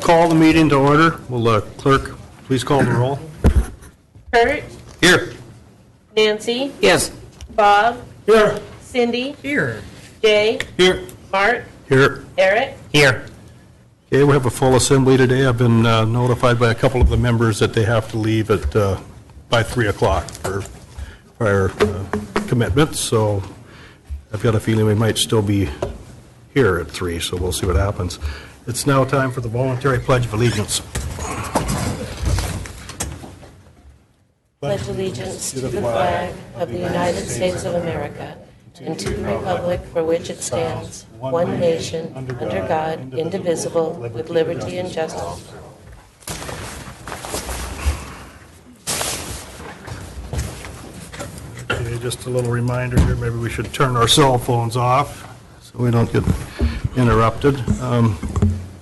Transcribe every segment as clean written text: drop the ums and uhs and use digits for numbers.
Call the meeting to order. Will clerk please call the roll? Kurt? Here. Nancy? Yes. Bob? Here. Cindy? Here. Jay? Here. Mark? Here. Eric? Here. Okay, we have a full assembly today. I've been notified by a couple of the members that they have to leave at by 3 o'clock for prior commitments, so I've got a feeling we might still be here at 3, so we'll see what happens. It's now time for the voluntary Pledge of Allegiance. Pledge allegiance to the flag of the United States of America and to the republic for which it stands, one nation, under God, indivisible, with liberty and justice. Okay, just a little reminder here, maybe we should turn our cell phones off so we don't get interrupted.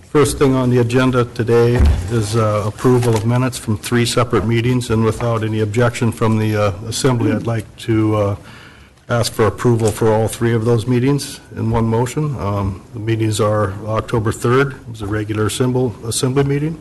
First thing on the agenda today is approval of minutes from 3 separate meetings, and without any objection from the assembly, I'd like to ask for approval for all 3 of those meetings in one motion. The meetings are October 3rd, it was a regular assembly meeting.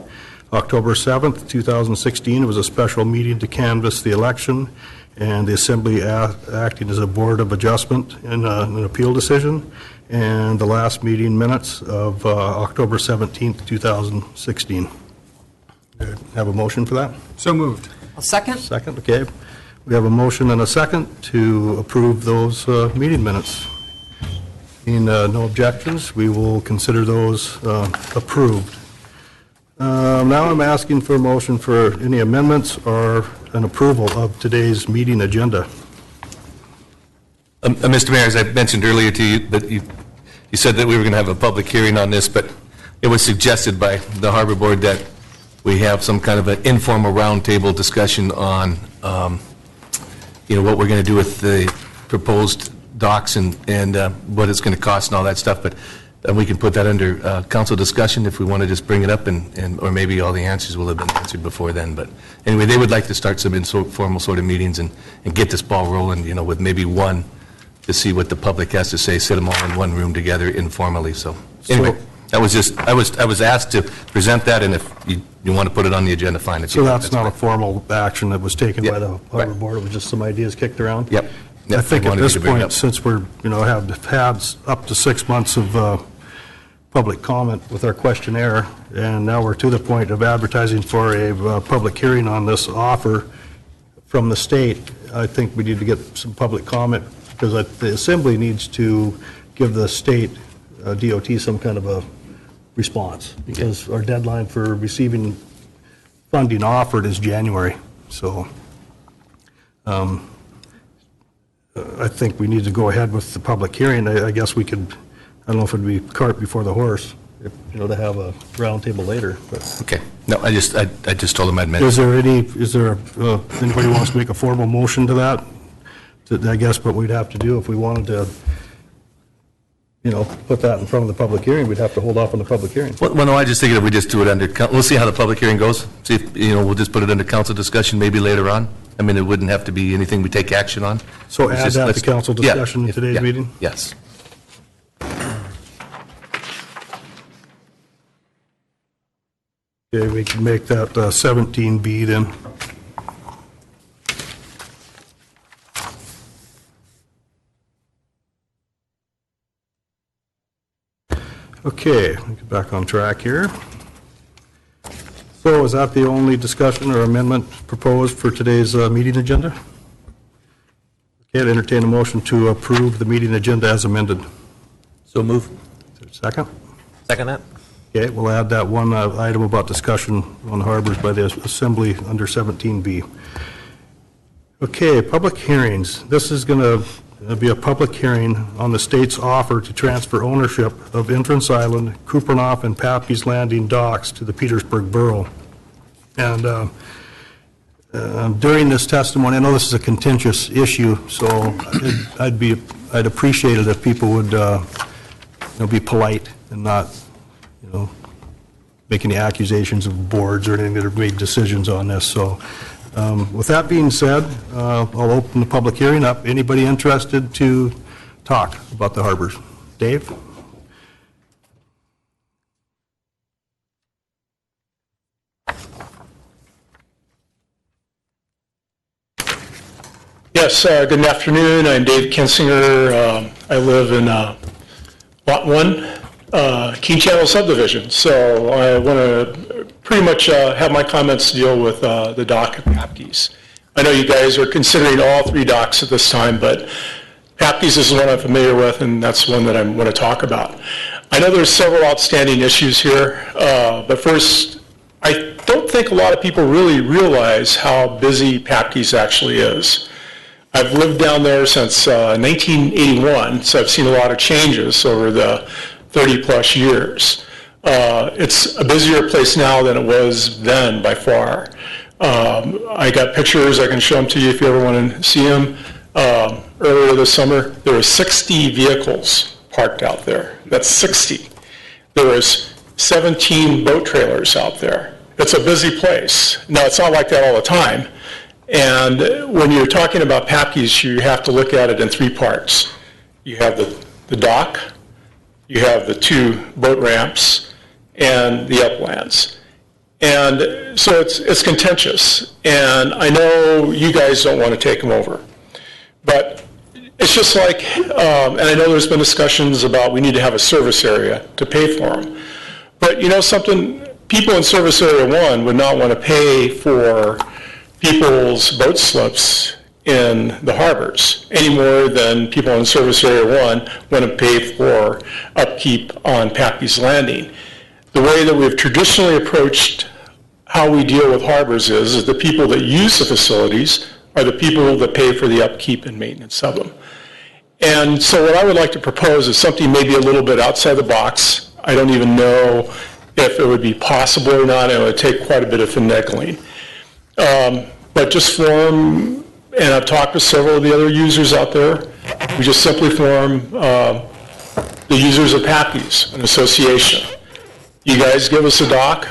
October 7th, 2016, it was a special meeting to canvass the election, and the assembly acting as a board of adjustment in an appeal decision. And the last meeting minutes of October 17th, 2016. Have a motion for that? So moved. A second? Second, okay. We have a motion and a second to approve those meeting minutes. Being no objections, we will consider those approved. Now I'm asking for a motion for any amendments or an approval of today's meeting agenda. Mr. Mayor, as I mentioned earlier to you, that you said that we were going to have a public hearing on this, but it was suggested by the Harbor Board that we have some kind of an informal roundtable discussion on, what we're going to do with the proposed docks and what it's going to cost and all that stuff. But we can put that under council discussion if we want to just bring it up, or maybe all the answers will have been answered before then. But anyway, they would like to start some informal sort of meetings and get this ball rolling, with maybe one, to see what the public has to say, sit them all in one room together informally. So anyway, that was just, I was asked to present that, and if you want to put it on the agenda, fine. So that's not a formal action that was taken by the Harbor Board, it was just some ideas kicked around? Yep. I think at this point, since we're, have had up to 6 months of public comment with our questionnaire, and now we're to the point of advertising for a public hearing on this offer from the state, I think we need to get some public comment, because the Assembly needs to give the state DOT some kind of a response, because our deadline for receiving funding offered is January. So I think we need to go ahead with the public hearing. I guess we could, I don't know if it would be cart before the horse, to have a roundtable later. But. Okay. No, I just told them I'd mention. Is there anybody who wants to make a formal motion to that? I guess what we'd have to do if we wanted to, put that in front of the public hearing, we'd have to hold off on the public hearing. Well, no, I just think that we just do it under, we'll see how the public hearing goes. See if, we'll just put it under council discussion maybe later on. I mean, it wouldn't have to be anything we take action on. So add that to council discussion in today's meeting? Yes. Okay, we can make that 17B then. Okay, let me get back on track here. So is that the only discussion or amendment proposed for today's meeting agenda? Okay, I'd entertain a motion to approve the meeting agenda as amended. So move. Is there a second? Second that. Okay, we'll add that one item about discussion on harbors by the Assembly under 17B. Okay, public hearings. This is going to be a public hearing on the state's offer to transfer ownership of Entrance Island, Kupernoff, and Pappy's Landing docks to the Petersburg Borough. And during this testimony, I know this is a contentious issue, so I'd appreciate it if people would be polite and not make any accusations of boards or anything that have made decisions on this. So with that being said, I'll open the public hearing up. Anybody interested to talk about the harbors? Dave? Yes, good afternoon. I'm Dave Kinsinger. I live in Lot 1, King Channel subdivision. So I want to pretty much have my comments deal with the dock at Papke's. I know you guys are considering all 3 docks at this time, but Papke's is the one I'm familiar with, and that's one that I want to talk about. I know there's several outstanding issues here, but first, I don't think a lot of people really realize how busy Papke's actually is. I've lived down there since 1981, so I've seen a lot of changes over the 30-plus years. It's a busier place now than it was then by far. I got pictures, I can show them to you if you ever want to see them. Earlier this summer, there were 60 vehicles parked out there. That's 60. There was 17 boat trailers out there. It's a busy place. Now, it's not like that all the time. And when you're talking about Papke's, you have to look at it in 3 parts. You have the dock, you have the 2 boat ramps, and the uplands. And so it's contentious. And I know you guys don't want to take them over. But it's just like, and I know there's been discussions about we need to have a service area to pay for them. But you know something, people in Service Area 1 would not want to pay for people's boat slips in the harbors any more than people in Service Area 1 want to pay for upkeep on Papke's Landing. The way that we've traditionally approached how we deal with harbors is the people that use the facilities are the people that pay for the upkeep and maintenance of them. And so what I would like to propose is something maybe a little bit outside the box. I don't even know if it would be possible or not, and it would take quite a bit of finagling. But just form, and I've talked to several of the other users out there, we just simply form the users of Papke's, an association. You guys give us a dock,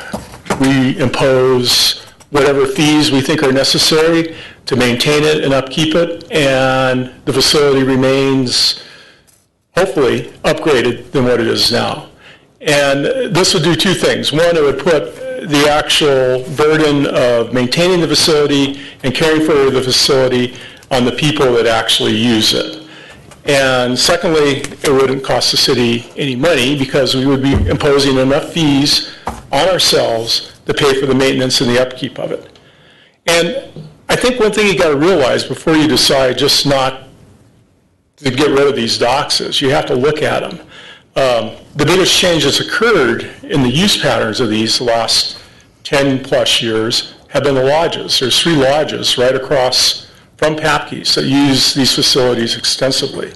we impose whatever fees we think are necessary to maintain it and upkeep it, and the facility remains, hopefully, upgraded than what it is now. And this would do 2 things. One, it would put the actual burden of maintaining the facility and caring for the facility on the people that actually use it. And secondly, it wouldn't cost the city any money because we would be imposing enough fees on ourselves to pay for the maintenance and the upkeep of it. And I think one thing you got to realize before you decide just not to get rid of these docks is you have to look at them. The biggest change that's occurred in the use patterns of these last 10-plus years have been the lodges. There's 3 lodges right across from Papke's that use these facilities extensively.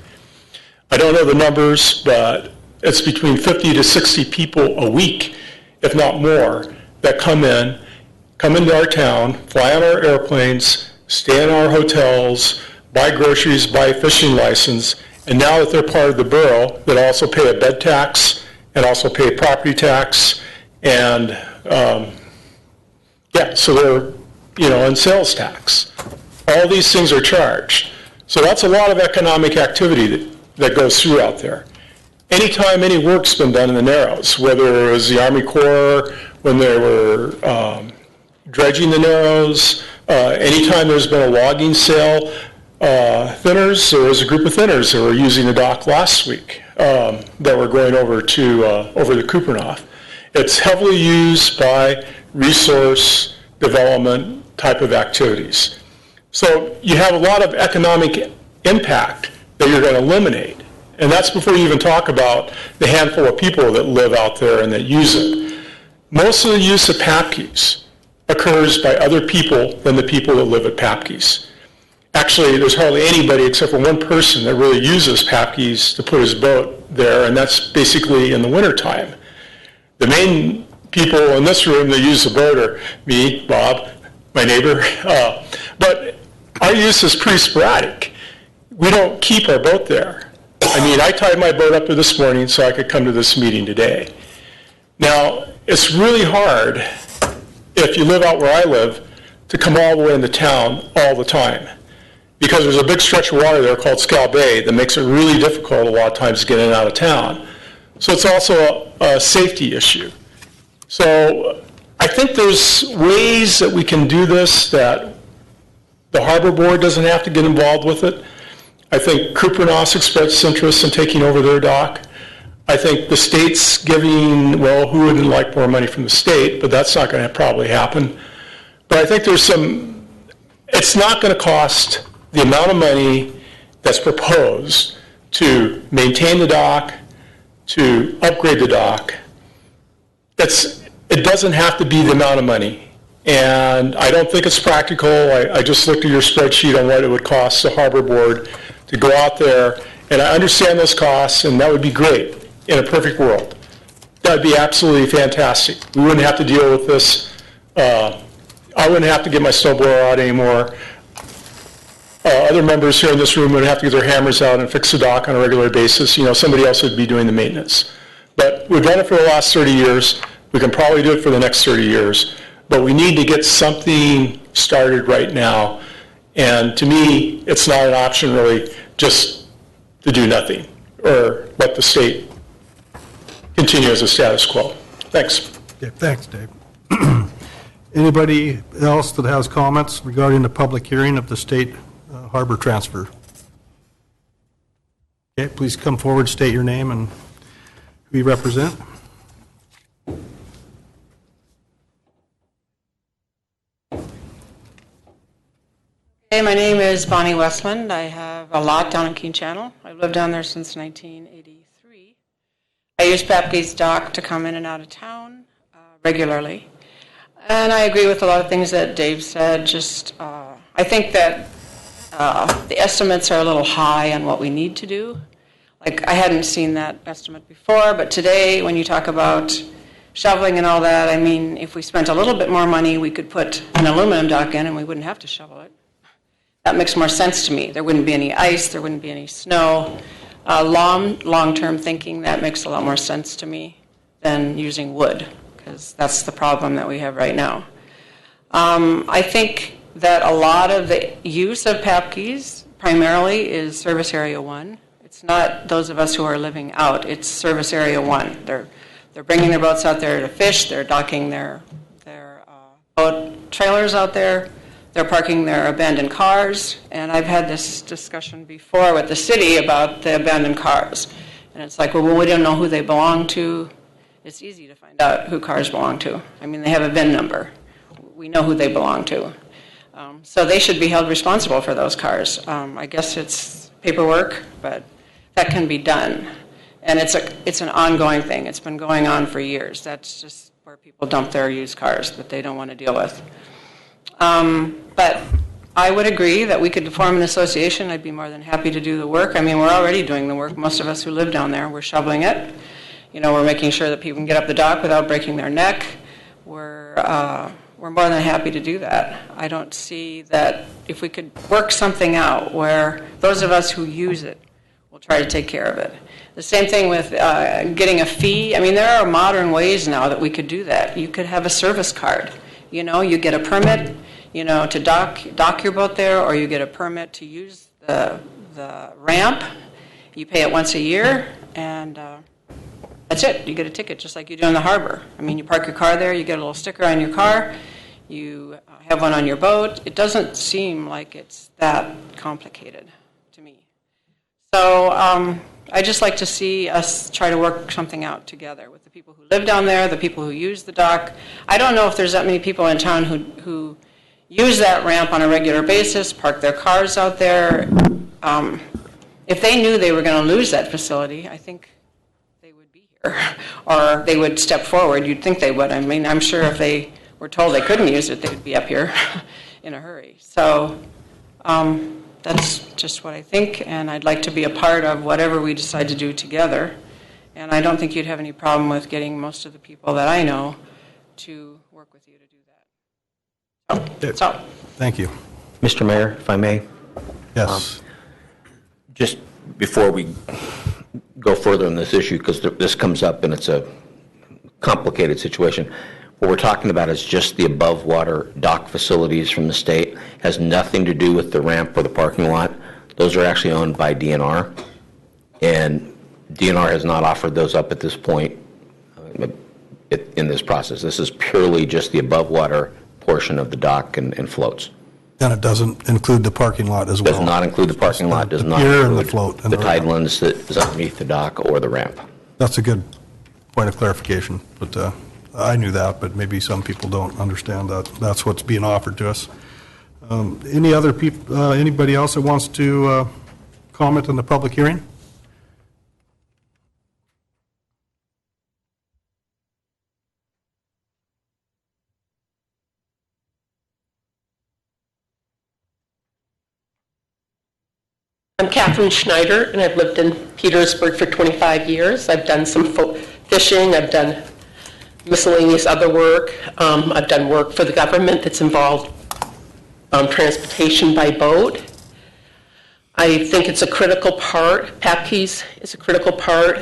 I don't know the numbers, but it's between 50 to 60 people a week, if not more, that come into our town, fly on our airplanes, stay in our hotels, buy groceries, buy a fishing license, and now that they're part of the borough, that also pay a bed tax and also pay property tax, and so they're, and sales tax. All these things are charged. So that's a lot of economic activity that goes through out there. Anytime any work's been done in the Narrows, whether it was the Army Corps, when they were dredging the Narrows, anytime there's been a logging sale, thinners, there was a group of thinners that were using the dock last week that were going over to over the Kupernoff. It's heavily used by resource development type of activities. So you have a lot of economic impact that you're going to eliminate. And that's before you even talk about the handful of people that live out there and that use it. Most of the use of Papke's occurs by other people than the people that live at Papke's. Actually, there's hardly anybody except for one person that really uses Papke's to put his boat there, and that's basically in the wintertime. The main people in this room that use the boat are me, Bob, my neighbor, but our use is pretty sporadic. We don't keep our boat there. I mean, I tied my boat up this morning so I could come to this meeting today. Now, it's really hard, if you live out where I live, to come all the way into town all the time, because there's a big stretch of water there called Scal Bay that makes it really difficult a lot of times to get in and out of town. So it's also a safety issue. So I think there's ways that we can do this that The Harbor Board doesn't have to get involved with it. I think Kuprenos expressed interest in taking over their dock. I think the state's giving, well, who wouldn't like more money from the state, but that's not going to probably happen. But I think it's not going to cost the amount of money that's proposed to maintain the dock, to upgrade the dock. It doesn't have to be the amount of money. And I don't think it's practical. I just looked at your spreadsheet on what it would cost the Harbor Board to go out there, and I understand those costs, and that would be great in a perfect world. That would be absolutely fantastic. We wouldn't have to deal with this. I wouldn't have to get my snowblower out anymore. Other members here in this room would have to get their hammers out and fix the dock on a regular basis. Somebody else would be doing the maintenance. But we've done it for the last 30 years. We can probably do it for the next 30 years. But we need to get something started right now. And to me, it's not an option really just to do nothing or let the state continue as a status quo. Thanks. Okay, thanks, Dave. Anybody else that has comments regarding the public hearing of the state harbor transfer? Okay, please come forward, state your name and who you represent. Hey, my name is Bonnie Westland. I have a lot down in Keene Channel. I've lived down there since 1983. I use Papke's dock to come in and out of town regularly. And I agree with a lot of things that Dave said. I think that the estimates are a little high on what we need to do. Like, I hadn't seen that estimate before, but today, when you talk about shoveling and all that, I mean, if we spent a little bit more money, we could put an aluminum dock in and we wouldn't have to shovel it. That makes more sense to me. There wouldn't be any ice, there wouldn't be any snow. Long-term thinking, that makes a lot more sense to me than using wood, because that's the problem that we have right now. I think that a lot of the use of Papke's primarily is Service Area 1. It's not those of us who are living out, it's Service Area 1. They're bringing their boats out there to fish, they're docking their boat trailers out there, they're parking their abandoned cars, and I've had this discussion before with the city about the abandoned cars. And it's like, well, we don't know who they belong to. It's easy to find out who cars belong to. I mean, they have a VIN number. We know who they belong to. So they should be held responsible for those cars. I guess it's paperwork, but that can be done. And it's an ongoing thing. It's been going on for years. That's just where people dump their used cars that they don't want to deal with. But I would agree that we could form an association. I'd be more than happy to do the work. I mean, we're already doing the work. Most of us who live down there, we're shoveling it. We're making sure that people can get up the dock without breaking their neck. We're more than happy to do that. I don't see that if we could work something out where those of us who use it will try to take care of it. The same thing with getting a fee. I mean, there are modern ways now that we could do that. You could have a service card. You get a permit, to dock your boat there, or you get a permit to use the ramp. You pay it once a year, and that's it. You get a ticket, just like you do in the harbor. I mean, you park your car there, you get a little sticker on your car, you have one on your boat. It doesn't seem like it's that complicated to me. So I just like to see us try to work something out together with the people who live down there, the people who use the dock. I don't know if there's that many people in town who use that ramp on a regular basis, park their cars out there. If they knew they were going to lose that facility, I think they would be here. Or they would step forward. You'd think they would. I mean, I'm sure if they were told they couldn't use it, they'd be up here in a hurry. So that's just what I think, and I'd like to be a part of whatever we decide to do together. And I don't think you'd have any problem with getting most of the people that I know to work with you to do that. That's all. Thank you. Mr. Mayor, if I may. Yes. Just before we go further on this issue, because this comes up and it's a complicated situation, what we're talking about is just the above water dock facilities from the state. Has nothing to do with the ramp or the parking lot. Those are actually owned by DNR, and DNR has not offered those up at this point in this process. This is purely just the above water portion of the dock and floats. And it doesn't include the parking lot as well? Does not include the parking lot, does not pier and the include float and the the ramp. tidelands that is underneath the dock or the ramp. That's a good point of clarification, but I knew that, but maybe some people don't understand that. That's what's being offered to us. Any other people, anybody else that wants to comment on the public hearing? I'm Catherine Schneider, and I've lived in Petersburg for 25 years. I've done some fishing, I've done miscellaneous other work. I've done work for the government that's involved transportation by boat. I think it's a critical part, Papke's is a critical part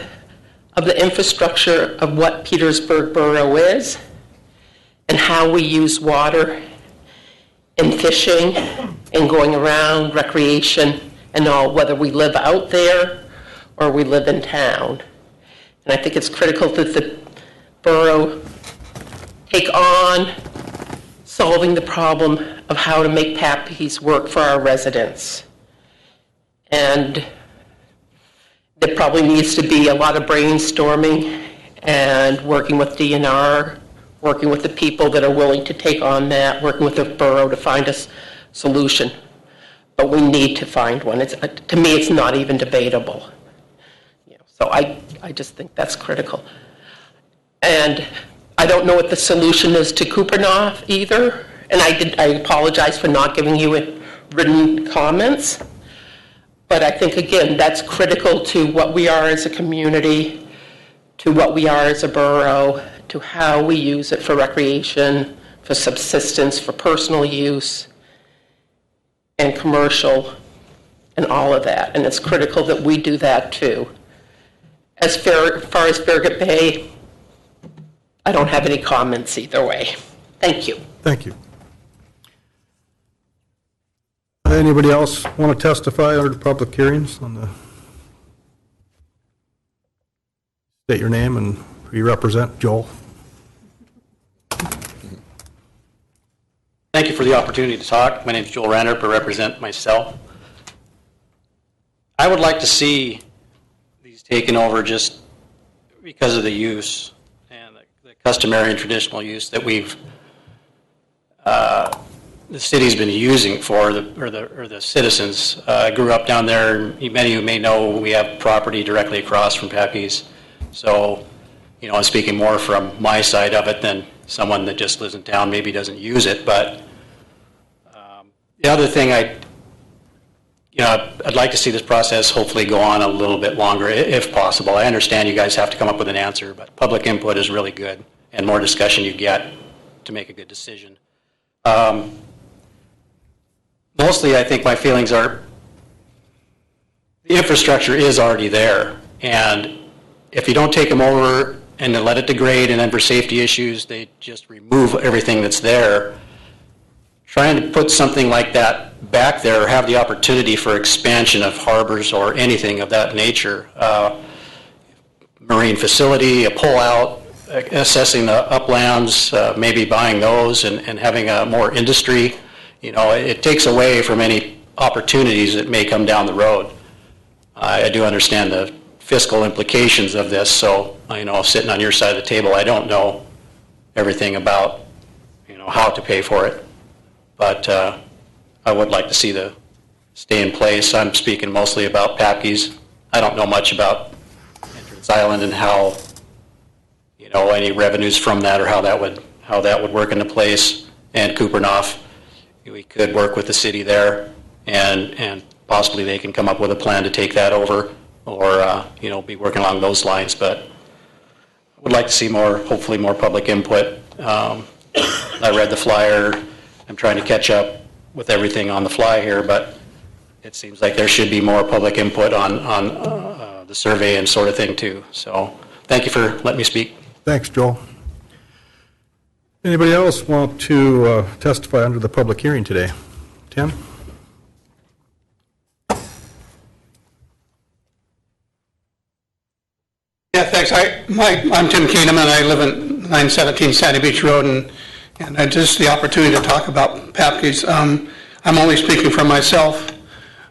of the infrastructure of what Petersburg Borough is and how we use water in fishing and going around, recreation, and all, whether we live out there or we live in town. And I think it's critical that the borough take on solving the problem of how to make Papke's work for our residents. And there probably needs to be a lot of brainstorming and working with DNR, working with the people that are willing to take on that, working with the borough to find a solution. But we need to find one. To me, it's not even debatable. So I just think that's critical. And I don't know what the solution is to Kupernoff either. And I apologize for not giving you written comments. But I think, again, that's critical to what we are as a community, to what we are as a borough, to how we use it for recreation, for subsistence, for personal use, and commercial, and all of that. And it's critical that we do that too. As far as Farragut Bay, I don't have any comments either way. Thank you. Thank you. Anybody else want to testify under the public hearings on the, state your name and who you represent? Joel. Thank you for the opportunity to talk. My name is Joel Randerp. I represent myself. I would like to see these taken over just because of the use and the customary and traditional use that the city's been using for, the citizens. I grew up down there. Many of you may know we have property directly across from Papke's. So, I'm speaking more from my side of it than someone that just lives in town, maybe doesn't use it. But the other thing I'd like to see this process hopefully go on a little bit longer, if possible. I understand you guys have to come up with an answer, but public input is really good, and more discussion you get to make a good decision. Mostly, I think my feelings are the infrastructure is already there, and if you don't take them over and then let it degrade, and then for safety issues, they just remove everything that's there. Trying to put something like that back there, or have the opportunity for expansion of harbors or anything of that nature, marine facility, a pull-out, assessing the uplands, maybe buying those and having more industry, it takes away from any opportunities that may come down the road. I do understand the fiscal implications of this, so sitting on your side of the table, I don't know everything about how to pay for it, but I would like to see the stay in place. I'm speaking mostly about Papke's. I don't know much about Entrance Island and how any revenues from that, or how that would work into place. And Kupernoff, we could work with the city there, and possibly they can come up with a plan to take that over, or be working along those lines. But I would like to see hopefully more public input. I read the flyer. I'm trying to catch up with everything on the fly here, but it seems like there should be more public input on the survey and sort of thing too. So thank you for letting me speak. Thanks, Joel. Anybody else want to testify under the public hearing today? Tim? Yeah, thanks. I'm Tim Keeneman. I live in 917 Sandy Beach Road, and just the opportunity to talk about Papke's. I'm only speaking for myself.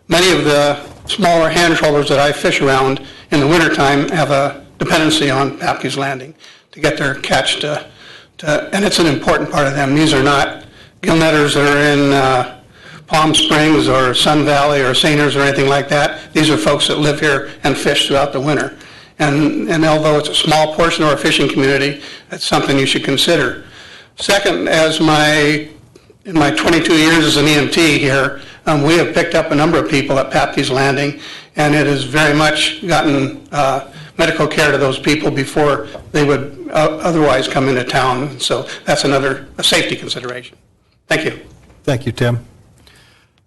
Many of the smaller hand trollers that I fish around in the wintertime have a dependency on Papke's Landing to get their catch and it's an important part of them. These are not gill netters that are in Palm Springs or Sun Valley or Sainers or anything like that. These are folks that live here and fish throughout the winter. And although it's a small portion of our fishing community, that's something you should consider. Second, in my 22 years as an EMT here, we have picked up a number of people at Papke's Landing, and it has very much gotten medical care to those people before they would otherwise come into town. So that's a safety consideration. Thank you. Thank you, Tim.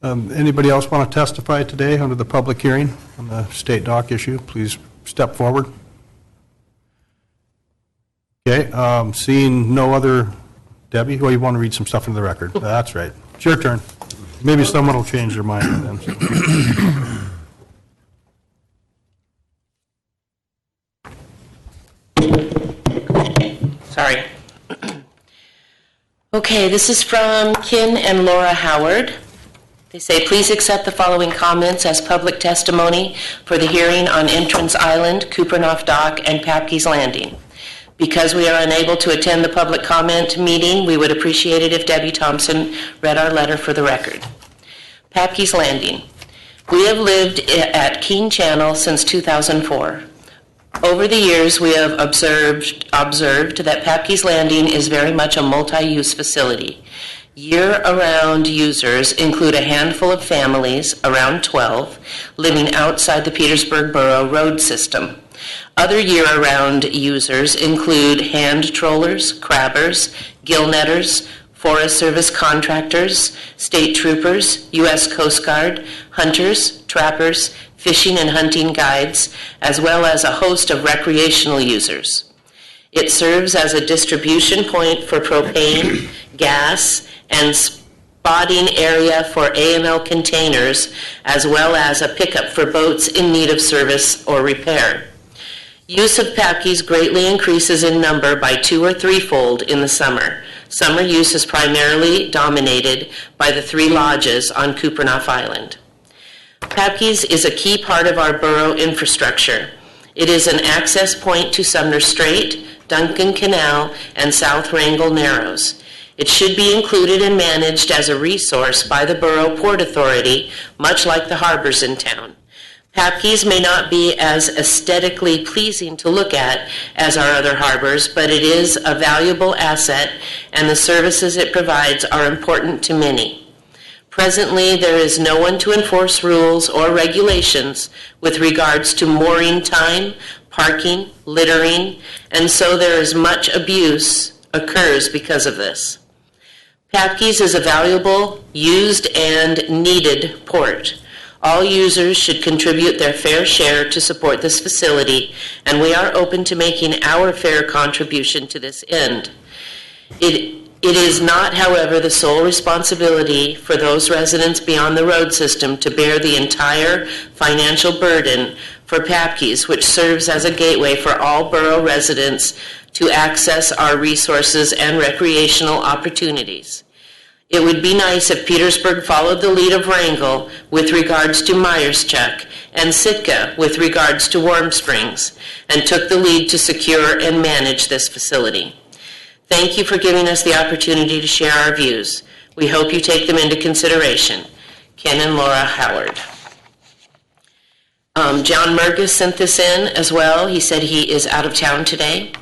Anybody else want to testify today under the public hearing on the state dock issue? Please step forward. Okay, seeing no other, Debbie, you want to read some stuff into the record? That's right. It's your turn. Maybe someone will change their mind then. Sorry. Okay, this is from Ken and Laura Howard. They say, please accept the following comments as public testimony for the hearing on Entrance Island, Kupernoff Dock, and Papke's Landing. Because we are unable to attend the public comment meeting, we would appreciate it if Debbie Thompson read our letter for the record. Papke's Landing. We have lived at Keene Channel since 2004. Over the years, we have observed that Papke's Landing is very much a multi-use facility. Year-round users include a handful of families, around 12, living outside the Petersburg Borough road system. Other year-round users include hand trollers, crabbers, gill netters, Forest Service contractors, state troopers, U.S. Coast Guard, hunters, trappers, fishing and hunting guides, as well as a host of recreational users. It serves as a distribution point for propane, gas, and spotting area for AML containers, as well as a pickup for boats in need of service or repair. Use of Papke's greatly increases in number by 2- or 3-fold in the summer. Summer use is primarily dominated by the 3 lodges on Kupernoff Island. Papke's is a key part of our borough infrastructure. It is an access point to Sumner Strait, Duncan Canal, and South Wrangell Narrows. It should be included and managed as a resource by the Borough Port Authority, much like the harbors in town. Papke's may not be as aesthetically pleasing to look at as our other harbors, but it is a valuable asset, and the services it provides are important to many. Presently, there is no one to enforce rules or regulations with regards to mooring time, parking, littering, and so there is much abuse occurs because of this. Papke's is a valuable, used, and needed port. All users should contribute their fair share to support this facility, and we are open to making our fair contribution to this end. It is not, however, the sole responsibility for those residents beyond the road system to bear the entire financial burden for Papke's, which serves as a gateway for all borough residents to access our resources and recreational opportunities. It would be nice if Petersburg followed the lead of Wrangell with regards to Myerschuck and Sitka with regards to Warm Springs, and took the lead to secure and manage this facility. Thank you for giving us the opportunity to share our views. We hope you take them into consideration. Ken and Laura Howard. John Mergus sent this in as well. He said he is out of town today.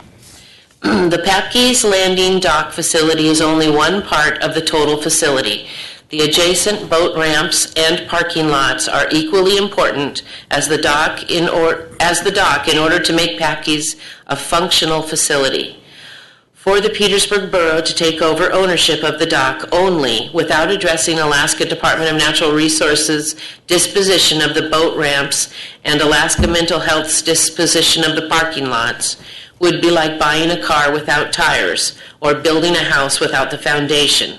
The Papke's Landing dock facility is only one part of the total facility. The adjacent boat ramps and parking lots are equally important as the dock in order to make Papke's a functional facility. For the Petersburg Borough to take over ownership of the dock only without addressing Alaska Department of Natural Resources' disposition of the boat ramps and Alaska Mental Health's disposition of the parking lots would be like buying a car without tires or building a house without the foundation.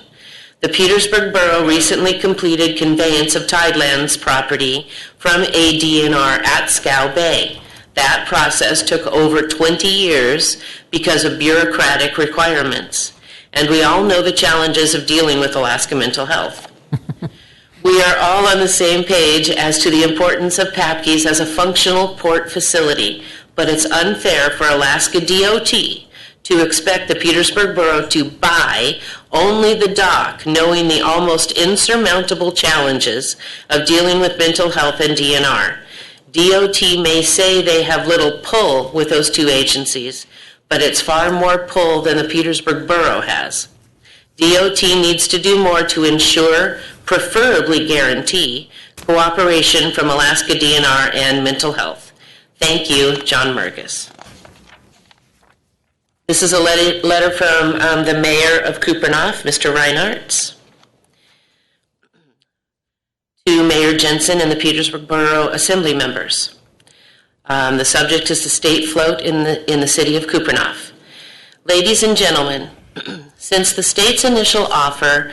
The Petersburg Borough recently completed conveyance of Tidelands property from ADNR at Scow Bay. That process took over 20 years because of bureaucratic requirements, and we all know the challenges of dealing with Alaska Mental Health. We are all on the same page as to the importance of Papke's as a functional port facility, but it's unfair for Alaska DOT to expect the Petersburg Borough to buy only the dock, knowing the almost insurmountable challenges of dealing with mental health and DNR. DOT may say they have little pull with those two agencies, but it's far more pull than the Petersburg Borough has. DOT needs to do more to ensure, preferably guarantee, cooperation from Alaska DNR and mental health. Thank you, John Mergus. This is a letter from the mayor of Kupernof, Mr. Reinhardt, to Mayor Jensen and the Petersburg Borough Assembly members. The subject is the state float in the city of Kupernof. Ladies and gentlemen, since the state's initial offer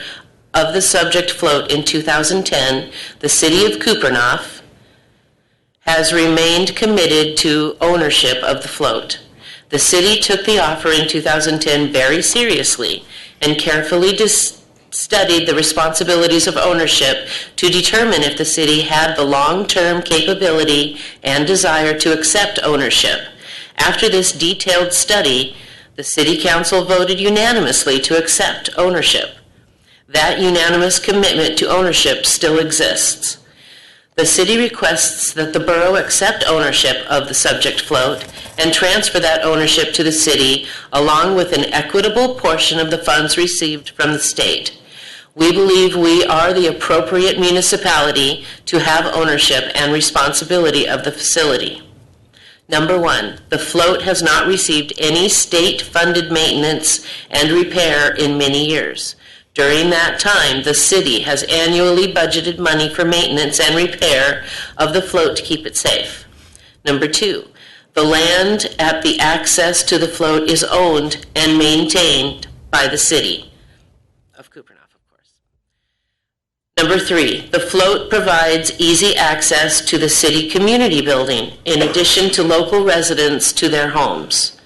of the subject float in 2010, the city of Kupernof has remained committed to ownership of the float. The city took the offer in 2010 very seriously and carefully studied the responsibilities of ownership to determine if the city had the long-term capability and desire to accept ownership. After this detailed study, the City Council voted unanimously to accept ownership. That unanimous commitment to ownership still exists. The city requests that the borough accept ownership of the subject float and transfer that ownership to the city along with an equitable portion of the funds received from the state. We believe we are the appropriate municipality to have ownership and responsibility of the facility. Number one, the float has not received any state-funded maintenance and repair in many years. During that time, the city has annually budgeted money for maintenance and repair of the float to keep it safe. Number two, the land at the access to the float is owned and maintained by the city of Kupernof, of course. Number three, the float provides easy access to the city community building in addition to local residents to their homes.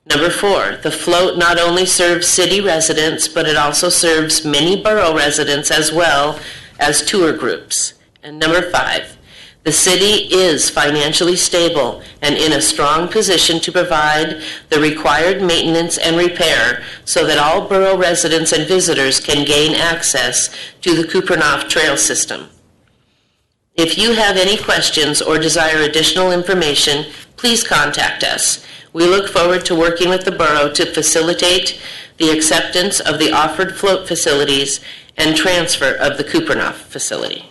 Number four, the float not only serves city residents, but it also serves many borough residents as well as tour groups. And number five, the city is financially stable and in a strong position to provide the required maintenance and repair so that all borough residents and visitors can gain access to the Kupernof Trail System. If you have any questions or desire additional information, please contact us. We look forward to working with the borough to facilitate the acceptance of the offered float facilities and transfer of the Kupernof facility.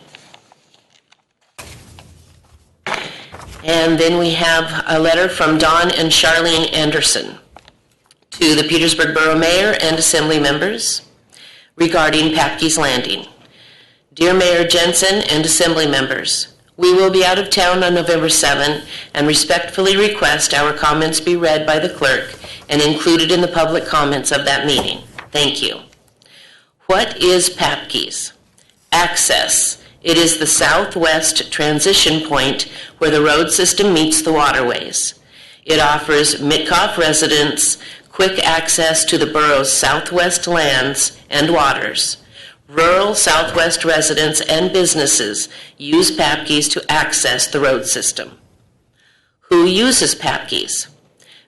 And then we have a letter from Don and Charlene Anderson to the Petersburg Borough Mayor and Assembly members regarding Papke's Landing. Dear Mayor Jensen and Assembly members, we will be out of town on November 7 and respectfully request our comments be read by the clerk and included in the public comments of that meeting. Thank you. What is Papke's? Access. It is the southwest transition point where the road system meets the waterways. It offers Mitkoff residents quick access to the borough's southwest lands and waters. Rural Southwest residents and businesses use Papke's to access the road system. Who uses Papke's?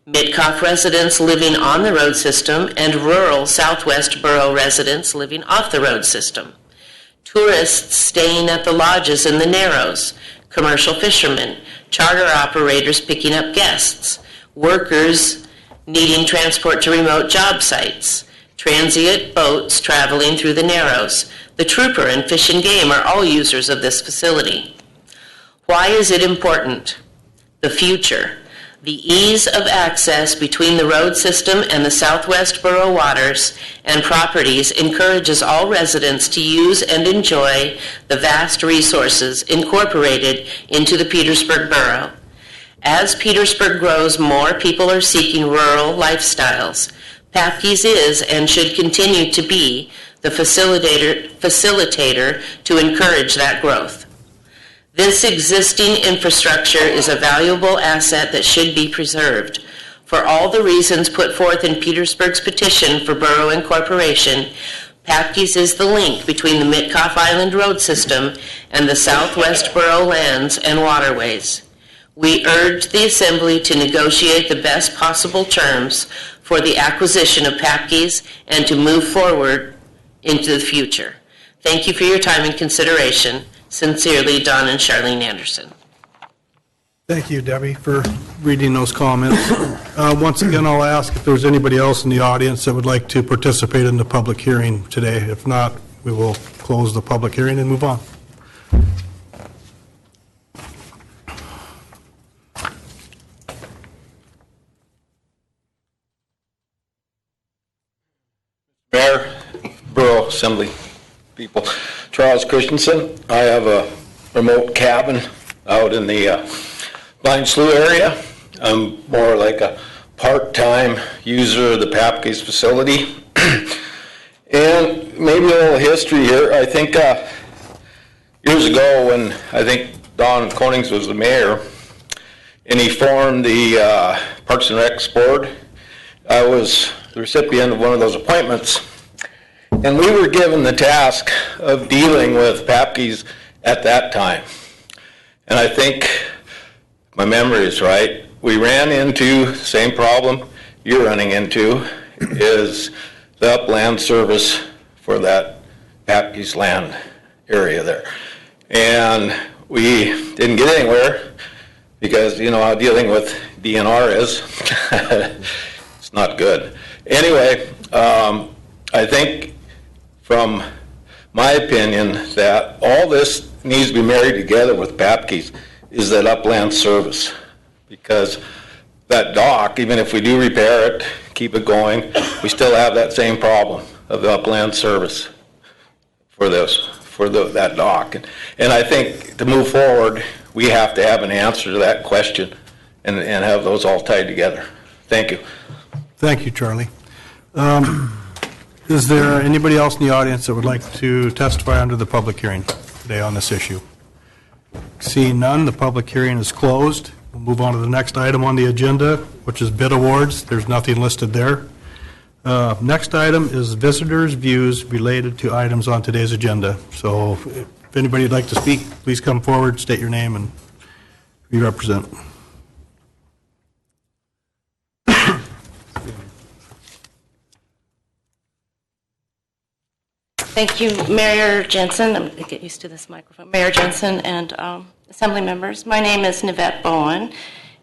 Mitkoff residents living on the road system and rural Southwest Borough residents living off the road system. Tourists staying at the lodges in the Narrows, commercial fishermen, charter operators picking up guests, workers needing transport to remote job sites, transient boats traveling through the Narrows. The Trooper and Fish and Game are all users of this facility. Why is it important? The future. The ease of access between the road system and the Southwest Borough waters and properties encourages all residents to use and enjoy the vast resources incorporated into the Petersburg Borough. As Petersburg grows, more people are seeking rural lifestyles. Papke's is and should continue to be the facilitator to encourage that growth. This existing infrastructure is a valuable asset that should be preserved. For all the reasons put forth in Petersburg's petition for borough incorporation, Papke's is the link between the Mitkoff Island road system and the Southwest Borough lands and waterways. We urge the Assembly to negotiate the best possible terms for the acquisition of Papke's and to move forward into the future. Thank you for your time and consideration. Sincerely, Don and Charlene Anderson. Thank you, Debbie, for reading those comments. Once again, I'll ask if there's anybody else in the audience that would like to participate in the public hearing today. If not, we will close the public hearing and move on. Mayor, Borough Assembly people, Charles Christensen. I have a remote cabin out in the Blind Slough area. I'm more like a part-time user of the Papke's facility. And maybe a little history here. I think years ago when I think Don Konings was the mayor and he formed the Parks and Rec Board, I was the recipient of one of those appointments. And we were given the task of dealing with Papke's at that time. And I think my memory is right. We ran into the same problem you're running into, is the upland service for that Papke's land area there. And we didn't get anywhere because, you know, how dealing with DNR is. It's not good. Anyway, I think from my opinion that all this needs to be married together with Papke's is that upland service, because that dock, even if we do repair it, keep it going, we still have that same problem of the upland service for that dock. And I think to move forward, we have to have an answer to that question and have those all tied together. Thank you. Thank you, Charlie. Is there anybody else in the audience that would like to testify under the public hearing today on this issue? Seeing none, the public hearing is closed. We'll move on to the next item on the agenda, which is bid awards. There's nothing listed there. Next item is visitors' views related to items on today's agenda. So if anybody would like to speak, please come forward, state your name and who you represent. Thank you, Mayor Jensen. I'm going to get used to this microphone. Mayor Jensen and Assembly members. My name is Nivette Bowen,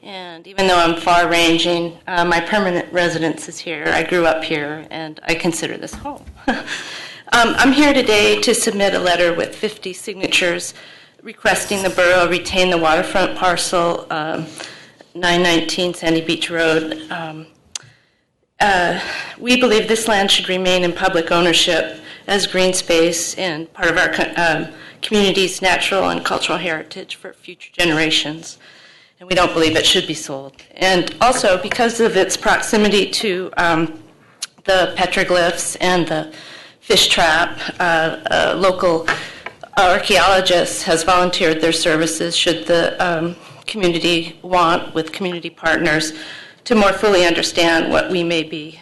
and even though I'm far-ranging, my permanent residence is here. I grew up here, and I consider this home. I'm here today to submit a letter with 50 signatures requesting the borough retain the waterfront parcel, 919 Sandy Beach Road. We believe this land should remain in public ownership as green space and part of our community's natural and cultural heritage for future generations. And we don't believe it should be sold. And also, because of its proximity to the petroglyphs and the fish trap, local archaeologist has volunteered their services should the community want, with community partners, to more fully understand what we may be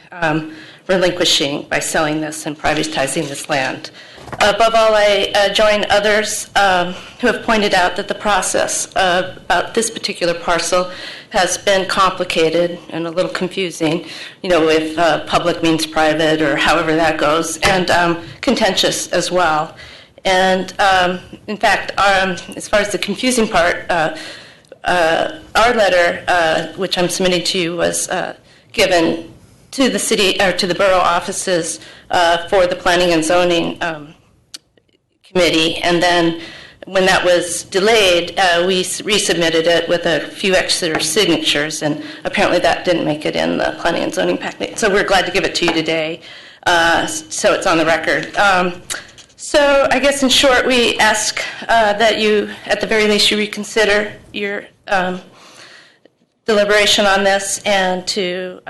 relinquishing by selling this and privatizing this land. Above all, I join others who have pointed out that the process about this particular parcel has been complicated and a little confusing, you know, if public means private or however that goes, and contentious as well. And in fact, as far as the confusing part, our letter, which I'm submitting to you, was given to the city or to the borough offices for the Planning and Zoning Committee, and then when that was delayed, we resubmitted it with a few extra signatures, and apparently that didn't make it in the Planning and Zoning packet. So we're glad to give it to you today, so it's on the record. So I guess in short, we ask that you, at the very least, you reconsider your deliberation on this and to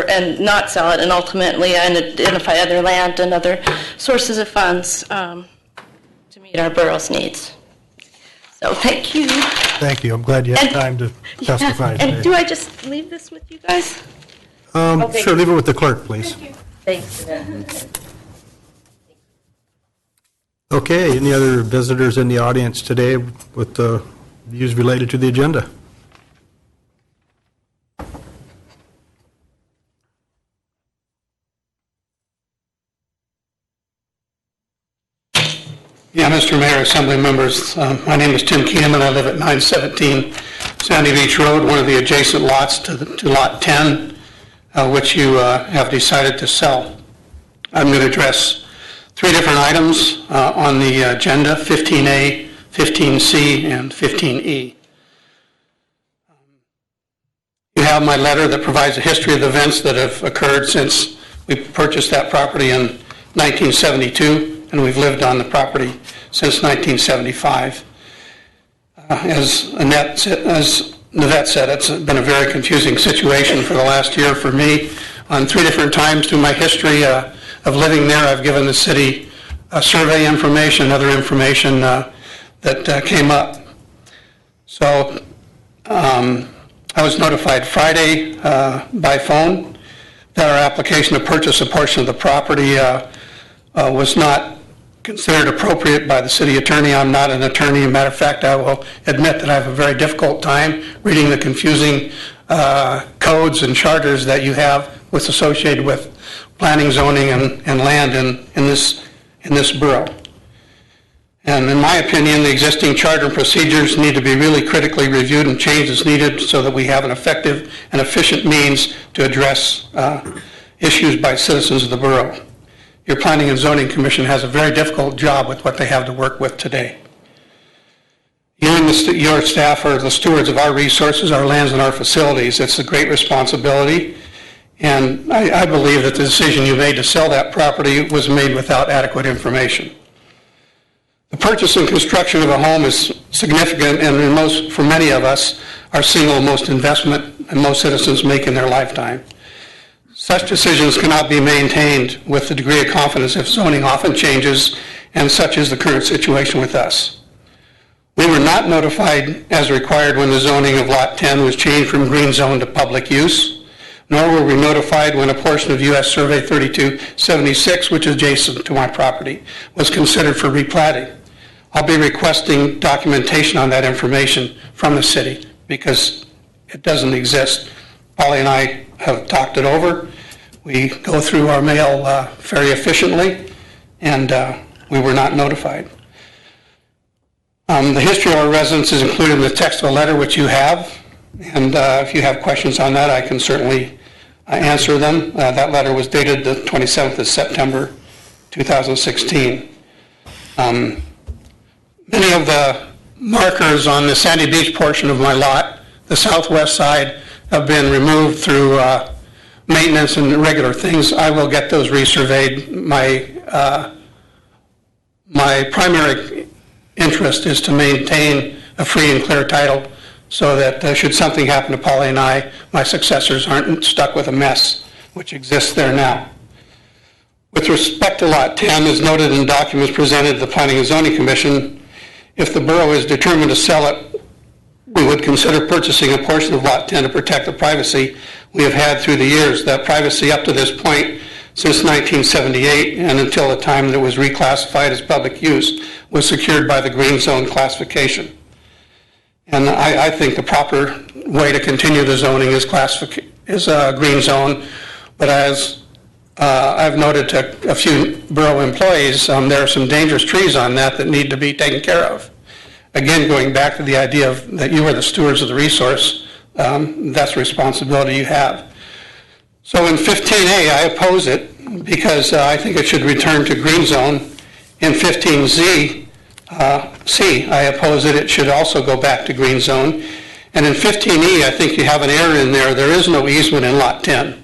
and not sell it, and ultimately identify other land and other sources of funds to meet our borough's needs. So thank you. Thank you. I'm glad you had time to testify today. And do I just leave this with you guys? Okay. Sure, leave it with the clerk, please. Thank you. Thanks. Okay, any other visitors in the audience today with views related to the agenda? Yeah, Mr. Mayor, Assembly members, my name is Tim Keenum, and I live at 917 Sandy Beach Road, one of the adjacent lots to Lot 10, which you have decided to sell. I'm going to address 3 different items on the agenda, 15A, 15C, and 15E. You have my letter that provides a history of the events that have occurred since we purchased that property in 1972. And we've lived on the property since 1975. As Navette said, it's been a very confusing situation for the last year for me. On 3 different times through my history of living there, I've given the city survey information, other information that came up. So I was notified Friday by phone that our application to purchase a portion of the property was not considered appropriate by the city attorney. I'm not an attorney. As a matter of fact, I will admit that I have a very difficult time reading the confusing codes and charters that you have associated with planning, zoning, and land in this borough. And in my opinion, the existing charter and procedures need to be really critically reviewed and changed as needed so that we have an effective and efficient means to address issues by citizens of the borough. Your Planning and Zoning Commission has a very difficult job with what they have to work with today. You and your staff are the stewards of our resources, our lands, and our facilities. It's a great responsibility, and I believe that the decision you made to sell that property was made without adequate information. The purchase and construction of a home is significant, and for many of us, our single most investment and most citizens make in their lifetime. Such decisions cannot be maintained with the degree of confidence if zoning often changes, and such is the current situation with us. We were not notified as required when the zoning of Lot 10 was changed from green zone to public use, nor were we notified when a portion of U.S. Survey 3276, which is adjacent to my property, was considered for replatting. I'll be requesting documentation on that information from the city because it doesn't exist. Polly and I have talked it over. We go through our mail very efficiently, and we were not notified. The history of our residence is included in the text of a letter which you have, and if you have questions on that, I can certainly answer them. That letter was dated the 27th of September, 2016. Many of the markers on the Sandy Beach portion of my lot, the southwest side, have been removed through maintenance and regular things. I will get those resurveyed. My primary interest is to maintain a free and clear title so that should something happen to Polly and I, my successors aren't stuck with a mess which exists there now. With respect to Lot 10, as noted in documents presented to the Planning and Zoning Commission, if the borough is determined to sell it, we would consider purchasing a portion of Lot 10 to protect the privacy we have had through the years. That privacy up to this point, since 1978 and until the time that it was reclassified as public use, was secured by the green zone classification. And I think the proper way to continue the zoning is green zone. But as I've noted to a few borough employees, there are some dangerous trees on that need to be taken care of. Again, going back to the idea of that you are the stewards of the resource, that's a responsibility you have. So in 15A, I oppose it because I think it should return to green zone. In 15Z, C, I oppose it. It should also go back to green zone. And in 15E, I think you have an error in there. There is no easement in Lot 10.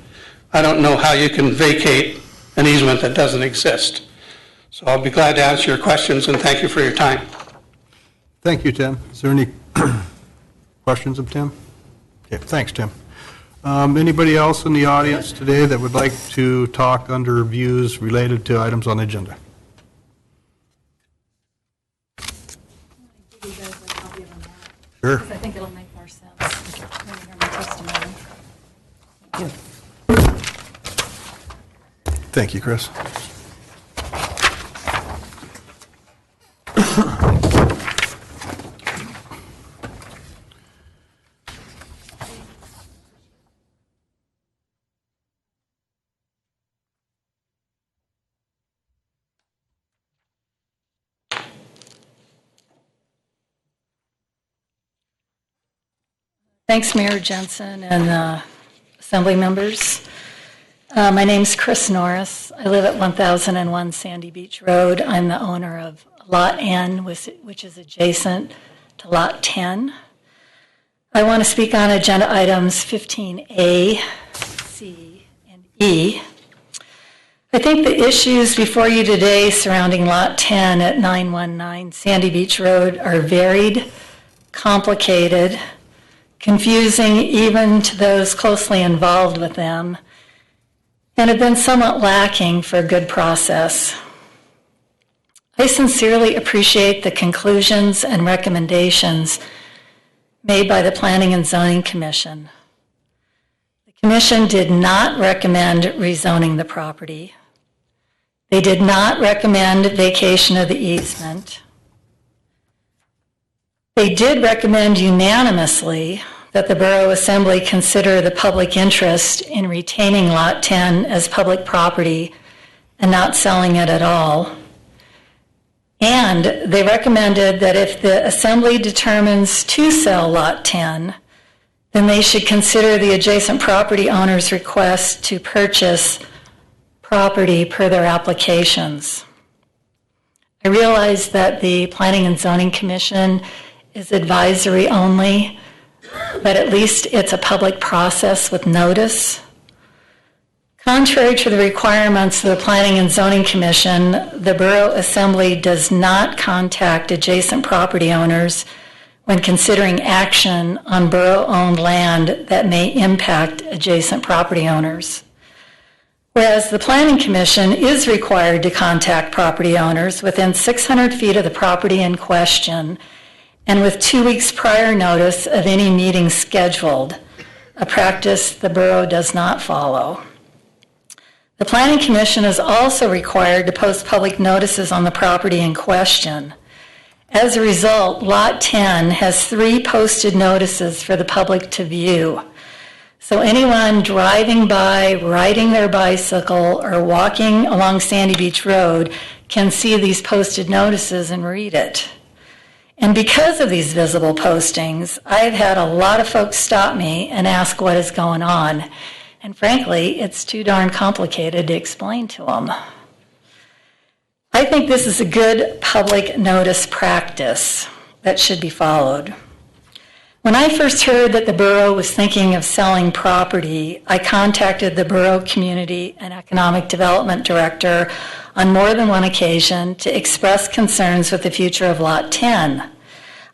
I don't know how you can vacate an easement that doesn't exist. So I'll be glad to answer your questions, and thank you for your time. Thank you, Tim. Is there any questions of Tim? Okay, thanks, Tim. Anybody else in the audience today that would like to talk under views related to items on the agenda? Sure. I think it'll make more sense when you hear my testimony. Thank you. Thank you, Chris. Thanks, Mayor Jensen and Assembly members. My name's Chris Norris. I live at 1001 Sandy Beach Road. I'm the owner of Lot N, which is adjacent to Lot 10. I want to speak on agenda items 15A, C, and E. I think the issues before you today surrounding Lot 10 at 919 Sandy Beach Road are varied, complicated, confusing even to those closely involved with them, and have been somewhat lacking for a good process. I sincerely appreciate the conclusions and recommendations made by the Planning and Zoning Commission. The Commission did not recommend rezoning the property. They did not recommend vacation of the easement. They did recommend unanimously that the Borough Assembly consider the public interest in retaining Lot 10 as public property and not selling it at all. And they recommended that if the Assembly determines to sell Lot 10, then they should consider the adjacent property owner's request to purchase property per their applications. I realize that the Planning and Zoning Commission is advisory only, but at least it's a public process with notice. Contrary to the requirements of the Planning and Zoning Commission, the Borough Assembly does not contact adjacent property owners when considering action on borough-owned land that may impact adjacent property owners. Whereas the Planning Commission is required to contact property owners within 600 feet of the property in question and with 2 weeks prior notice of any meeting scheduled, a practice the Borough does not follow. The Planning Commission is also required to post public notices on the property in question. As a result, Lot 10 has 3 posted notices for the public to view. So anyone driving by, riding their bicycle, or walking along Sandy Beach Road can see these posted notices and read it. And because of these visible postings, I've had a lot of folks stop me and ask what is going on. And frankly, it's too darn complicated to explain to them. I think this is a good public notice practice that should be followed. When I first heard that the Borough was thinking of selling property, I contacted the Borough Community and Economic Development Director on more than one occasion to express concerns with the future of Lot 10.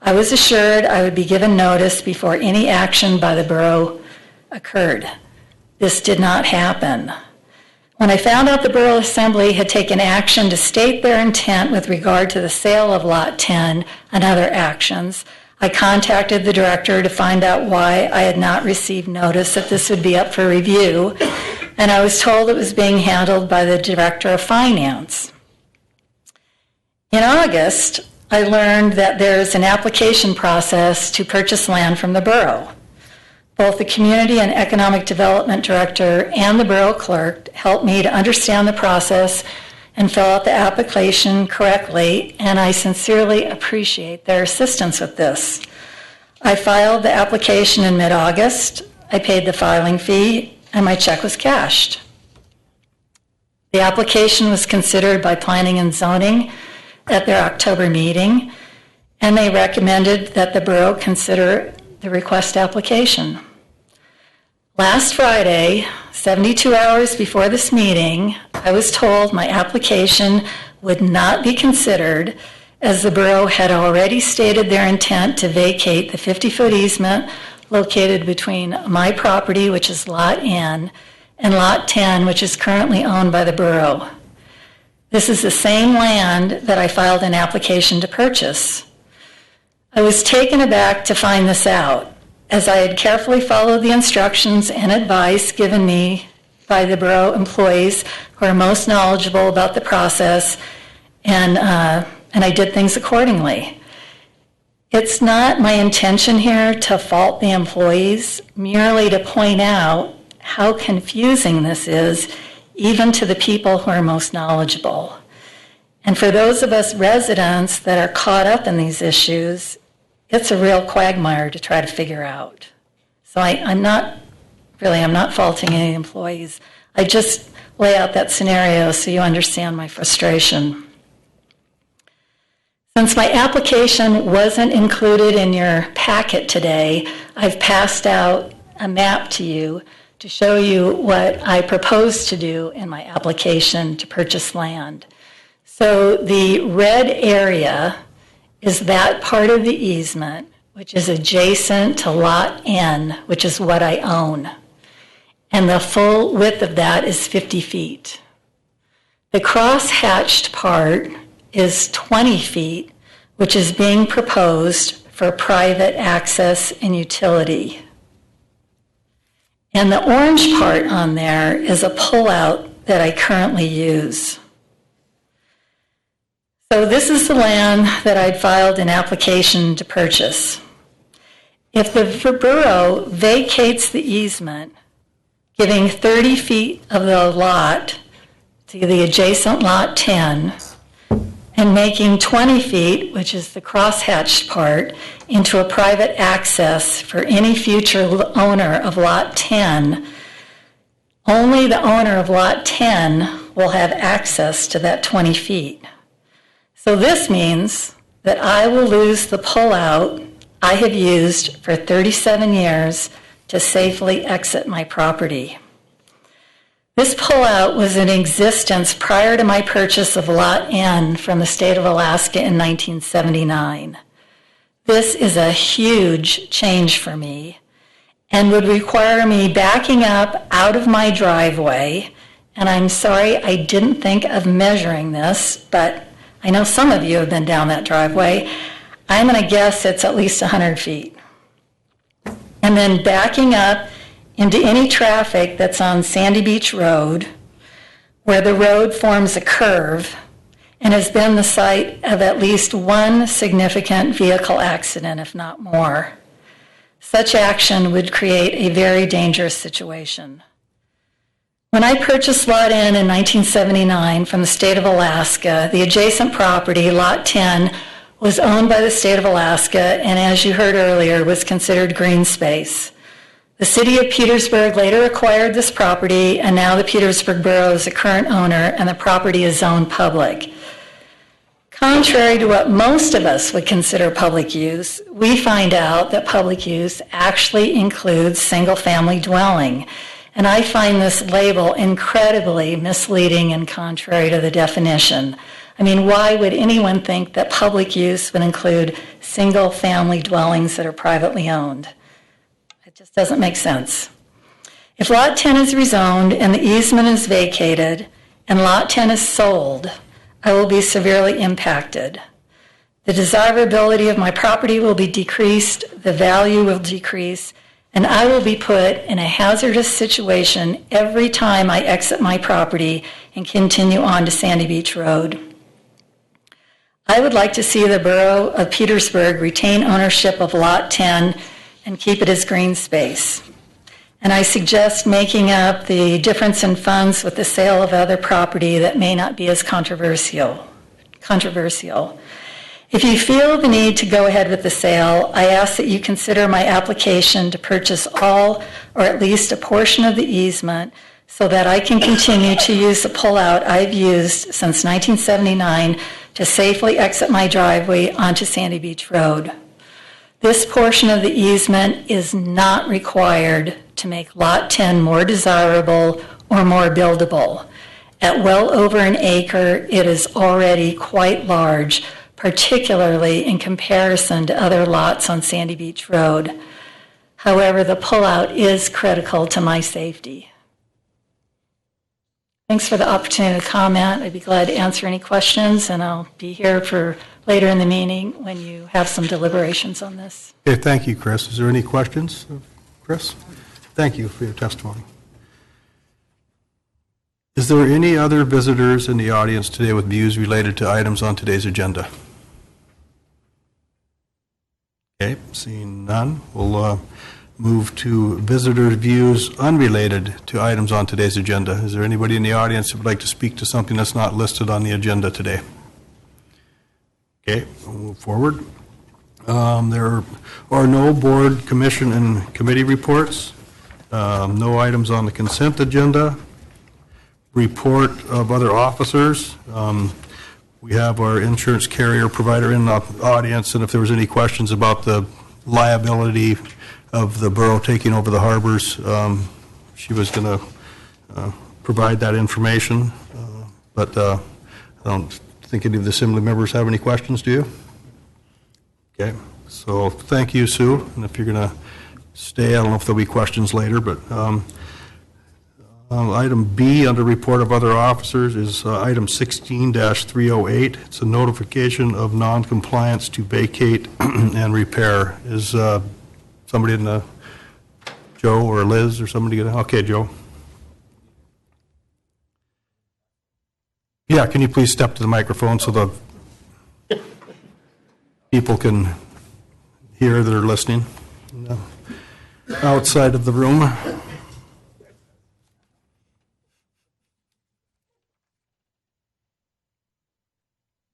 I was assured I would be given notice before any action by the Borough occurred. This did not happen. When I found out the Borough Assembly had taken action to state their intent with regard to the sale of Lot 10 and other actions, I contacted the director to find out why I had not received notice that this would be up for review, and I was told it was being handled by the Director of Finance. In August, I learned that there is an application process to purchase land from the Borough. Both the Community and Economic Development Director and the Borough Clerk helped me to understand the process and fill out the application correctly, and I sincerely appreciate their assistance with this. I filed the application in mid-August, I paid the filing fee, and my check was cashed. The application was considered by Planning and Zoning at their October meeting, and they recommended that the Borough consider the request application. Last Friday, 72 hours before this meeting, I was told my application would not be considered as the Borough had already stated their intent to vacate the 50-foot easement located between my property, which is Lot N, and Lot 10, which is currently owned by the Borough. This is the same land that I filed an application to purchase. I was taken aback to find this out, as I had carefully followed the instructions and advice given me by the Borough employees who are most knowledgeable about the process and and I did things accordingly. It's not my intention here to fault the employees, merely to point out how confusing this is, even to the people who are most knowledgeable. And for those of us residents that are caught up in these issues, it's a real quagmire to try to figure out. So I'm not faulting any employees. I just lay out that scenario so you understand my frustration. Since my application wasn't included in your packet today, I've passed out a map to you to show you what I propose to do in my application to purchase land. So the red area is that part of the easement which is adjacent to Lot N, which is what I own. And the full width of that is 50 feet. The cross-hatched part is 20 feet, which is being proposed for private access and utility. And the orange part on there is a pullout that I currently use. So this is the land that I'd filed an application to purchase. If the borough vacates the easement, giving 30 feet of the lot to the adjacent Lot 10, and making 20 feet, which is the crosshatched part, into a private access for any future owner of Lot 10, only the owner of Lot 10 will have access to that 20 feet. So this means that I will lose the pullout I have used for 37 years to safely exit my property. This pullout was in existence prior to my purchase of Lot N from the state of Alaska in 1979. This is a huge change for me and would require me backing up out of my driveway. And I'm sorry I didn't think of measuring this, but I know some of you have been down that driveway. I'm going to guess it's at least 100 feet. And then backing up into any traffic that's on Sandy Beach Road, where the road forms a curve and has been the site of at least one significant vehicle accident, if not more. Such action would create a very dangerous situation. When I purchased Lot N in 1979 from the state of Alaska, the adjacent property, Lot 10, was owned by the state of Alaska and, as you heard earlier, was considered green space. The city of Petersburg later acquired this property, and now the Petersburg Borough is the current owner, and the property is zoned public. Contrary to what most of us would consider public use, we find out that public use actually includes single-family dwelling, and I find this label incredibly misleading and contrary to the definition. I mean, why would anyone think that public use would include single-family dwellings that are privately owned? It just doesn't make sense. If Lot 10 is rezoned and the easement is vacated and Lot 10 is sold, I will be severely impacted. The desirability of my property will be decreased, the value will decrease, and I will be put in a hazardous situation every time I exit my property and continue on to Sandy Beach Road. I would like to see the Borough of Petersburg retain ownership of Lot 10 and keep it as green space. And I suggest making up the difference in funds with the sale of other property that may not be as controversial. If you feel the need to go ahead with the sale, I ask that you consider my application to purchase all or at least a portion of the easement so that I can continue to use the pullout I've used since 1979 to safely exit my driveway onto Sandy Beach Road. This portion of the easement is not required to make Lot 10 more desirable or more buildable. At well over an acre, it is already quite large, particularly in comparison to other lots on Sandy Beach Road. However, the pullout is critical to my safety. Thanks for the opportunity to comment. I'd be glad to answer any questions, and I'll be here for later in the meeting when you have some deliberations on this. Okay, thank you, Chris. Is there any questions, Chris? Thank you for your testimony. Is there any other visitors in the audience today with views related to items on today's agenda? Okay, seeing none, we'll move to visitor views unrelated to items on today's agenda. Is there anybody in the audience who would like to speak to something that's not listed on the agenda today? Okay, we'll move forward. There are no board, commission, and committee reports. No items on the consent agenda. Report of other officers. We have our insurance carrier provider in the audience, and if there was any questions about the liability of the borough taking over the harbors, she was going to provide that information. But I don't think any of the assembly members have any questions, do you? Okay, so thank you, Sue. And if you're going to stay, I don't know if there'll be questions later, but item B under report of other officers is item 16-308. It's a notification of non-compliance to vacate and repair. Is somebody in the, Joe or Liz or somebody gonna, okay, Joe. Yeah, can you please step to the microphone so the people can hear that are listening outside of the room?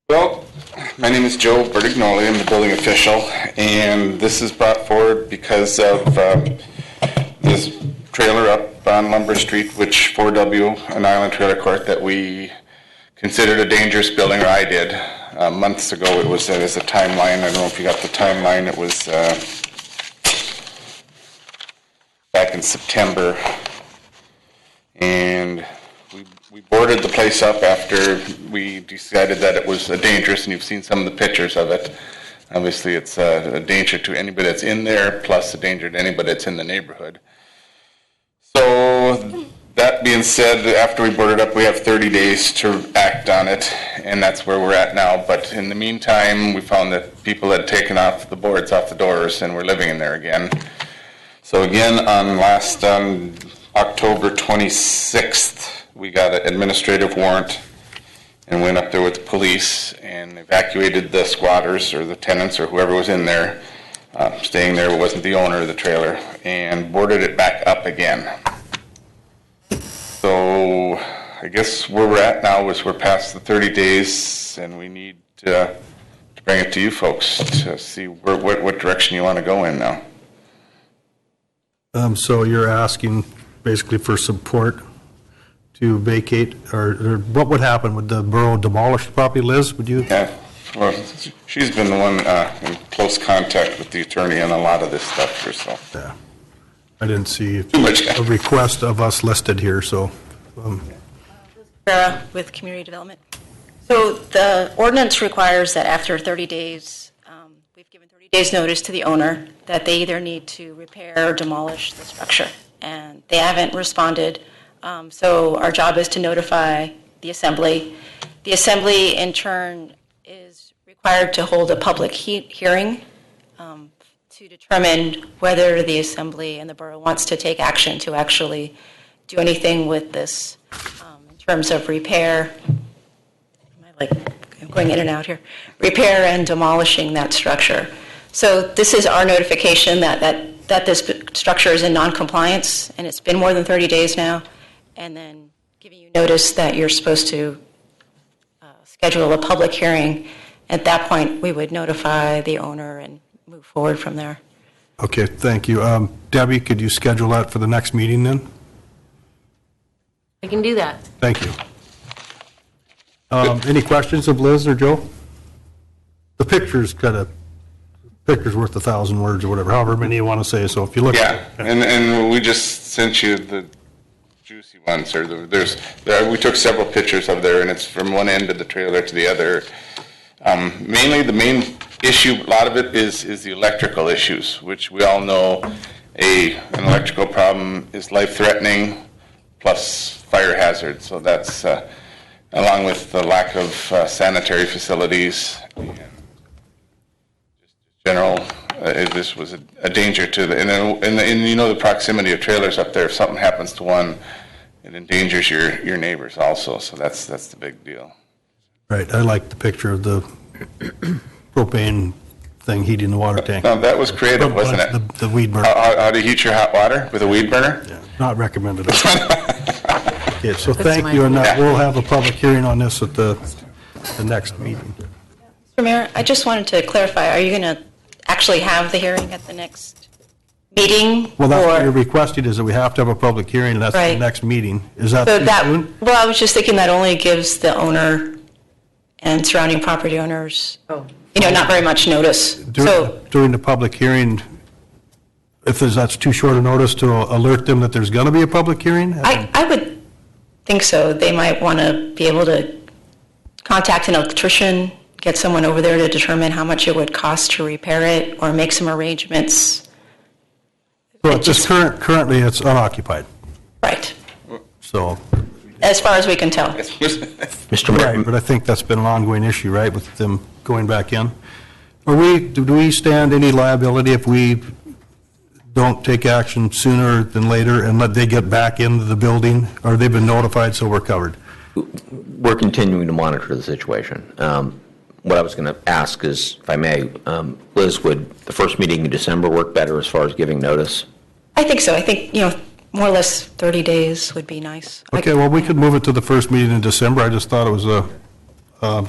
Well, my name is Joe Bertignoli. I'm the building official, and this is brought forward because of this trailer up on Lumber Street, which 4W, an island trailer court that we considered a dangerous building, or I did. Months ago, it was as a timeline. I don't know if you got the timeline. It was back in September, and we boarded the place up after we decided that it was dangerous, and you've seen some of the pictures of it. Obviously, it's a danger to anybody that's in there, plus a danger to anybody that's in the neighborhood. So that being said, after we boarded up, we have 30 days to act on it, and that's where we're at now. But in the meantime, we found that people had taken off the boards off the doors and were living in there again. So again, on last October 26th, we got an administrative warrant and went up there with the police and evacuated the squatters or the tenants or whoever was in there, staying there, wasn't the owner of the trailer, and boarded it back up again. So I guess where we're at now is we're past the 30 days, and we need to bring it to you folks to see what direction you want to go in now. So you're asking basically for support to vacate, or what would happen? Would the borough demolish the property, Liz? Would you? Yeah, well, she's been the one in close contact with the attorney on a lot of this stuff herself. Yeah, I didn't see a request of us listed here, so. Borough with Community Development. So the ordinance requires that after 30 days, we've given 30 days notice to the owner that they either need to repair or demolish the structure, and they haven't responded. So our job is to notify the assembly. The assembly, in turn, is required to hold a public hearing to determine whether the assembly and the borough wants to take action to actually do anything with this in terms of repair. I'm going in and out here. Repair and demolishing that structure. So this is our notification that this structure is in non-compliance, and it's been more than 30 days now, and then giving you notice that you're supposed to schedule a public hearing. At that point, we would notify the owner and move forward from there. Okay, thank you. Debbie, could you schedule that for the next meeting then? I can do that. Thank you. Any questions of Liz or Joe? The picture's worth 1,000 words or whatever, however many you want to say, so if you look Yeah, and we just sent you the juicy ones, or we took several pictures of there, and it's from one end of the trailer to the other. Mainly the main issue, a lot of it is the electrical issues, which we all know an electrical problem is life-threatening plus fire hazard. So that's along with the lack of sanitary facilities. And just general, this was a danger to and you know the proximity of trailers up there. If something happens to one, it endangers your neighbors also. So that's the big deal. Right, I like the picture of the propane thing heating the water tank. No, that was creative, wasn't it? The weed burner. How do you heat your hot water? With a weed burner? Yeah, not recommended. Okay, so thank you, and we'll have a public hearing on this at the next meeting. Mr. Mayor, I just wanted to clarify, are you going to actually have the hearing at the next meeting? Well, that's what or- you're requesting, is that we have to have a public hearing, and that's the Right. next meeting. Is that So too that, soon? well, I was just thinking that only gives the owner and surrounding property owners, not very much notice. So, During the public hearing, if that's too short a notice to alert them that there's going to be a public hearing? I would think so. They might want to be able to contact an electrician, get someone over there to determine how much it would cost to repair it, or make some arrangements. So currently, it's unoccupied, Right, so. as far as we can tell. Mr. Mayor, Right, but I think that's been an ongoing issue, right, with them going back in? Do we stand any liability if we don't take action sooner than later and let they get back into the building? Or they've been notified, so we're covered? we're continuing to monitor the situation. What I was going to ask is, if I may, Liz, would the first meeting in December work better as far as giving notice? I think so. I think, more or less 30 days would be nice. Okay, well, we could move it to the first meeting in December. I just thought it was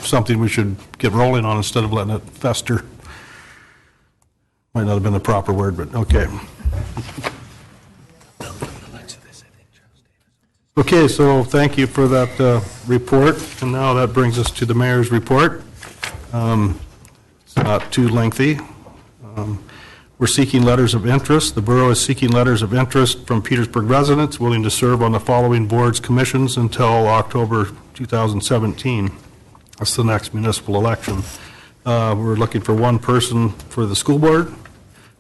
something we should get rolling on instead of letting it fester. Might not have been the proper word, but okay. Okay, so thank you for that report, and now that brings us to the mayor's report. It's not too lengthy. We're seeking letters of interest. The borough is seeking letters of interest from Petersburg residents willing to serve on the following boards, commissions until October 2017. That's the next municipal election. We're looking for one person for the school board,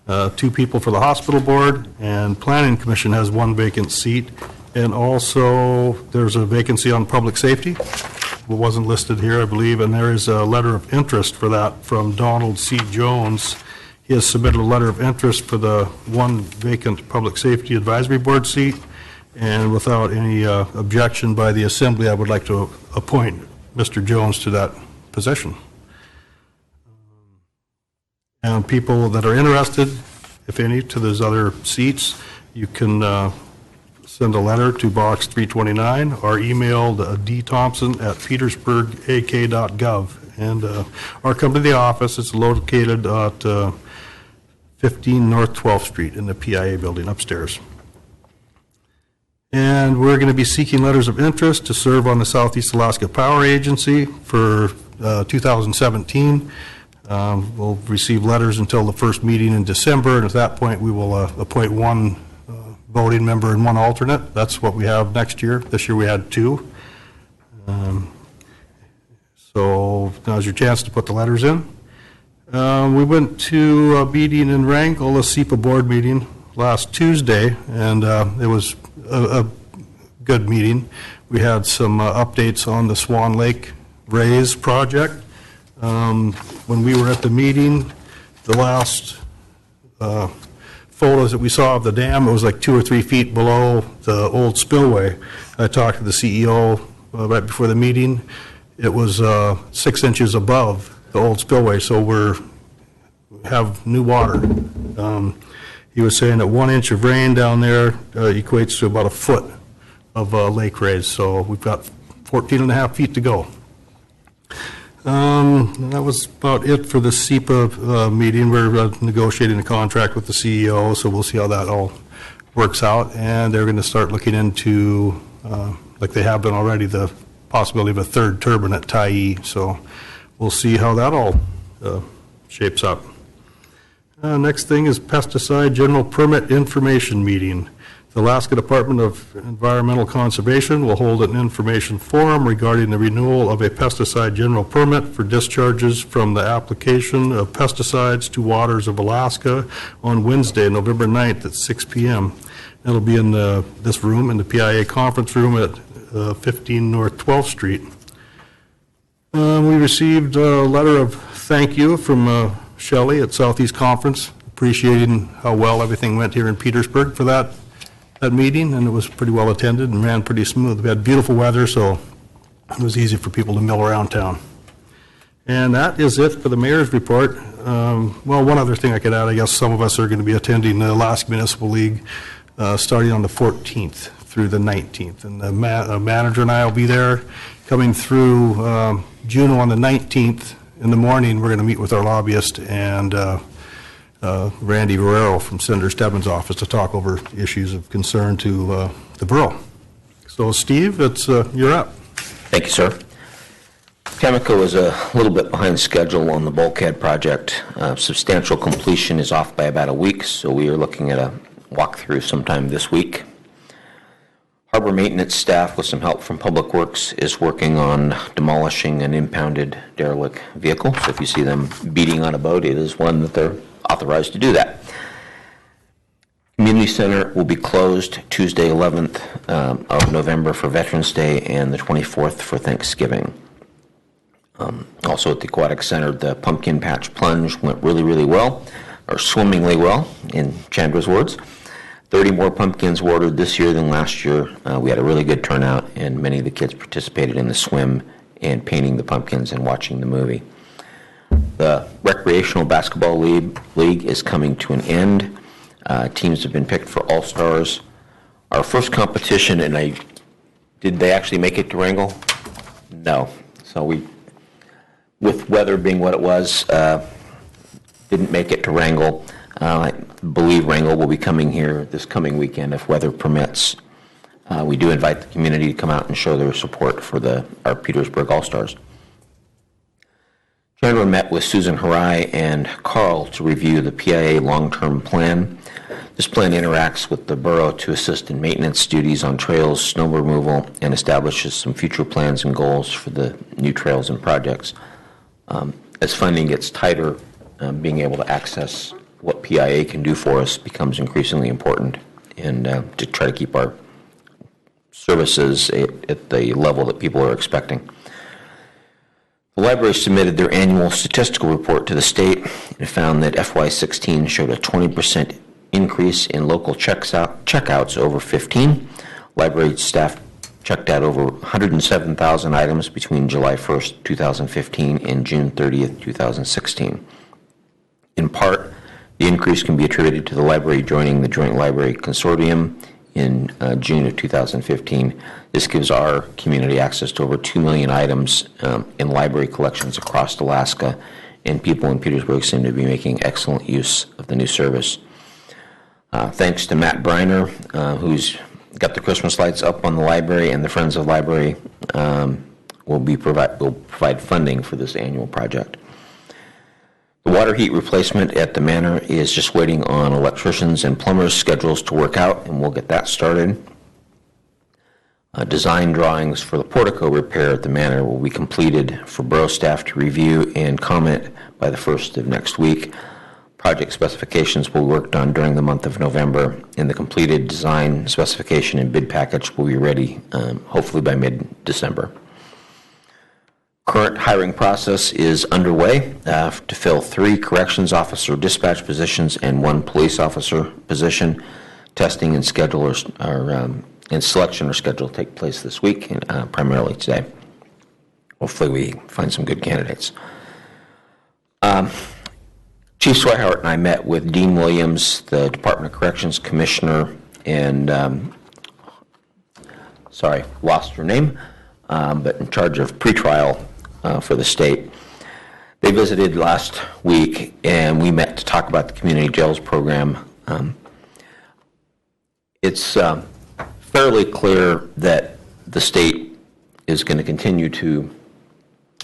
2 people for the hospital board, and planning commission has 1 vacant seat. And also, there's a vacancy on public safety. It wasn't listed here, I believe, and there is a letter of interest for that from Donald C. Jones. He has submitted a letter of interest for the 1 vacant public safety advisory board seat, and without any objection by the assembly, I would like to appoint Mr. Jones to that position. And people that are interested, if any, to those other seats, you can send a letter to Box 329 or email dthompson@petersburgak.gov. And or come to the office. It's located at 15 North 12th Street in the PIA building upstairs. And we're going to be seeking letters of interest to serve on the Southeast Alaska Power Agency for 2017. We'll receive letters until the first meeting in December, and at that point, we will appoint 1 voting member and 1 alternate. That's what we have next year. This year we had 2. So now's your chance to put the letters in. We went to a meeting in Wrangell, a SEPA board meeting last Tuesday, and it was a good meeting. We had some updates on the Swan Lake Raise project. When we were at the meeting, the last photos that we saw of the dam, it was like 2 or 3 feet below the old spillway. I talked to the CEO right before the meeting. It was 6 inches above the old spillway, so we have new water. He was saying that 1 inch of rain down there equates to about a foot of lake raise, so we've got 14 and a half feet to go. That was about it for the SEPA meeting. We're negotiating a contract with the CEO, so we'll see how that all works out. And they're going to start looking into, like they have been already, the possibility of a 3rd turbine at Tyee. So we'll see how that all shapes up. Next thing is pesticide general permit information meeting. The Alaska Department of Environmental Conservation will hold an information forum regarding the renewal of a pesticide general permit for discharges from the application of pesticides to waters of Alaska on Wednesday, November 9th at 6 p.m. It'll be in this room, in the PIA conference room at 15 North 12th Street. We received a letter of thank you from Shelley at Southeast Conference, appreciating how well everything went here in Petersburg for that meeting, and it was pretty well attended and ran pretty smooth. We had beautiful weather, so it was easy for people to mill around town. And that is it for the mayor's report. well, one other thing I could add, I guess some of us are going to be attending the Alaska Municipal League starting on the 14th through the 19th. And the manager and I will be there coming through Juneau on the 19th. In the morning, we're going to meet with our lobbyist and Randy Guerrero from Senator Stebbins' office to talk over issues of concern to the borough. So, Steve, you're up. Thank you, sir. Chemical is a little bit behind schedule on the bulkhead project. Substantial completion is off by about a week, so we are looking at a walkthrough sometime this week. Harbor maintenance staff, with some help from Public Works, is working on demolishing an impounded derelict vehicle. So if you see them beating on a boat, it is one that they're authorized to do that. Community Center will be closed Tuesday, 11th of November for Veterans Day and the 24th for Thanksgiving. Also at the Aquatic Center, the pumpkin patch plunge went really, really well, or swimmingly well, in Chandra's words. 30 more pumpkins were ordered this year than last year. We had a really good turnout, and many of the kids participated in the swim and painting the pumpkins and watching the movie. The Recreational Basketball League is coming to an end. Teams have been picked for All-Stars. Our first competition, did they actually make it to Wrangell? No. So with weather being what it was, didn't make it to Wrangell. I believe Wrangell will be coming here this coming weekend if weather permits. We do invite the community to come out and show their support for our Petersburg All-Stars. Chandler met with Susan Harai and Carl to review the PIA long-term plan. This plan interacts with the borough to assist in maintenance duties on trails, snow removal, and establishes some future plans and goals for the new trails and projects. As funding gets tighter, being able to access what PIA can do for us becomes increasingly important, and to try to keep our services at the level that people are expecting. The library submitted their annual statistical report to the state and found that FY16 showed a 20% increase in local checkouts over 15. Library staff checked out over 107,000 items between July 1st, 2015 and June 30th, 2016. In part, the increase can be attributed to the library joining the Joint Library Consortium in June of 2015. This gives our community access to over 2 million items in library collections across Alaska, and people in Petersburg seem to be making excellent use of the new service. Thanks to Matt Briner, who's got the Christmas lights up on the library, and the Friends of Library will provide funding for this annual project. The water heat replacement at the manor is just waiting on electricians and plumbers' schedules to work out, and we'll get that started. Design drawings for the portico repair at the manor will be completed for borough staff to review and comment by the 1st of next week. Project specifications will be worked on during the month of November, and the completed design specification and bid package will be ready hopefully by mid-December. Current hiring process is underway to fill 3 corrections officer dispatch positions and 1 police officer position. Testing and and selection are scheduled to take place this week, and primarily today. Hopefully we find some good candidates. Chief Swihart and I met with Dean Williams, the Department of Corrections Commissioner, and lost her name, but in charge of pretrial for the state. They visited last week, and we met to talk about the community jails program. It's fairly clear that the state is going to continue to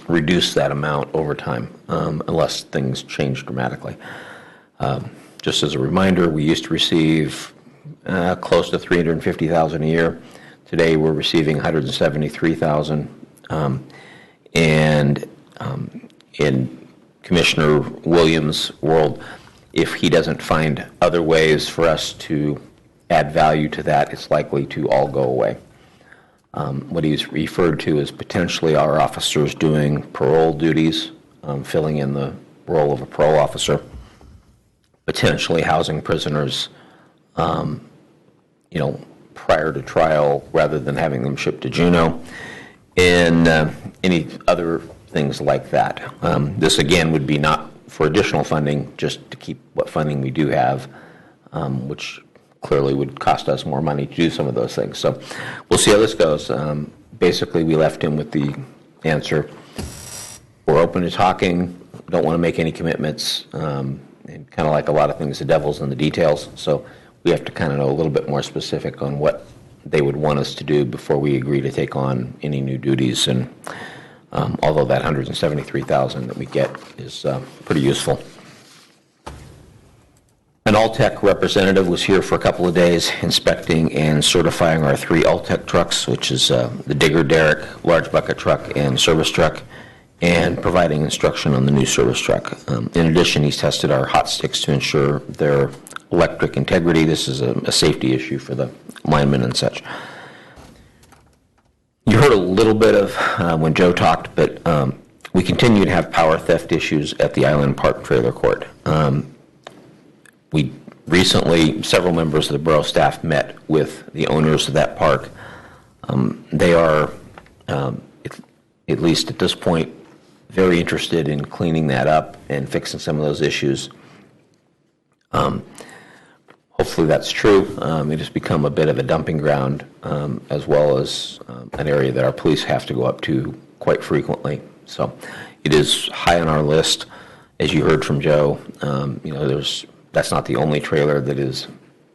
reduce that amount over time, unless things change dramatically. Just as a reminder, we used to receive close to $350,000 a year. Today, we're receiving $173,000. And in Commissioner Williams' world, if he doesn't find other ways for us to add value to that, it's likely to all go away. What he's referred to is potentially our officers doing parole duties, filling in the role of a parole officer, potentially housing prisoners, prior to trial rather than having them shipped to Juneau, and any other things like that. This again would be not for additional funding just to keep what funding we do have, which clearly would cost us more money to do some of those things. So we'll see how this goes. Basically, we left him with the answer. We're open to talking, don't want to make any commitments, and kind of like a lot of things, the devil's in the details. So we have to kind of know a little bit more specific on what they would want us to do before we agree to take on any new duties. And although that $173,000 that we get is pretty useful. An Alltech representative was here for a couple of days inspecting and certifying our 3 Alltech trucks, which is the digger derrick, large bucket truck, and service truck, and providing instruction on the new service truck. In addition, he's tested our hot sticks to ensure their electric integrity. This is a safety issue for the linemen and such. You heard a little bit of when Joe talked, but we continue to have power theft issues at the Island Park Trailer Court. We recently, several members of the borough staff met with the owners of that park. They are, at least at this point, very interested in cleaning that up and fixing some of those issues. Hopefully that's true. It has become a bit of a dumping ground, as well as an area that our police have to go up to quite frequently. So it is high on our list. As you heard from Joe, that's not the only trailer that is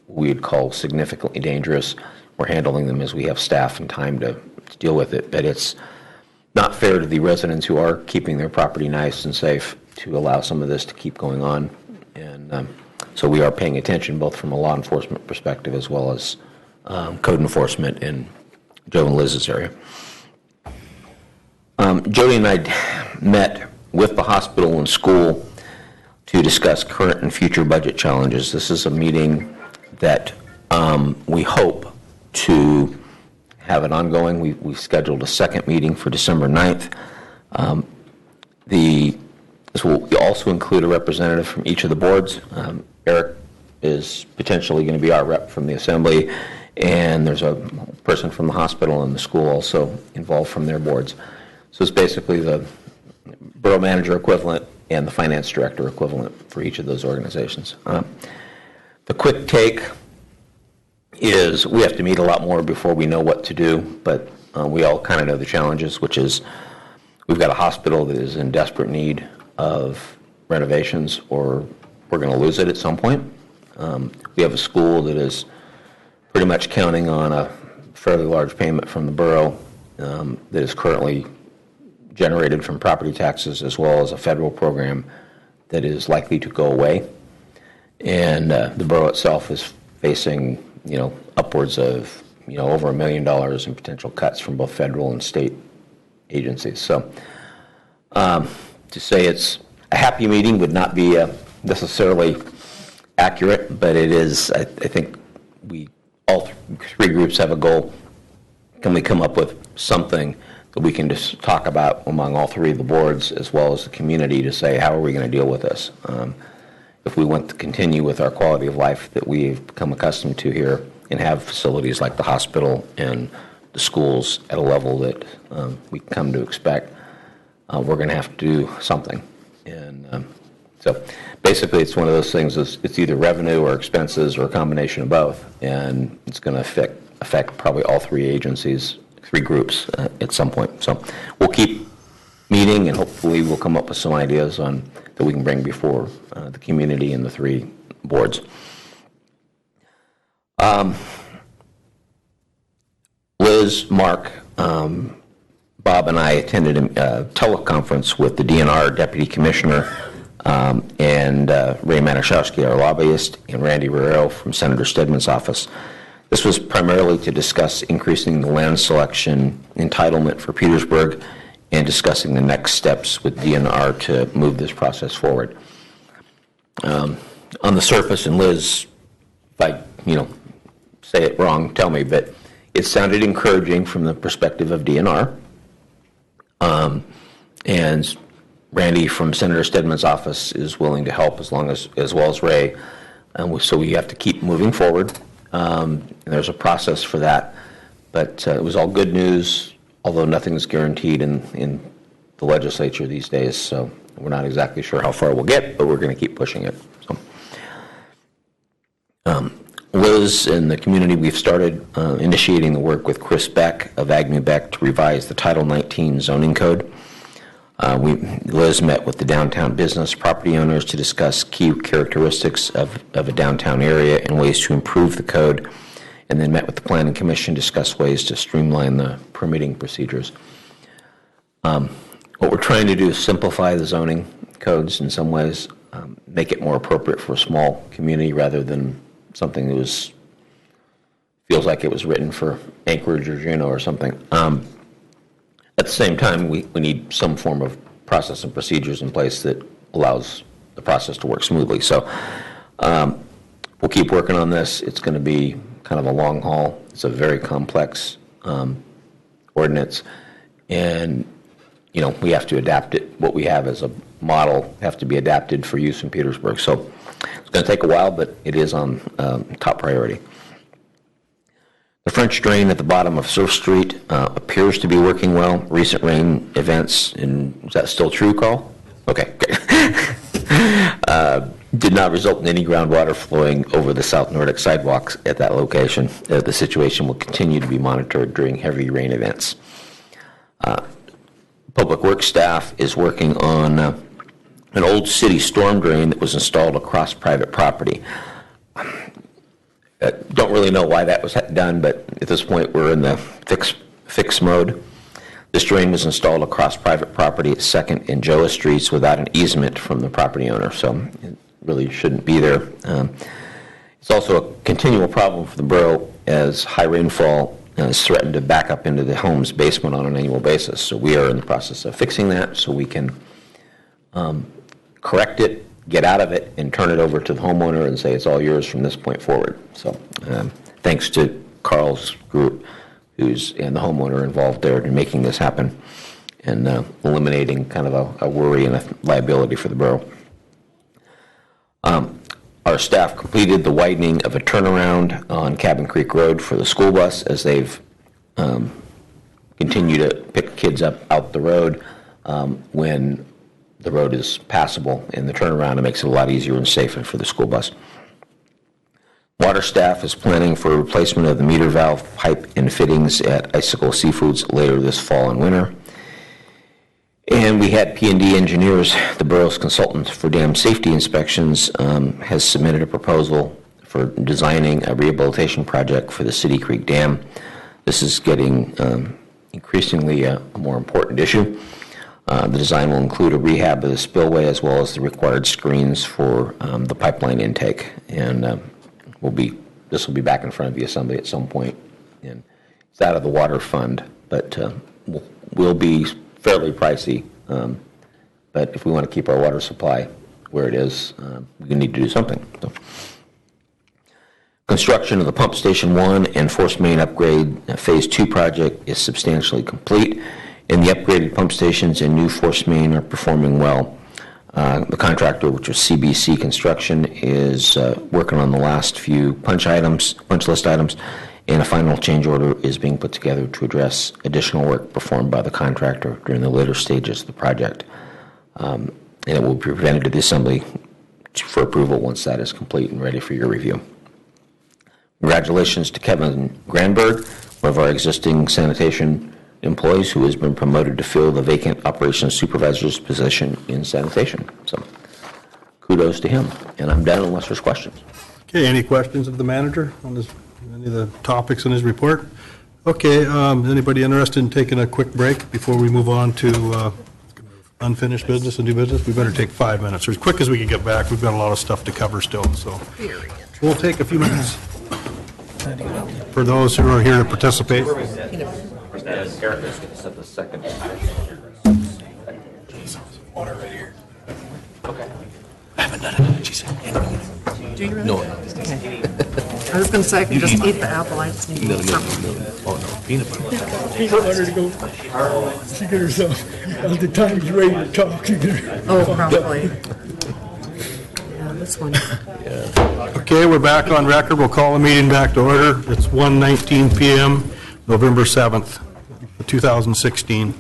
we'd call significantly dangerous. We're handling them as we have staff and time to deal with it, but it's not fair to the residents who are keeping their property nice and safe to allow some of this to keep going on. And so we are paying attention both from a law enforcement perspective as well as code enforcement in Joe and Liz's area. Jody and I met with the hospital and school to discuss current and future budget challenges. This is a meeting that we hope to have an ongoing. We've scheduled a second meeting for December 9th. This will also include a representative from each of the boards. Eric is potentially going to be our rep from the assembly, and there's a person from the hospital and the school also involved from their boards. So it's basically the borough manager equivalent and the finance director equivalent for each of those organizations. The quick take is we have to meet a lot more before we know what to do, but we all kind of know the challenges, which is we've got a hospital that is in desperate need of renovations, or we're going to lose it at some point. We have a school that is pretty much counting on a fairly large payment from the borough that is currently generated from property taxes, as well as a federal program that is likely to go away. And the borough itself is facing, upwards of, over $1 million in potential cuts from both federal and state agencies. So to say it's a happy meeting would not be necessarily accurate, but it is, I think all 3 groups have a goal. Can we come up with something that we can just talk about among all 3 of the boards as well as the community to say, how are we going to deal with this? If we want to continue with our quality of life that we've become accustomed to here and have facilities like the hospital and the schools at a level that we come to expect, we're going to have to do something. And so basically it's one of those things, it's either revenue or expenses or a combination of both, and it's going to affect probably all 3 agencies, 3 groups at some point. So we'll keep meeting, and hopefully we'll come up with some ideas that we can bring before the community and the 3 boards. Liz, Mark, Bob, and I attended a teleconference with the DNR Deputy Commissioner and Ray Manischewski, our lobbyist, and Randy Rivero from Senator Stedman's office. This was primarily to discuss increasing the land selection entitlement for Petersburg and discussing the next steps with DNR to move this process forward. On the surface, and Liz, if I say it wrong, tell me, but it sounded encouraging from the perspective of DNR. And Randy from Senator Stedman's office is willing to help as well as Ray. So we have to keep moving forward. There's a process for that, but it was all good news, although nothing is guaranteed in the legislature these days, so we're not exactly sure how far we'll get, but we're going to keep pushing it. So, Liz and the community, we've started initiating the work with Chris Beck of Agnew Beck to revise the Title 19 zoning code. Liz met with the downtown business property owners to discuss key characteristics of a downtown area and ways to improve the code, and then met with the Planning Commission to discuss ways to streamline the permitting procedures. What we're trying to do is simplify the zoning codes in some ways, make it more appropriate for a small community rather than something that feels like it was written for Anchorage or Juneau or something. At the same time, we need some form of process and procedures in place that allows the process to work smoothly. So we'll keep working on this. It's going to be kind of a long haul. It's a very complex ordinance, and we have to adapt it. What we have as a model have to be adapted for use in Petersburg. So it's going to take a while, but it is on top priority. The French drain at the bottom of Surf Street appears to be working well. Recent rain events, is that still true, Carl? Okay. Did not result in any groundwater flowing over the South Nordic sidewalks at that location. The situation will continue to be monitored during heavy rain events. Public Works staff is working on an old city storm drain that was installed across private property. Don't really know why that was done, but at this point we're in the fix mode. This drain was installed across private property at 2nd and Joa Streets without an easement from the property owner, so it really shouldn't be there. It's also a continual problem for the borough as high rainfall is threatened to back up into the home's basement on an annual basis. So we are in the process of fixing that so we can correct it, get out of it, and turn it over to the homeowner and say it's all yours from this point forward. So thanks to Carl's group and the homeowner involved there in making this happen and eliminating kind of a worry and a liability for the borough. Our staff completed the widening of a turnaround on Cabin Creek Road for the school bus as they've continued to pick kids up out the road when the road is passable, and the turnaround, it makes it a lot easier and safer for the school bus. Water staff is planning for replacement of the meter valve pipe and fittings at Icicle Seafoods later this fall and winter. And we had P&D Engineers, the borough's consultant for dam safety inspections, has submitted a proposal for designing a rehabilitation project for the City Creek Dam. This is getting increasingly a more important issue. The design will include a rehab of the spillway as well as the required screens for the pipeline intake. And this will be back in front of the Assembly at some point. And it's out of the water fund, but will be fairly pricey. But if we want to keep our water supply where it is, we need to do something. So. Construction of the Pump Station 1 and Force Main Upgrade Phase 2 project is substantially complete, and the upgraded pump stations and new force main are performing well. The contractor, which was CBC Construction, is working on the last few punch list items, and a final change order is being put together to address additional work performed by the contractor during the later stages of the project. And it will be presented to the Assembly for approval once that is complete and ready for your review. Congratulations to Kevin Granberg, one of our existing sanitation employees who has been promoted to fill the vacant operations supervisor's position in sanitation. So kudos to him. And I'm done unless there's questions. Okay, any questions of the manager on any of the topics in his report? Okay, anybody interested in taking a quick break before we move on to unfinished business and new business? We better take 5 minutes, or as quick as we can get back. We've got a lot of stuff to cover still, so we'll take a few minutes. For those who are here to participate. Erica's going to set the second. Water right here. Okay. I haven't done it. She said, Do you really? no. Okay. I was going to say, I can just eat the apple. I just need No. something. Oh, no. Peanut butter. Peanut butter to go. She get herself, by the time he's ready to talk, she get her. Oh, probably. Yeah, this one. Okay, we're back on record. We'll call the meeting back to order. It's 1:19 p.m., November 7th, 2016.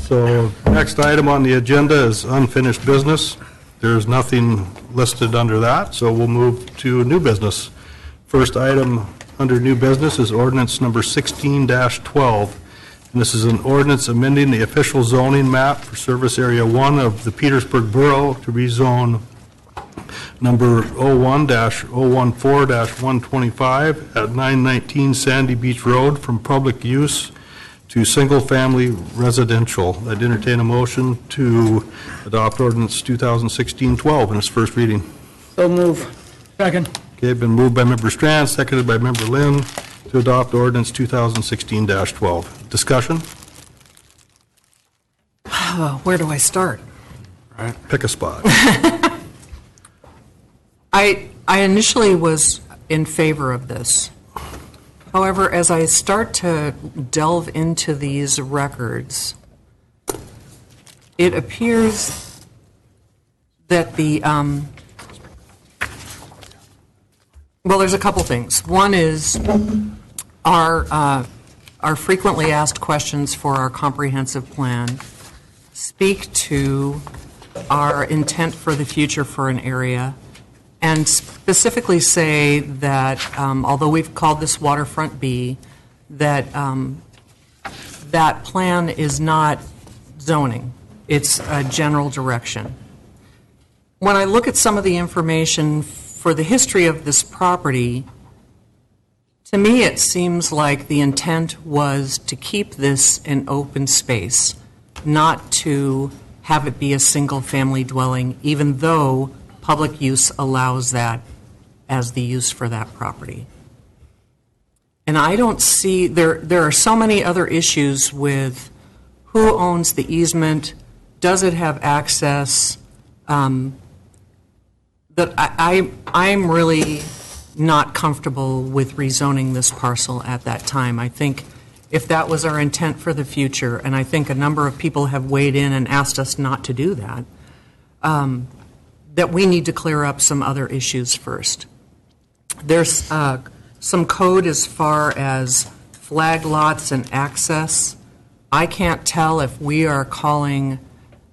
So next item on the agenda is unfinished business. There's nothing listed under that, so we'll move to new business. First item under new business is ordinance number 16-12. And this is an ordinance amending the official zoning map for Service Area 1 of the Petersburg Borough to rezone number 01-014-125 at 919 Sandy Beach Road from public use to single-family residential. I'd entertain a motion to adopt ordinance 2016-12 in its first reading. So move. Second. Okay, been moved by Member Strand, seconded by Member Lynn to adopt ordinance 2016-12. Discussion? Where do I start? All right, pick a spot. I initially was in favor of this. However, as I start to delve into these records, it appears that well, there's a couple things. One is our frequently asked questions for our comprehensive plan speak to our intent for the future for an area, and specifically say that although we've called this Waterfront B, that that plan is not zoning. It's a general direction. When I look at some of the information for the history of this property, to me it seems like the intent was to keep this an open space, not to have it be a single-family dwelling, even though public use allows that as the use for that property. And I don't see, there are so many other issues with who owns the easement, does it have access, that I'm really not comfortable with rezoning this parcel at that time. I think if that was our intent for the future, and I think a number of people have weighed in and asked us not to do that, that we need to clear up some other issues first. There's some code as far as flag lots and access. I can't tell if we are calling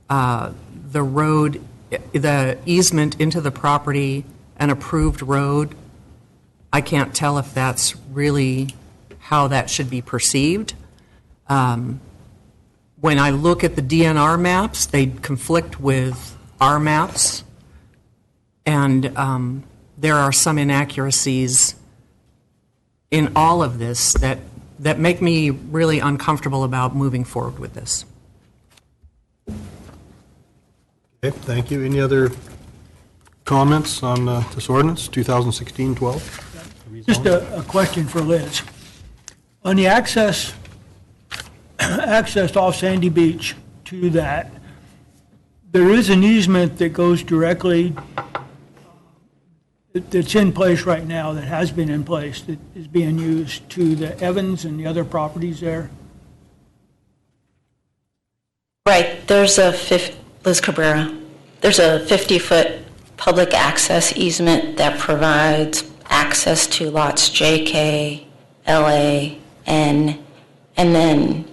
the road, the easement into the property, an approved road. I can't tell if that's really how that should be perceived. When I look at the DNR maps, they conflict with our maps, and there are some inaccuracies in all of this that make me really uncomfortable about moving forward with this. Okay, thank you. Any other comments on this ordinance, 2016-12? Just a question for Liz. On the access off Sandy Beach to that, there is an easement that goes directly, that's in place right now, that has been in place, that is being used to the Evans and the other properties there? Right, there's Liz Cabrera, there's a 50-foot public access easement that provides access to lots JK, LA, N, and then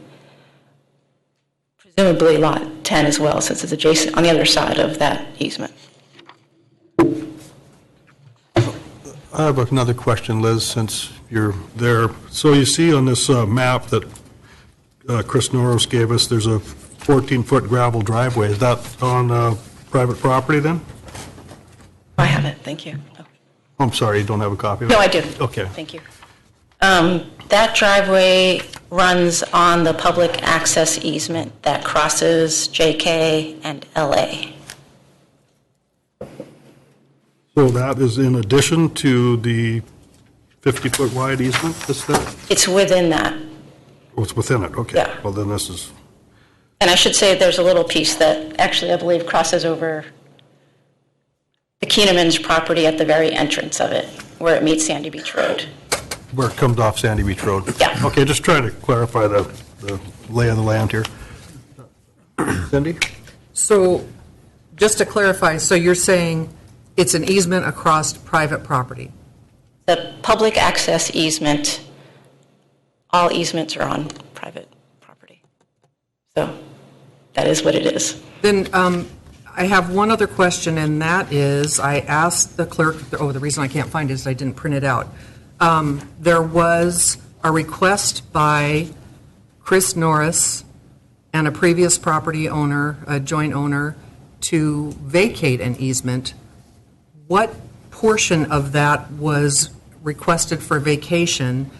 presumably lot 10 as well, since it's adjacent on the other side of that easement. I have another question, Liz, since you're there. So you see on this map that Chris Noros gave us, there's a 14-foot gravel driveway. Is that on private property then? I have it, thank you. Oh. I'm sorry, you don't have a copy of it? No, I do. Okay. Thank you. That driveway runs on the public access easement that crosses JK and LA. So that is in addition to the 50-foot wide easement? It's within that. Oh, it's within it, okay. Yeah. Well, then this is, And I should say there's a little piece that actually I believe crosses over the Keeneman's property at the very entrance of it, where it meets Sandy Beach Road. where it comes off Sandy Beach Road? Yeah. Okay, just trying to clarify the lay of the land here. Cindy? So, just to clarify, so you're saying it's an easement across private property? The public access easement, all easements are on private property. So that is what it is. Then I have one other question, and that is, I asked the clerk, the reason I can't find it is I didn't print it out. There was a request by Chris Norris and a previous property owner, a joint owner, to vacate an easement. What portion of that was requested for vacation?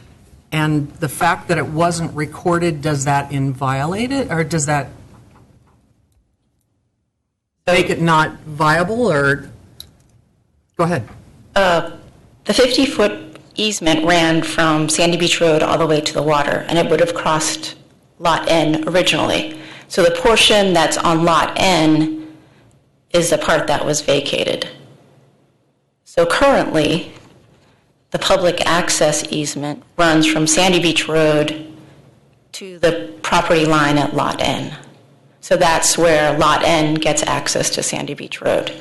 And the fact that it wasn't recorded, does that inviolate it, or does that make it not viable, or, go ahead. The 50-foot easement ran from Sandy Beach Road all the way to the water, and it would have crossed Lot N originally. So the portion that's on Lot N is the part that was vacated. So currently, the public access easement runs from Sandy Beach Road to the property line at Lot N. So that's where Lot N gets access to Sandy Beach Road,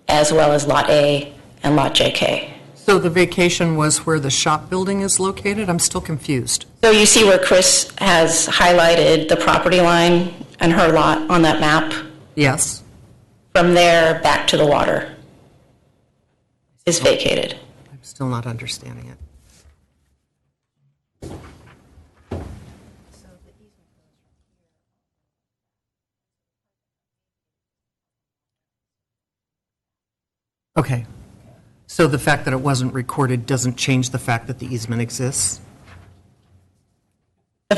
as well as Lot A and Lot JK. So the vacation was where the shop building is located? I'm still confused. So you see where Chris has highlighted the property line and her lot on that map? Yes. From there back to the water is vacated. I'm still not understanding it. Okay. So the fact that it wasn't recorded doesn't change the fact that the easement exists? The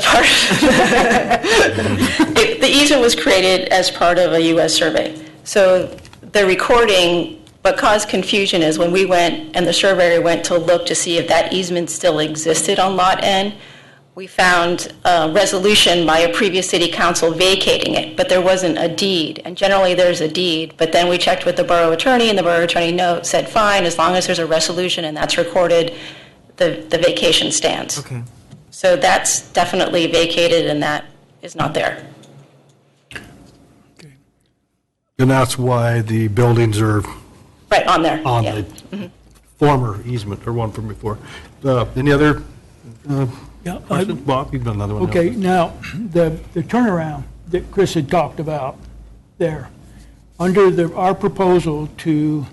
easement was created as part of a U.S. survey. So the recording, what caused confusion is when we went and the surveyor went to look to see if that easement still existed on Lot N, we found a resolution by a previous city council vacating it, but there wasn't a deed. And generally there's a deed, but then we checked with the borough attorney, and the borough attorney said, fine, as long as there's a resolution and that's recorded, the vacation stands. Okay. So that's definitely vacated, and that is not there. And that's why the buildings are Right, on there. on yeah. the Mhm. former easement, or one from before. Any other Yeah, questions? Bob, you've got another one. Okay, now, the turnaround that Chris had talked about there, under our proposal to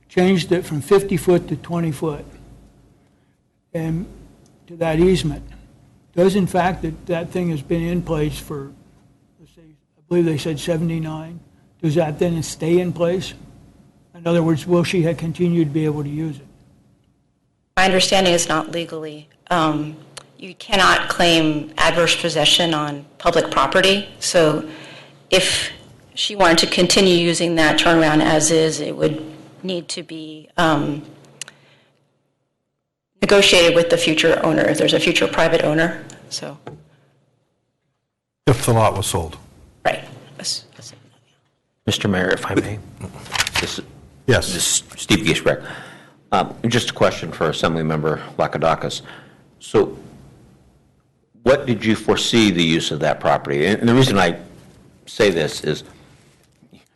change that from 50 foot to 20 foot and to that easement, does in fact that thing has been in place for, let's say, I believe they said 79, does that then stay in place? In other words, will she continue to be able to use it? My understanding is not legally. You cannot claim adverse possession on public property. So if she wanted to continue using that turnaround as is, it would need to be negotiated with the future owner, if there's a future private owner. So, If the lot was sold. right. Mr. Mayor, if I may. Yes. This is Steve Giesbrecht. Just a question for Assemblymember Lakadakis. So what did you foresee the use of that property? And the reason I say this is,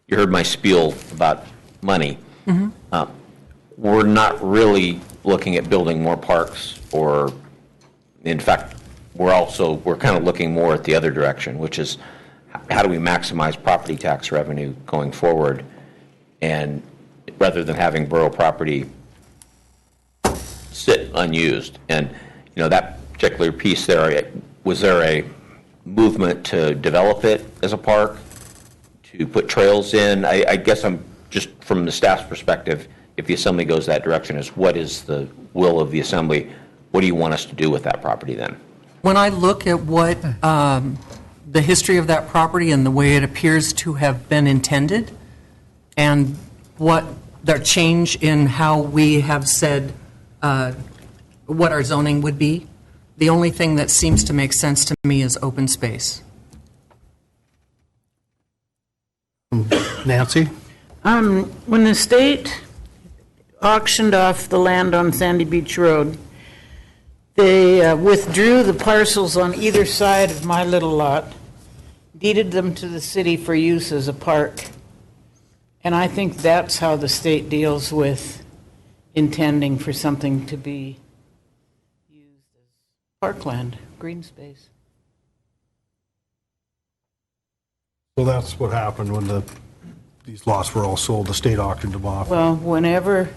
you heard my spiel about money. Mm-hmm. We're not really looking at building more parks, or, in fact, we're kind of looking more at the other direction, which is how do we maximize property tax revenue going forward, and rather than having borough property sit unused. And, that particular piece there, was there a movement to develop it as a park, to put trails in? I guess I'm just, from the staff's perspective, if the Assembly goes that direction, is what is the will of the Assembly? What do you want us to do with that property then? When I look at what the history of that property and the way it appears to have been intended, and what the change in how we have said what our zoning would be, the only thing that seems to make sense to me is open space. Nancy? When the state auctioned off the land on Sandy Beach Road, they withdrew the parcels on either side of my little lot, deeded them to the city for use as a park. And I think that's how the state deals with intending for something to be used as parkland, green space. So that's what happened when these lots were all sold, the state auctioned them off. Well, whenever,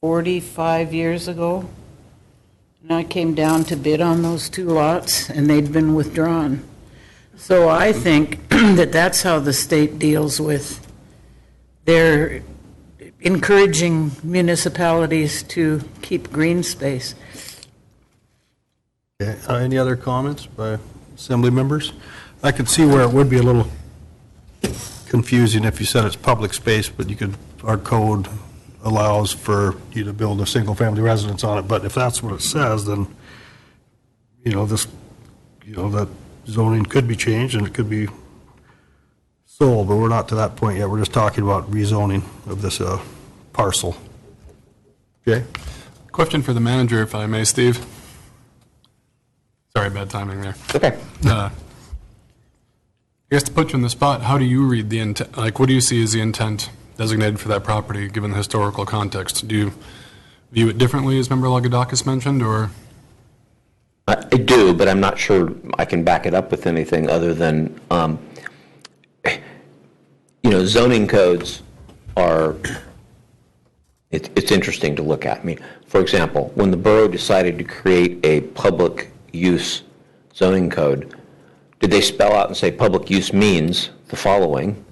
45 years ago, and I came down to bid on those 2 lots, and they'd been withdrawn. So I think that that's how the state deals with their encouraging municipalities to keep green space. Okay, any other comments by assembly members? I could see where it would be a little confusing if you said it's public space, but our code allows for you to build a single-family residence on it. But if that's what it says, then, that zoning could be changed and it could be sold, but we're not to that point yet. We're just talking about rezoning of this parcel. Okay? Question for the manager, if I may, Steve. Sorry, bad timing there. Okay. I guess to put you on the spot, how do you read the intent? Like, what do you see as the intent designated for that property, given the historical context? Do you view it differently, as Member Lagodakis mentioned, or? I do, but I'm not sure I can back it up with anything other than, zoning codes are, it's interesting to look at. I mean, for example, when the borough decided to create a public use zoning code, did they spell out and say public use means the following,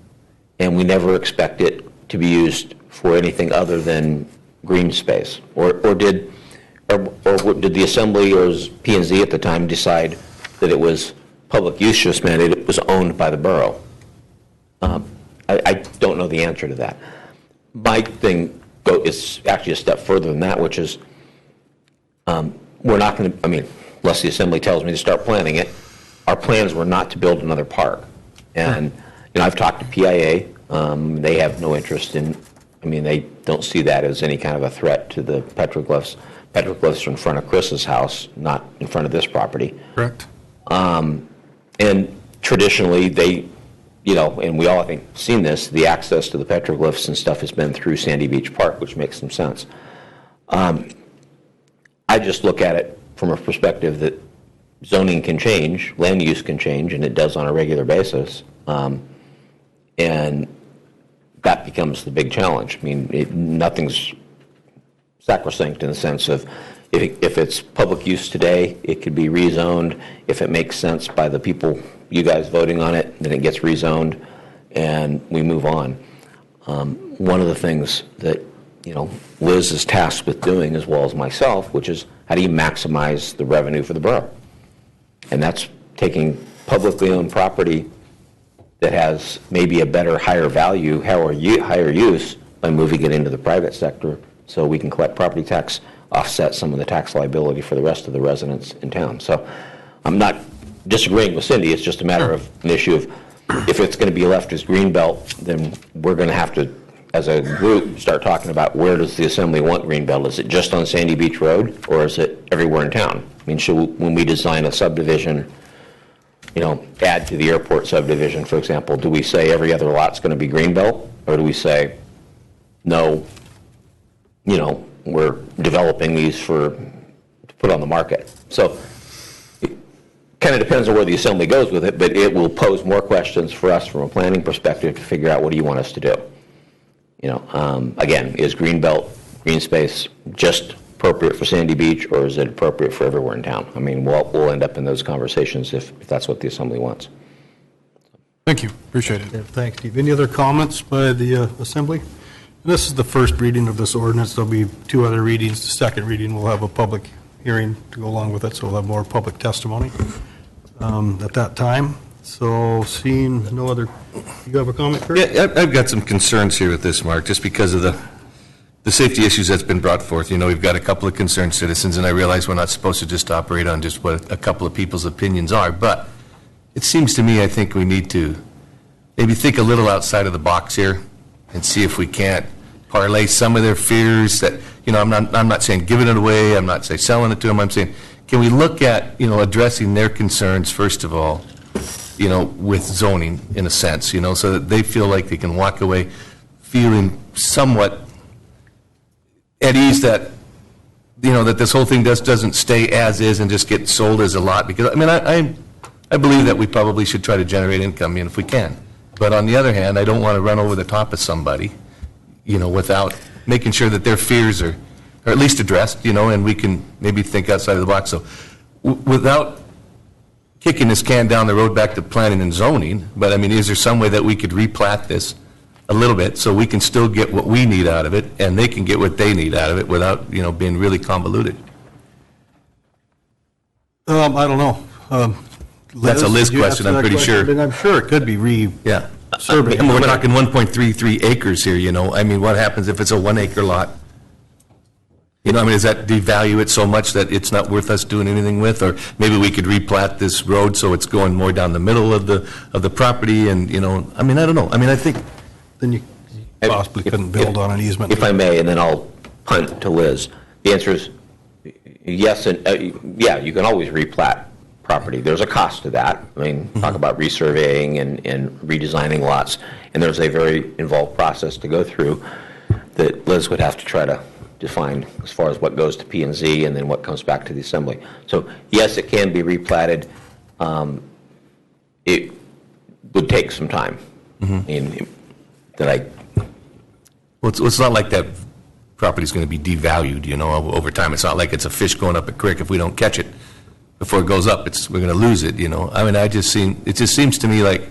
and we never expect it to be used for anything other than green space? Or did the assembly or P&Z at the time decide that it was public use just meant it was owned by the borough? I don't know the answer to that. My thing is actually a step further than that, which is we're not going to, unless the assembly tells me to start planning it, our plans were not to build another park. And, I've talked to PIA. They have no interest in, they don't see that as any kind of a threat to the petroglyphs. Petroglyphs are in front of Chris's house, not in front of this property. Correct. And traditionally, they, and we all, I think, seen this, the access to the petroglyphs and stuff has been through Sandy Beach Park, which makes some sense. I just look at it from a perspective that zoning can change, land use can change, and it does on a regular basis. And that becomes the big challenge. Nothing's sacrosanct in the sense of if it's public use today, it could be rezoned. If it makes sense by the people, you guys voting on it, then it gets rezoned and we move on. One of the things that, Liz is tasked with doing as well as myself, which is how do you maximize the revenue for the borough? And that's taking publicly owned property that has maybe a better, higher value, higher use by moving it into the private sector so we can collect property tax, offset some of the tax liability for the rest of the residents in town. So I'm not disagreeing with Cindy. It's just a matter of an issue of if it's going to be left as greenbelt, then we're going to have to, as a group, start talking about where does the assembly want greenbelt? Is it just on Sandy Beach Road, or is it everywhere in town? When we design a subdivision, add to the airport subdivision, for example, do we say every other lot's going to be greenbelt, or do we say, no, we're developing these to put on the market? So it kind of depends on where the assembly goes with it, but it will pose more questions for us from a planning perspective to figure out what do you want us to do. Again, is greenbelt, green space just appropriate for Sandy Beach, or is it appropriate for everywhere in town? We'll end up in those conversations if that's what the assembly wants. Thank you. Appreciate it. Yeah, thanks, Steve. Any other comments by the assembly? And this is the first reading of this ordinance. There'll be 2 other readings. The second reading, we'll have a public hearing to go along with it, so we'll have more public testimony at that time. So seeing no other, you have a comment, Kurt? Yeah, I've got some concerns here with this, Mark, just because of the safety issues that's been brought forth. We've got a couple of concerned citizens, and I realize we're not supposed to just operate on just what a couple of people's opinions are, but it seems to me I think we need to maybe think a little outside of the box here and see if we can't parlay some of their fears that, I'm not saying giving it away, I'm not saying selling it to them, I'm saying can we look at, addressing their concerns first of all, with zoning in a sense, so that they feel like they can walk away feeling somewhat at ease that, that this whole thing doesn't stay as is and just get sold as a lot. Because, I believe that we probably should try to generate income, if we can. But on the other hand, I don't want to run over the top of somebody, without making sure that their fears are at least addressed, and we can maybe think outside of the box. So without kicking this can down the road back to planning and zoning, but I mean, is there some way that we could replat this a little bit so we can still get what we need out of it and they can get what they need out of it without, being really convoluted? I don't know. That's a Liz did you question, answer I'm that pretty question? sure. I mean, I'm sure it could be Yeah. surveyed. I mean, we're talking 1.33 acres here, I mean, what happens if it's a 1 acre lot? I mean, does that devalue it so much that it's not worth us doing anything with? Or maybe we could replat this road so it's going more down the middle of the property and, I mean, I don't know. I mean, I think. Then you possibly couldn't build on an easement. If I may, and then I'll punt to Liz. The answer is yes, and yeah, you can always replat property. There's a cost to that. I mean, talk about resurveying and redesigning lots, and there's a very involved process to go through that Liz would have to try to define as far as what goes to P&Z and then what comes back to the assembly. So yes, it can be replatted. It would take some time. Well, it's not like that property's going to be devalued, over time. It's not like it's a fish going up a creek. If we don't catch it before it goes up, we're going to lose it, I mean, it just seems to me like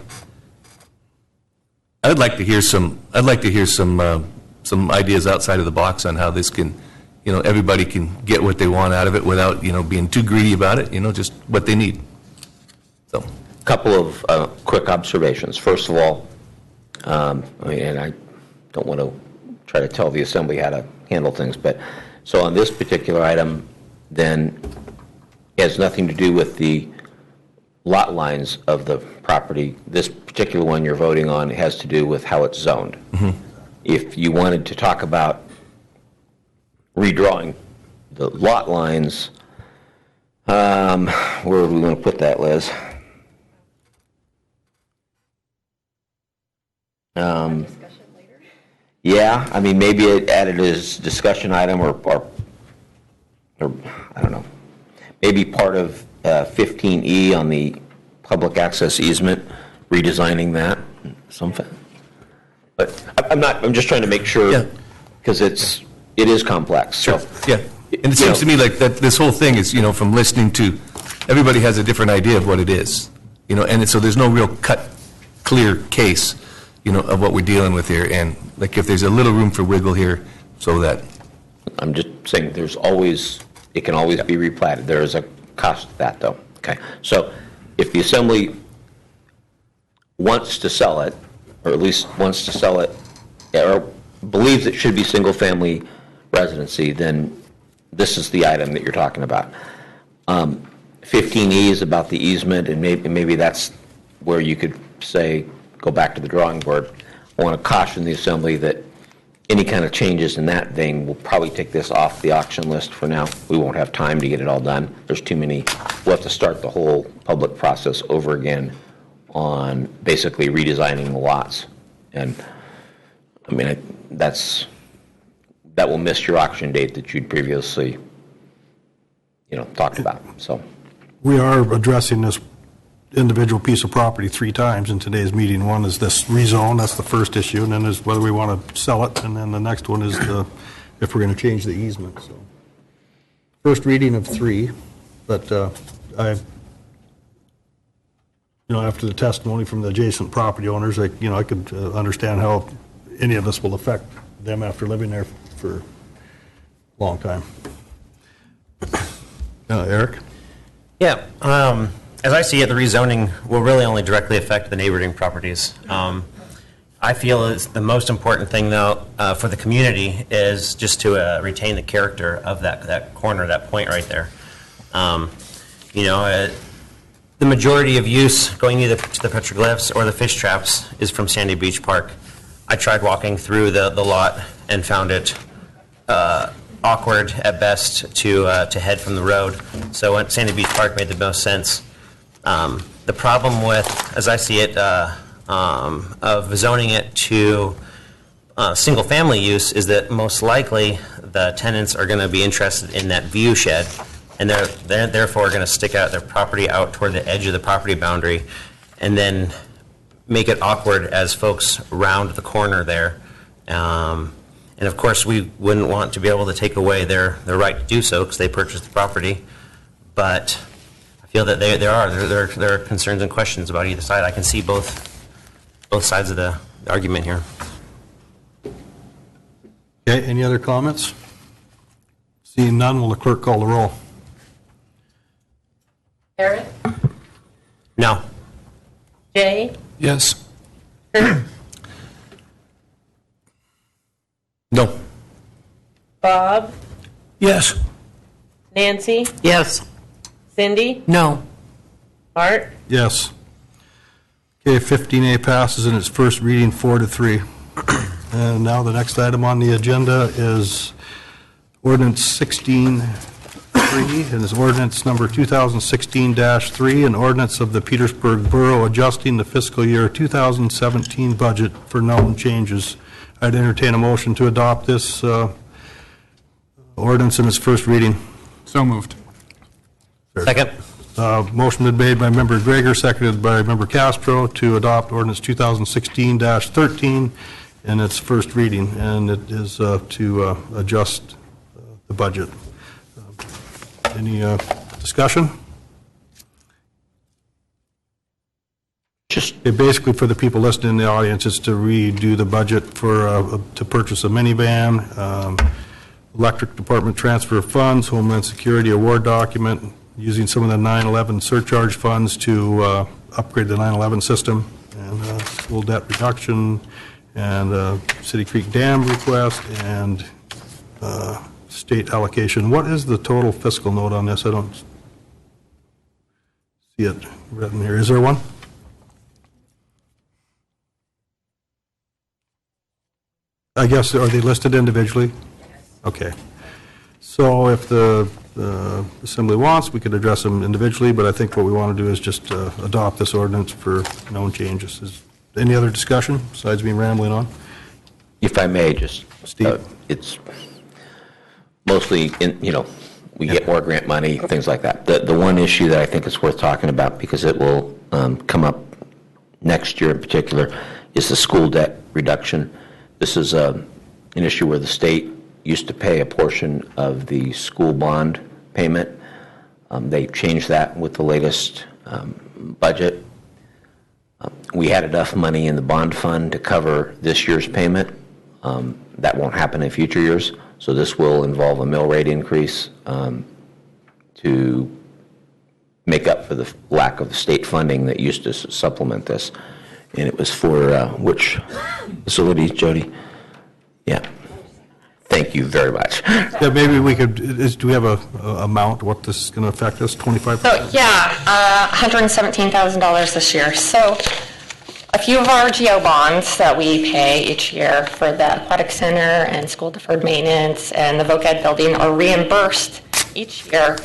I'd like to hear some ideas outside of the box on how this can, everybody can get what they want out of it without, being too greedy about it, just what they need. So, a couple of quick observations. First of all, I mean, and I don't want to try to tell the assembly how to handle things, but so on this particular item, then it has nothing to do with the lot lines of the property. This particular one you're voting on has to do with how it's zoned. If you wanted to talk about redrawing the lot lines, where do we want to put that, Liz? Yeah, I mean, maybe it added as discussion item or I don't know, maybe part of 15E on the public access easement, redesigning that, something. But I'm just trying to make sure, because it is complex. Sure, yeah. And it seems to me like that this whole thing is, from listening to, everybody has a different idea of what it is, and so there's no real clear case, of what we're dealing with here. And like if there's a little room for wiggle here, so that. I'm just saying it can always be replatted. There is a cost to that, though. Okay, so if the assembly wants to sell it, or at least wants to sell it, or believes it should be single-family residency, then this is the item that you're talking about. 15E is about the easement, and maybe that's where you could say, go back to the drawing board. I want to caution the assembly that any kind of changes in that vein will probably take this off the auction list for now. We won't have time to get it all done. There's too many. We'll have to start the whole public process over again on basically redesigning the lots. And I mean, that will miss your auction date that you'd previously, talked about. So We are addressing this individual piece of property 3 times in today's meeting. One is this rezone, that's the first issue, and then there's whether we want to sell it, and then the next one is if we're going to change the easement. So, first reading of 3, but after the testimony from the adjacent property owners, I could understand how any of this will affect them after living there for a long time. Eric? Yeah. As I see it, the rezoning will really only directly affect the neighboring properties. I feel it's the most important thing, though, for the community is just to retain the character of that corner, that point right there. The majority of use going either to the petroglyphs or the fish traps is from Sandy Beach Park. I tried walking through the lot and found it awkward at best to head from the road. So Sandy Beach Park made the most sense. The problem with, as I see it, of zoning it to single-family use is that most likely the tenants are going to be interested in that view shed and they're therefore going to stick out their property out toward the edge of the property boundary, and then make it awkward as folks round the corner there. And of course, we wouldn't want to be able to take away their right to do so because they purchased the property. But I feel that there are concerns and questions about either side. I can see both sides of the argument here. Okay, any other comments? Seeing none, will the clerk call the roll? Eric? No. Jay? Yes. Kurt? No. Bob? Yes. Nancy? Yes. Cindy? No. Art? Yes. Okay, 15A passes in its first reading 4-3. And now the next item on the agenda is ordinance 16-3, and is ordinance number 2016-3, an ordinance of the Petersburg Borough adjusting the fiscal year 2017 budget for known changes. I'd entertain a motion to adopt this ordinance in its first reading. So moved. Second. Motion been made by Member Greger, seconded by Member Castro to adopt ordinance 2016-13 in its first reading, and it is to adjust the budget. Any discussion? Just basically, for the people listening in the audience, it's to redo the budget for to purchase a minivan, electric department transfer of funds, Homeland Security award document, using some of the 9/11 surcharge funds to upgrade the 9/11 system, and school debt reduction, and City Creek Dam request, and state allocation. What is the total fiscal note on this? I don't see it written here. Is there one? I guess, are they listed individually? Okay. So if the Assembly wants, we could address them individually, but I think what we want to do is just adopt this ordinance for known changes. Is any other discussion besides me rambling on? If I may, just, Steve? It's mostly, we get more grant money, things like that. The one issue that I think is worth talking about, because it will come up next year in particular, is the school debt reduction. This is an issue where the state used to pay a portion of the school bond payment. They changed that with the latest budget. We had enough money in the bond fund to cover this year's payment. That won't happen in future years. So this will involve a mill rate increase to make up for the lack of state funding that used to supplement this. And it was for which facilities, Jody? Yeah. Thank you very much. Yeah, maybe we could, do we have a amount, what this is going to affect us, 25%? So, yeah, $117,000 this year. So a few of our GO bonds that we pay each year for the aquatic center and school deferred maintenance and the VOC Ed building are reimbursed each year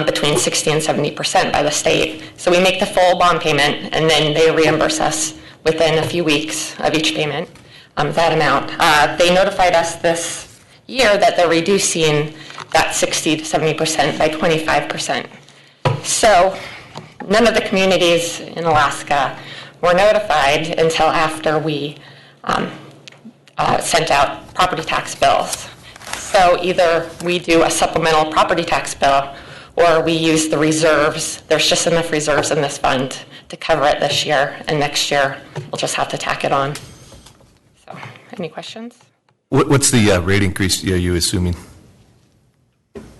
between 60 and 70% by the state. So we make the full bond payment, and then they reimburse us within a few weeks of each payment, that amount. They notified us this year that they're reducing that 60 to 70% by 25%. So none of the communities in Alaska were notified until after we sent out property tax bills. So either we do a supplemental property tax bill or we use the reserves. There's just enough reserves in this fund to cover it this year, and next year we'll just have to tack it on. So, any questions? What's the rate increase are you assuming?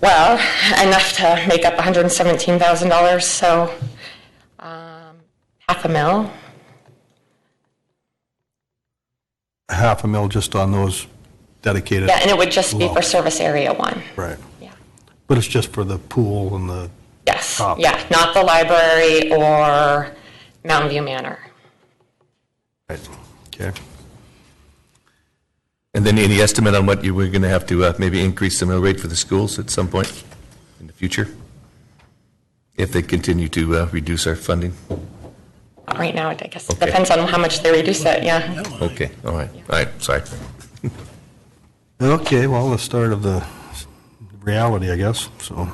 Well, enough to make up $117,000, so $500,000. $500,000 just on those dedicated. Yeah, and it would just be lots. for service area 1. Right. Yeah. But it's just for the pool and the Yes. top. Yeah, not the library or Mountain View Manor. Right. Okay. And then any estimate on what you were going to have to maybe increase the mill rate for the schools at some point in the future? If they continue to reduce our funding? Right now, I guess it depends on how much they reduce it, yeah. Okay, all right, sorry. Okay, well, the start of the reality, I guess. So,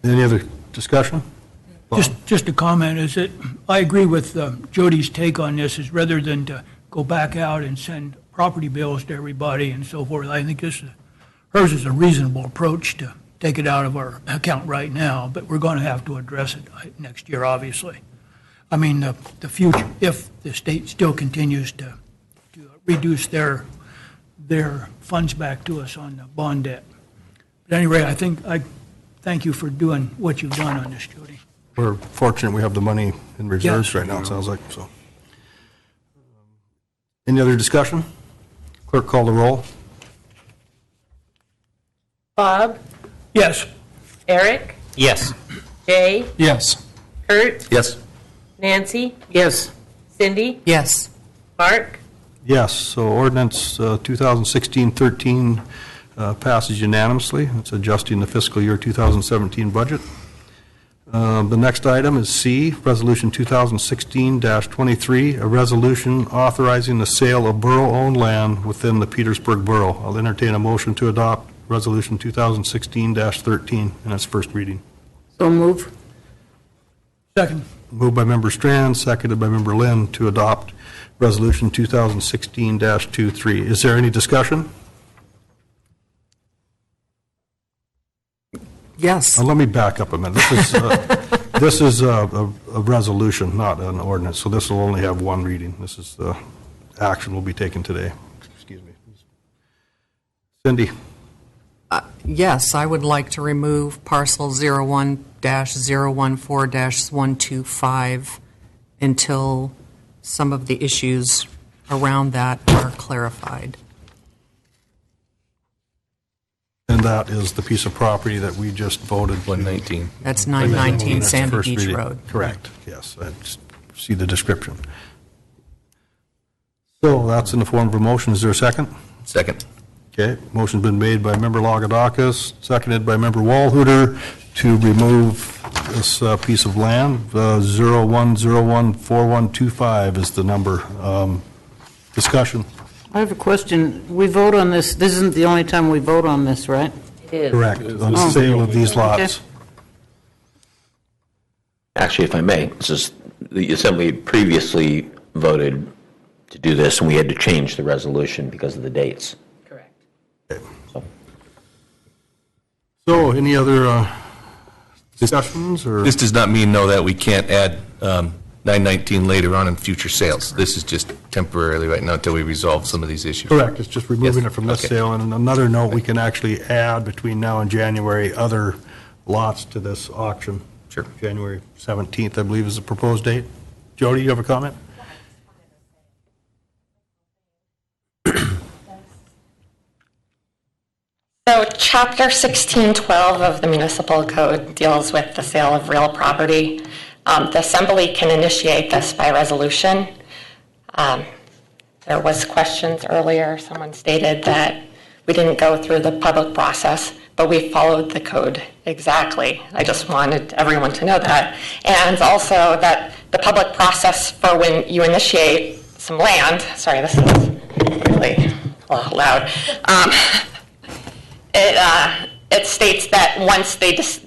Any other discussion? Just a comment is that I agree with Jody's take on this, is rather than to go back out and send property bills to everybody and so forth, I think hers is a reasonable approach to take it out of our account right now, but we're going to have to address it next year, obviously. I mean, the future, if the state still continues to reduce their funds back to us on the bond debt. But anyway, I thank you for doing what you've done on this, Jody. We're fortunate we have the money in reserves right now, it sounds like, so. Any other discussion? Clerk, call the roll. Bob? Yes. Eric? Yes. Jay? Yes. Kurt? Yes. Nancy? Yes. Cindy? Yes. Mark? Yes, so ordinance 2016-13 passes unanimously. It's adjusting the fiscal year 2017 budget. The next item is C, Resolution 2016-23, a resolution authorizing the sale of borough-owned land within the Petersburg Borough. I'll entertain a motion to adopt Resolution 2016-13 in its first reading. So move. Second. Moved by Member Strand, seconded by Member Lynn to adopt Resolution 2016-23. Is there any discussion? Yes. Let me back up a minute. This is a resolution, not an ordinance, so this will only have one reading. This is the action will be taken today. Excuse me. Cindy? Yes, I would like to remove parcel 01-014-125 until some of the issues around that are clarified. And that is the piece of property that we just voted. 119. That's 919 That's Sandy first Beach reading. Road. Correct, yes. I see the description. So that's in the form of a motion. Is there a second? Second. Okay, motion's been made by Member Lagodakis, seconded by Member Walhooter to remove this piece of land. 01014125 is the number. Discussion. I have a question. We vote on this. This isn't the only time we vote on this, right? It is. Correct, on the sale of these lots. Actually, if I may, this is, the Assembly previously voted to do this, and we had to change the resolution because of the dates. Correct. So any other discussions? Or This does not mean, though, that we can't add 919 later on in future sales. This is just temporarily right now until we resolve some of these issues. Correct, it's just removing it from this Okay. sale. And on another note, we can actually add between now and January other lots to this auction. Sure. January 17th, I believe, is the proposed date. Jody, you have a comment? So Chapter 1612 of the Municipal Code deals with the sale of real property. The Assembly can initiate this by resolution. There was questions earlier. Someone stated that we didn't go through the public process, but we followed the code exactly. I just wanted everyone to know that. And also that the public process for when you initiate some land, sorry, this is really loud. It states that once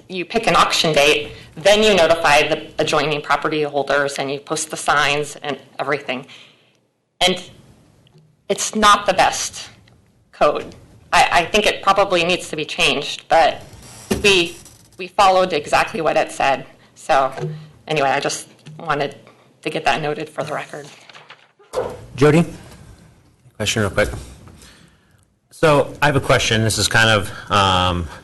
you pick an auction date, then you notify the adjoining property holders and you post the signs and everything. And it's not the best code. I think it probably needs to be changed, but we followed exactly what it said. So anyway, I just wanted to get that noted for the record. Jody? Question real quick. So I have a question. This is kind of,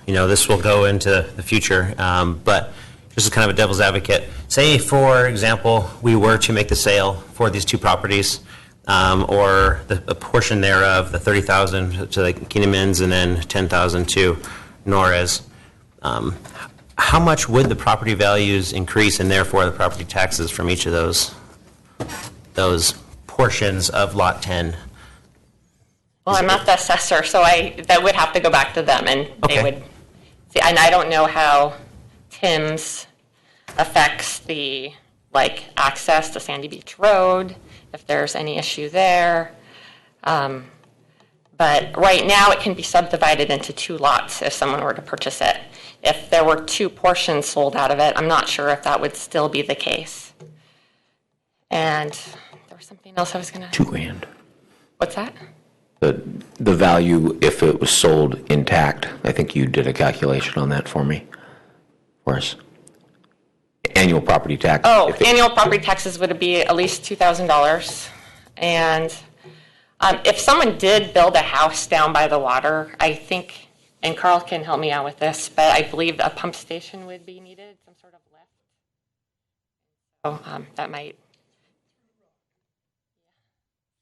this will go into the future, but just as kind of a devil's advocate. Say, for example, we were to make the sale for these two properties, or a portion thereof, the $30,000 to the Keenemans and then $10,000 to Norris. How much would the property values increase, and therefore the property taxes from each of those portions of Lot 10? Well, I'm not the assessor, so that would have to go back to them, and they would see. And I don't know how Tim's affects the access to Sandy Beach Road, if there's any issue there. But right now, it can be subdivided into two lots if someone were to purchase it. if there were 2 portions sold out of it, I'm not sure if that would still be the case. And there was something else I was going to... $2,000. What's that? The value, if it was sold intact, I think you did a calculation on that for us. Annual property tax. Oh, annual property taxes would be at least $2,000. And if someone did build a house down by the water, I think, and Carl can help me out with this, but I believe a pump station would be needed, some sort of lift. So that might...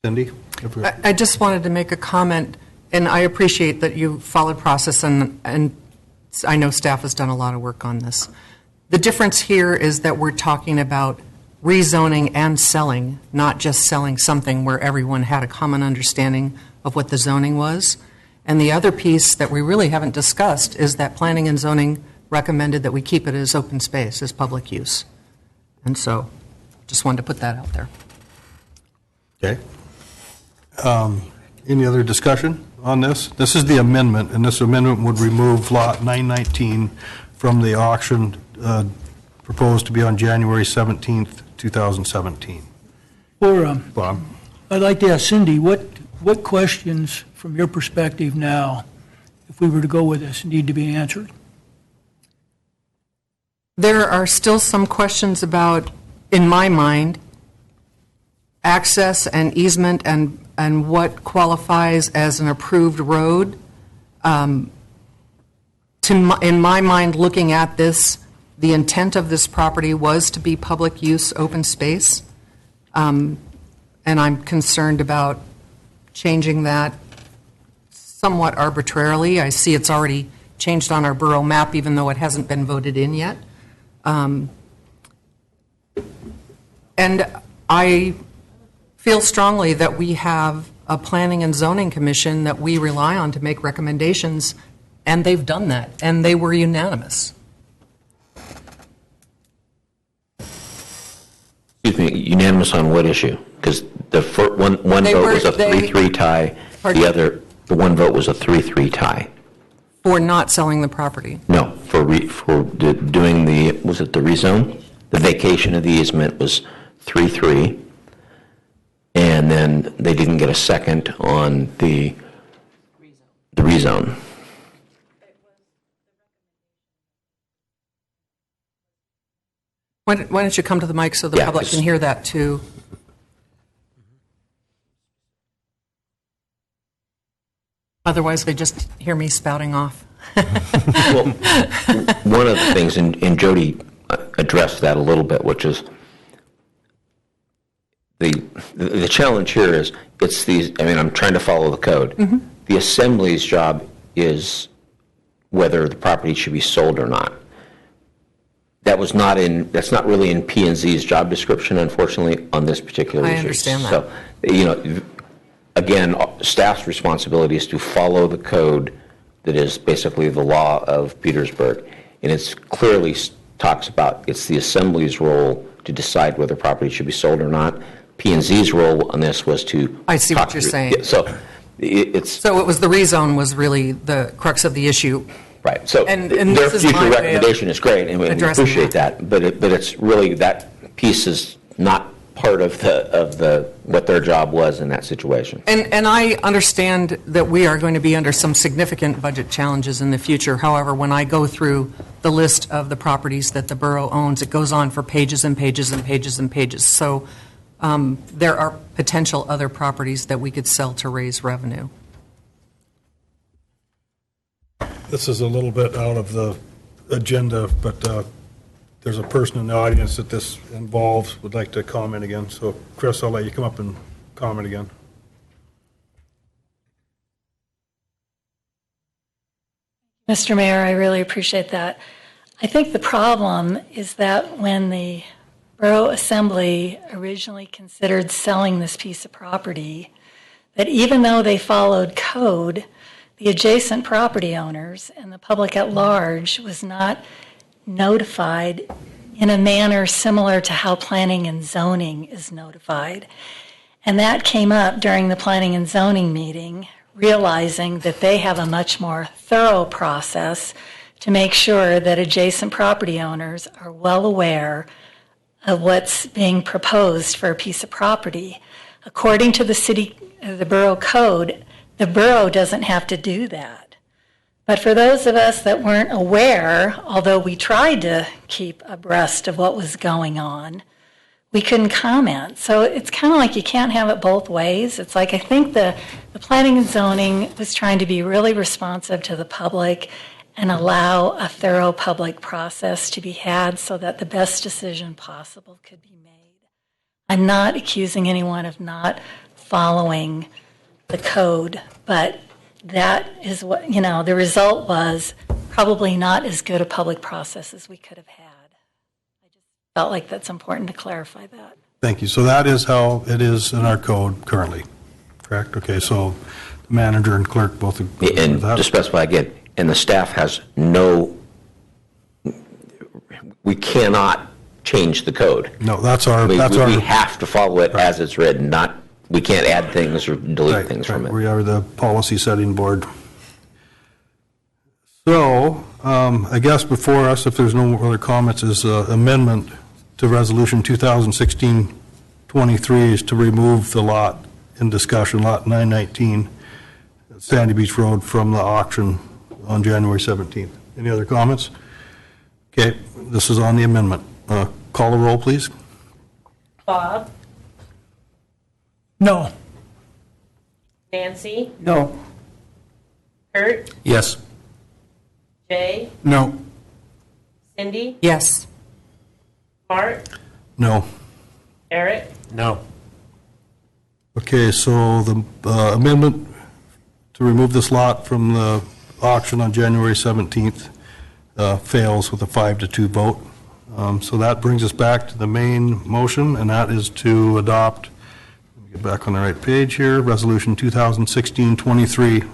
Cindy? I just wanted to make a comment, and I appreciate that you followed process, and I know staff has done a lot of work on this. The difference here is that we're talking about rezoning and selling, not just selling something where everyone had a common understanding of what the zoning was. And the other piece that we really haven't discussed is that planning and zoning recommended that we keep it as open space, as public use. And so just wanted to put that out there. Okay. Any other discussion on this? This is the amendment, and this amendment would remove lot 919 from the auction proposed to be on January 17th, 2017. Bob? I'd like to ask Cindy, what questions from your perspective now, if we were to go with this, need to be answered? There are still some questions about, in my mind, access and easement and what qualifies as an approved road. In my mind, looking at this, the intent of this property was to be public use, open space, and I'm concerned about changing that somewhat arbitrarily. I see it's already changed on our borough map, even though it hasn't been voted in yet. And I feel strongly that we have a planning and zoning commission that we rely on to make recommendations, and they've done that, and they were unanimous. Excuse me, unanimous on what issue? Because the one vote was a 3-3 tie, the one vote was a 3-3 tie. For not selling the property. No, for doing the, was it the rezone? The vacation of the easement was 3-3, and then they didn't get a second on the rezone. Why don't you come to the mic so the public can hear that too? Otherwise, they just hear me spouting off. Well, one of the things, and Jody addressed that a little bit, which is the challenge here is it's these. I mean, I'm trying to follow the code. Mm-hmm. The assembly's job is whether the property should be sold or not. That's not really in P&Z's job description, unfortunately, on this particular issue. I understand that. So, again, staff's responsibility is to follow the code that is basically the law of Petersburg. And it's clearly talks about it's the assembly's role to decide whether property should be sold or not. P&Z's role on this was to I see what you're saying. So it was the rezone was really the crux of the issue. Right. So and their future recommendation is great, and we appreciate that. But it's really that piece is not part of the what their job was in that situation. And I understand that we are going to be under some significant budget challenges in the future. However, when I go through the list of the properties that the borough owns, it goes on for pages and pages and pages and pages. So there are potential other properties that we could sell to raise revenue. This is a little bit out of the agenda, but there's a person in the audience that this involves would like to comment again. So, Chris, I'll let you come up and comment again. Mr. Mayor, I really appreciate that. I think the problem is that when the Borough Assembly originally considered selling this piece of property, that even though they followed code, the adjacent property owners and the public at large was not notified in a manner similar to how planning and zoning is notified. And that came up during the planning and zoning meeting, realizing that they have a much more thorough process to make sure that adjacent property owners are well aware of what's being proposed for a piece of property. According to the borough code, the borough doesn't have to do that. But for those of us that weren't aware, although we tried to keep abreast of what was going on, we couldn't comment. So it's kind of like you can't have it both ways. It's like I think the planning and zoning was trying to be really responsive to the public and allow a thorough public process to be had so that the best decision possible could be made. I'm not accusing anyone of not following the code, but that is what, the result was probably not as good a public process as we could have had. Felt like that's important to clarify that. Thank you. So that is how it is in our code currently, correct? Okay, so the manager and clerk both agree with that. And to specify again, and the staff has we cannot change the code. No, we have to follow it as it's written, we can't add things or delete things from it. We are the policy setting board. So, I guess before us, if there's no other comments, is amendment to Resolution 2016-23 is to remove the lot in discussion, lot 919, at Sandy Beach Road, from the auction on January 17th. Any other comments? Okay, this is on the amendment. Call the roll, please. Bob? No. Nancy? No. Kurt? Yes. Jay? No. Cindy? Yes. Mark? No. Eric? No. Okay, so the amendment to remove this lot from the auction on January 17th fails with a 5-2 vote. So that brings us back to the main motion, and that is to adopt, let me get back on the right page here, Resolution 2016-23.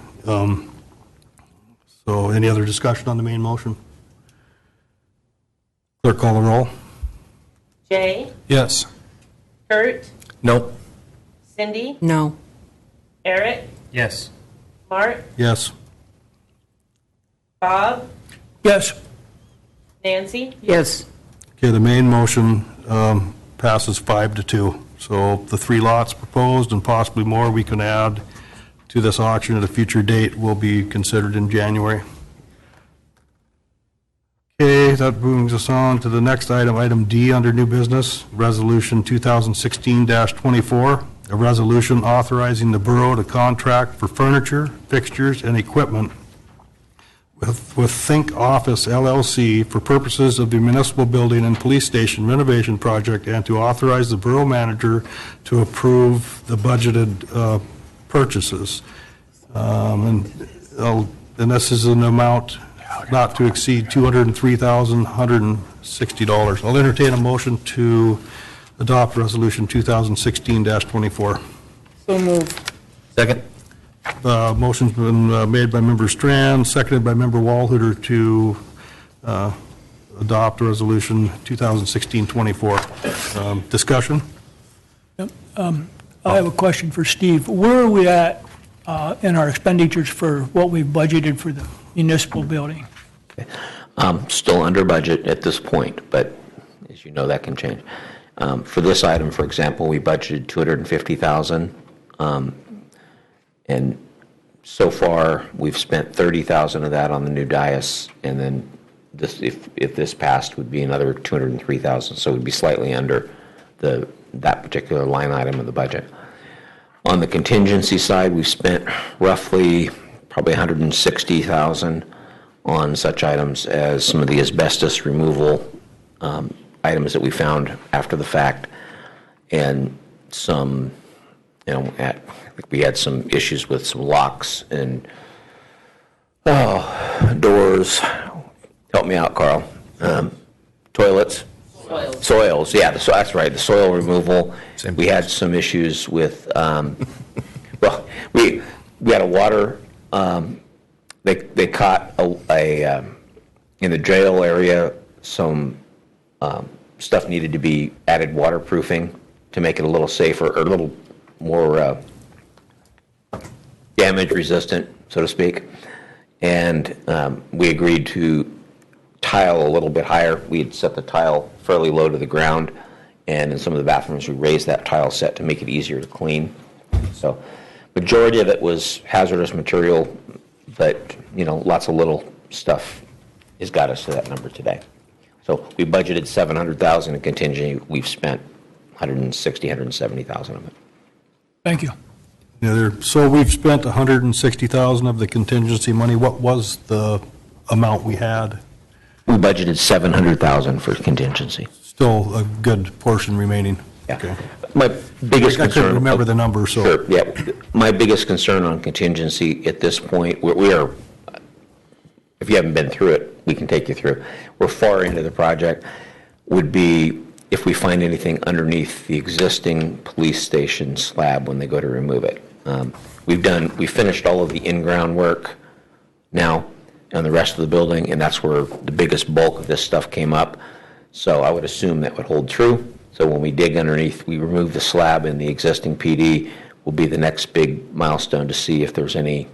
So any other discussion on the main motion? Clerk, call the roll. Jay? Yes. Kurt? No. Cindy? No. Eric? Yes. Mark? Yes. Bob? Yes. Nancy? Yes. Okay, the main motion passes 5-2. So the 3 lots proposed and possibly more we can add to this auction at a future date will be considered in January. Okay, that brings us on to the next item, item D under new business, Resolution 2016-24, a resolution authorizing the borough to contract for furniture, fixtures, and equipment with Think Office LLC for purposes of the municipal building and police station renovation project, and to authorize the borough manager to approve the budgeted purchases. And this is an amount not to exceed $203,160. I'll entertain a motion to adopt Resolution 2016-24. So moved. Second. Motion's been made by Member Strand, seconded by Member Walhuter to adopt Resolution 2016-24. Discussion? Yep. I have a question for Steve. Where are we at in our expenditures for what we've budgeted for the municipal building? Still under budget at this point, but as you know, that can change. For this item, for example, we budgeted $250,000, and so far we've spent $30,000 of that on the new dais, and then this, if this passed, would be another $203,000. So we'd be slightly under that particular line item of the budget. On the contingency side, we've spent roughly probably $160,000 on such items as some of the asbestos removal items that we found after the fact, and some, I think we had some issues with some locks and doors. Help me out, Carl. Toilets. Soils, yeah, that's right, the soil removal. We had some issues with, well, we had a water, they caught a in the jail area, some stuff needed to be added waterproofing to make it a little safer, or a little more damage resistant, so to speak. And we agreed to tile a little bit higher. We had set the tile fairly low to the ground, and in some of the bathrooms, we raised that tile set to make it easier to clean. So majority of it was hazardous material, but, lots of little stuff has got us to that number today. So we budgeted $700,000 in contingency. We've spent $170,000 of it. Thank you. So we've spent $160,000 of the contingency money. What was the amount we had? We budgeted $700,000 for contingency. Still a good portion remaining. Yeah. Okay. My biggest concern. I couldn't remember the number, so. Sure, yeah. My biggest concern on contingency at this point, we are, if you haven't been through it, we can take you through. We're far into the project, would be if we find anything underneath the existing police station slab when they go to remove it. We finished all of the in-ground work now on the rest of the building, and that's where the biggest bulk of this stuff came up. So I would assume that would hold true. So when we dig underneath, we remove the slab in the existing PD, will be the next big milestone to see if there's any,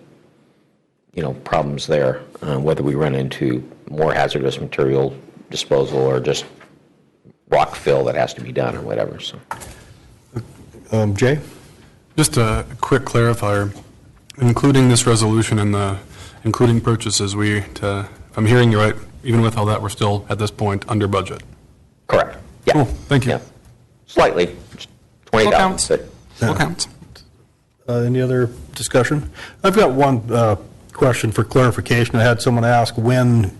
problems there, whether we run into more hazardous material disposal or just rock fill that has to be done or whatever. So, Jay? Just a quick clarifier. Including this resolution and including purchases, if I'm hearing you right, even with all that, we're still, at this point, under budget. Correct. Yeah. Cool. Thank you. Yeah. Slightly. $20. Still counts. Any other discussion? I've got one question for clarification. I had someone ask when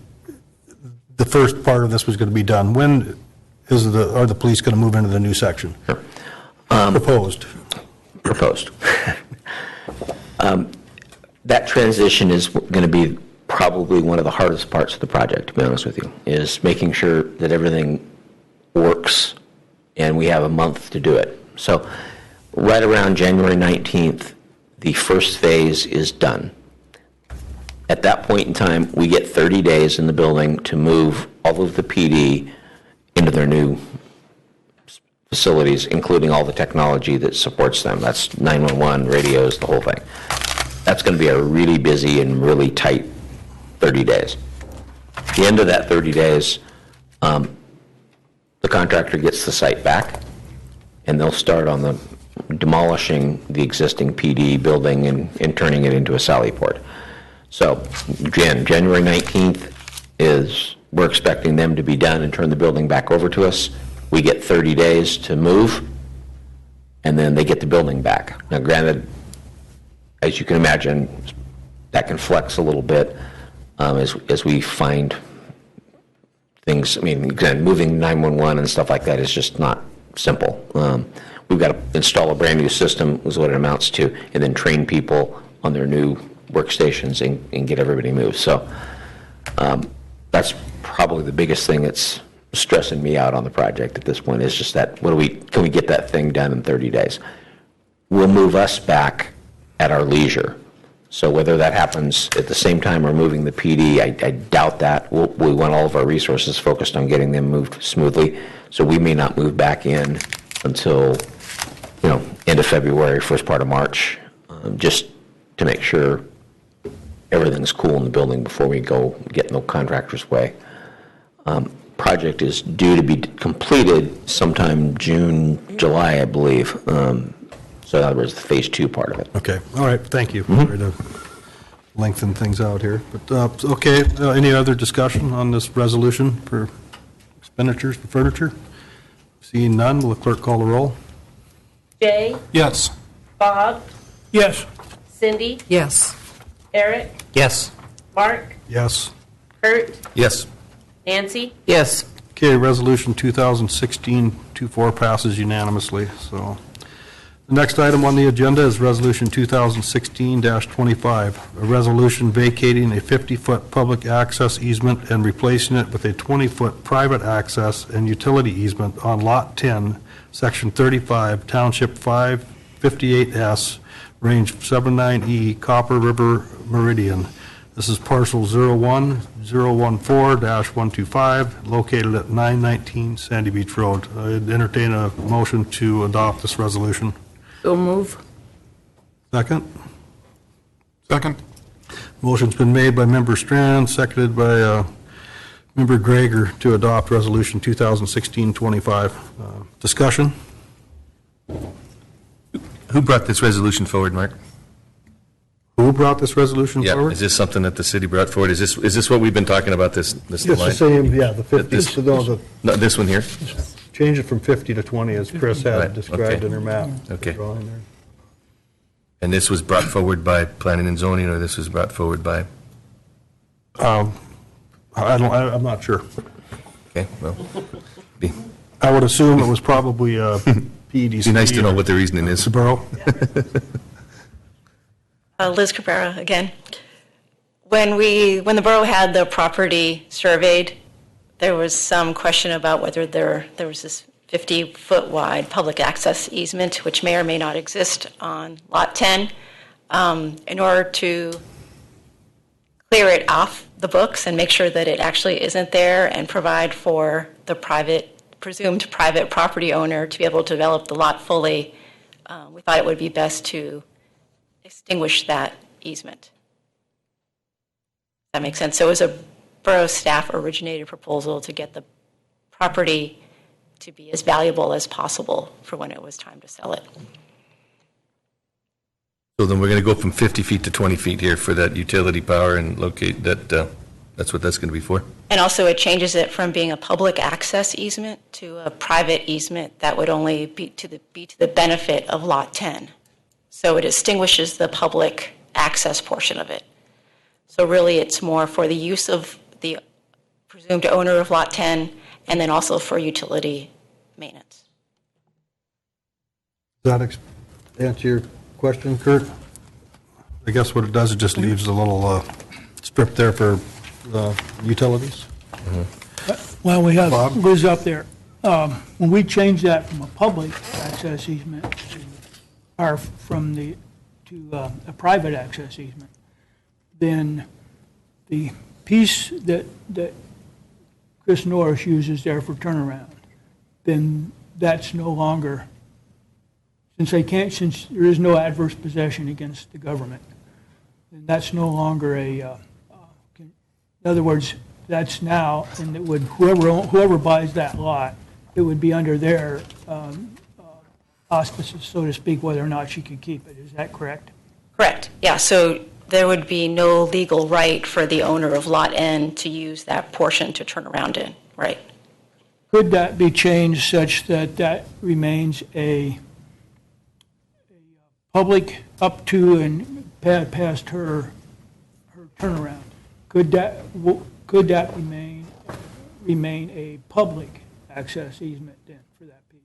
the first part of this was going to be done. When are the police going to move into the new section? Sure. Proposed. That transition is going to be probably one of the hardest parts of the project, to be honest with you, is making sure that everything works, and we have a month to do it. So right around January 19th, the first phase is done. At that point in time, we get 30 days in the building to move all of the PD into their new facilities, including all the technology that supports them. That's 911, radios, the whole thing. That's going to be a really busy and really tight 30 days. At the end of that 30 days, the contractor gets the site back, and they'll start on the demolishing the existing PD building and turning it into a sally port. So January 19th we're expecting them to be done and turn the building back over to us. We get 30 days to move, and then they get the building back. Now, granted, as you can imagine, that can flex a little bit as we find things. I mean, again, moving 911 and stuff like that is just not simple. We've got to install a brand new system, is what it amounts to, and then train people on their new workstations and get everybody moved. So that's probably the biggest thing that's stressing me out on the project at this point, is just that can we get that thing done in 30 days? We'll move us back at our leisure. So whether that happens at the same time we're moving the PD, I doubt that. We want all of our resources focused on getting them moved smoothly. So we may not move back in until, end of February, first part of March, just to make sure everything's cool in the building before we go get in the contractor's way. Project is due to be completed sometime June, July, I believe. So in other words, the phase 2 part of it. Okay, all right, thank you. Sorry to lengthen things out here. But, okay, any other discussion on this resolution for expenditures for furniture? Seeing none, will the clerk call the roll? Jay? Yes. Bob? Yes. Cindy? Yes. Eric? Yes. Mark? Yes. Kurt? Yes. Nancy? Yes. Okay, resolution 2016-24 passes unanimously, so. The next item on the agenda is Resolution 2016-25, a resolution vacating a 50-foot public access easement and replacing it with a 20-foot private access and utility easement on Lot 10, Section 35, Township 558S, Range 79E, Copper River Meridian. This is parcel 01014-125, located at 919 Sandy Beach Road. I'd entertain a motion to adopt this resolution. So move. Second? Second. Motion's been made by Member Strand, seconded by Member Greger to adopt Resolution 2016-25. Discussion? Who brought this resolution forward, Mark? Who brought this resolution Yeah, forward? is this something that the city brought forward? Is this what we've been talking about, this It's the line? same, yeah, the 50, This- no, No, this one here? change it from 50 to 20 as Chris Right, had described okay. in her map. Okay. drawing there. And this was brought forward by planning and zoning, or this was brought forward by? I'm not sure. Okay, well, I would assume it was probably PEDC. be nice to know what the reasoning is. The borough? Liz Cabrera again. When the borough had the property surveyed, there was some question about whether there was this 50-foot wide public access easement, which may or may not exist on Lot 10. In order to clear it off the books and make sure that it actually isn't there and provide for the presumed private property owner to be able to develop the lot fully, we thought it would be best to extinguish that easement. That makes sense. So it was a borough staff originated proposal to get the property to be as valuable as possible for when it was time to sell it. So then we're going to go from 50 feet to 20 feet here for that utility power and locate that, that's what that's going to be for? And also it changes it from being a public access easement to a private easement that would only be to the benefit of Lot 10. So it extinguishes the public access portion of it. So really it's more for the use of the presumed owner of Lot 10 and then also for utility maintenance. Does that answer your question, Kurt? I guess what it does, it just leaves a little strip there for utilities. Well, we have Liz up there. When we changed that from a public access easement to a private access easement, then the piece that Chris Norris uses there for turnaround, then that's no longer, since there is no adverse possession against the government, then that's no longer in other words, that's now, and it would, whoever buys that lot, it would be under their auspices, so to speak, whether or not she could keep it. Is that correct? Correct. Yeah, so there would be no legal right for the owner of Lot N to use that portion to turn around in, right? Could that be changed such that that remains a public up to and past her turnaround? Could that remain a public access easement then for that piece?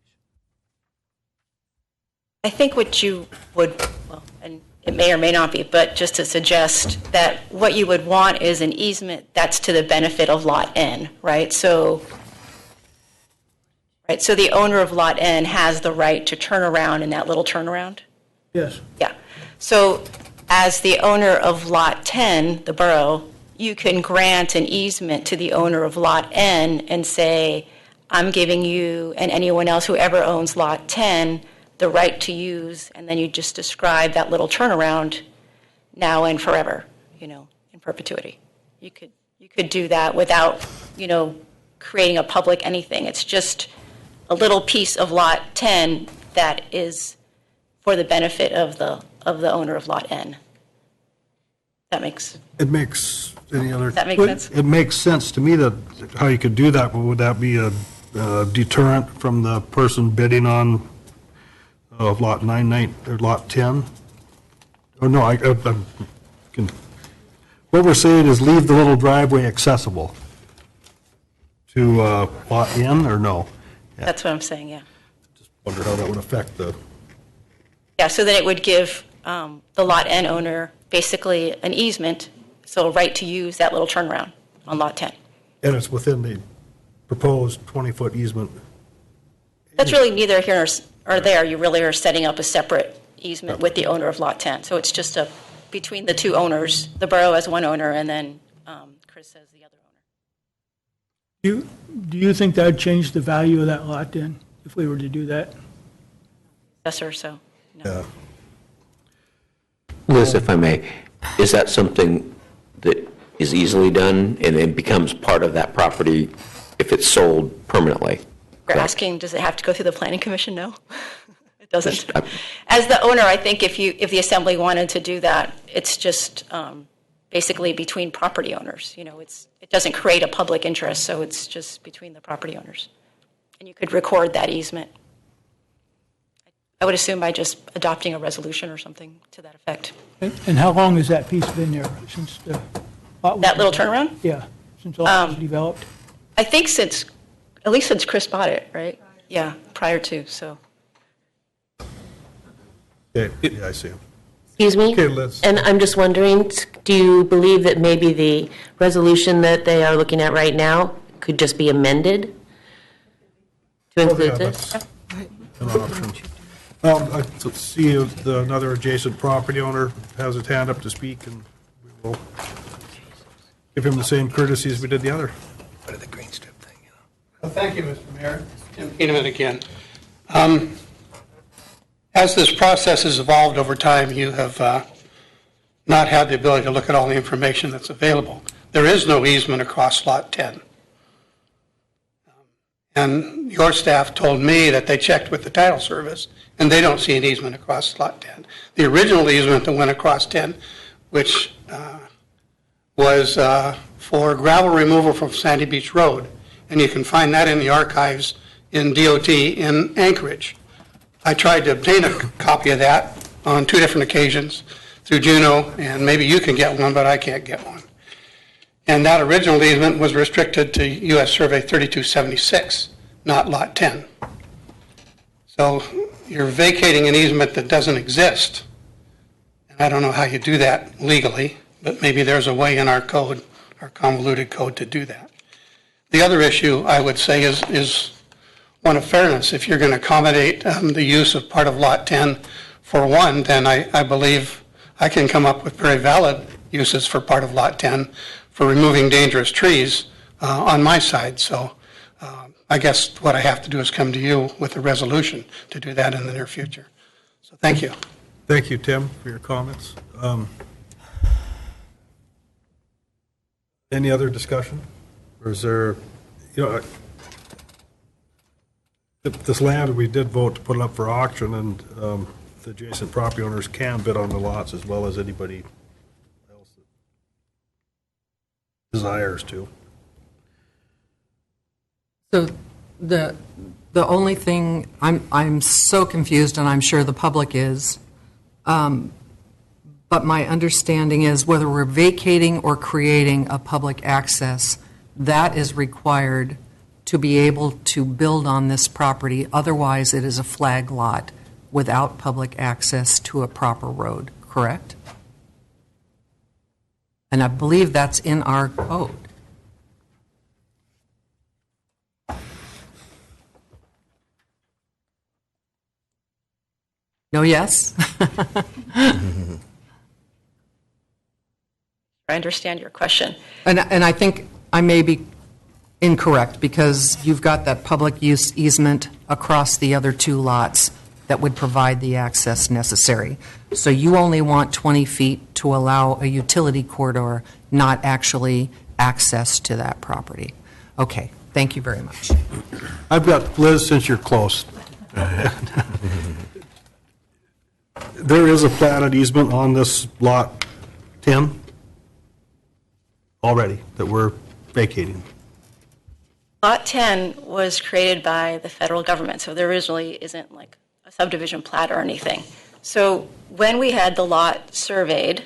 I think what you would, well, and it may or may not be, but just to suggest that what you would want is an easement that's to the benefit of Lot N, right? So the owner of Lot N has the right to turn around in that little turnaround? Yes. Yeah. So as the owner of Lot 10, the borough, you can grant an easement to the owner of Lot N and say, I'm giving you and anyone else who ever owns Lot 10 the right to use, and then you just describe that little turnaround now and forever, in perpetuity. You could do that without, creating a public anything. It's just a little piece of Lot 10 that is for the benefit of the owner of Lot N. That makes. It makes any other. Does that make sense? It makes sense to me that how you could do that, but would that be a deterrent from the person bidding on Lot 9 or Lot 10? Or no, what we're saying is leave the little driveway accessible to Lot N, or no? Yeah. That's what I'm saying, yeah. Just wonder how that would affect the. Yeah, so then it would give the Lot N owner basically an easement, so a right to use that little turnaround on Lot 10. And it's within the proposed 20-foot easement. That's really neither here or there. You really are setting up a separate easement with the owner of Lot 10. So it's just between the two owners, the borough as one owner, and then Chris as the other owner. Do you think that would change the value of that lot then, if we were to do that? Yes, sir, so. No. Yeah. Liz, if I may, is that something that is easily done, and it becomes part of that property if it's sold permanently. You're asking, does it have to go through the planning commission? No, it doesn't. As the owner, I think if the assembly wanted to do that, it's just basically between property owners. You know, it doesn't create a public interest, so it's just between the property owners. And you could record that easement. I would assume by just adopting a resolution or something to that effect. And how long has that piece been there since the lot was That little developed? turnaround? Yeah, since the lot was developed? I think at least since Chris bought it, right? Yeah, prior to, so. Yeah, I see him. Excuse me? Okay, Liz. And I'm just wondering, do you believe that maybe the resolution that they are looking at right now could just be amended to include this? An option. I see another adjacent property owner has his hand up to speak, and we will give him the same courtesy as we did the other. What are the green strip thing? Well, thank you, Mr. Mayor. Tim Keeneman again. As this process has evolved over time, you have not had the ability to look at all the information that's available. There is no easement across Lot 10. And your staff told me that they checked with the title service, and they don't see an easement across Lot 10. The original easement that went across 10, which was for gravel removal from Sandy Beach Road, and you can find that in the archives in DOT in Anchorage. I tried to obtain a copy of that on 2 different occasions through Juno, and maybe you can get one, but I can't get one. And that original easement was restricted to U.S. Survey 3276, not Lot 10. So you're vacating an easement that doesn't exist. And I don't know how you do that legally, but maybe there's a way in our code, our convoluted code, to do that. The other issue, I would say, is one of fairness. If you're going to accommodate the use of part of Lot 10 for one, then I believe I can come up with very valid uses for part of Lot 10 for removing dangerous trees on my side. So I guess what I have to do is come to you with a resolution to do that in the near future. So thank you. Thank you, Tim, for your comments. Any other discussion? Or is there, this land, we did vote to put it up for auction, and the adjacent property owners can bid on the lots as well as anybody else that desires to. So the only thing, I'm so confused, and I'm sure the public is, but my understanding is whether we're vacating or creating a public access, that is required to be able to build on this property. Otherwise, it is a flag lot without public access to a proper road, correct? And I believe that's in our code. No, yes? I understand your question. And I think I may be incorrect, because you've got that public use easement across the other 2 lots that would provide the access necessary. So you only want 20 feet to allow a utility corridor, not actually access to that property. Okay, thank you very much. I've got, Liz, since you're close. There is a platted easement on this Lot 10 already that we're vacating. Lot 10 was created by the federal government, so there originally isn't like a subdivision plat or anything. So when we had the lot surveyed,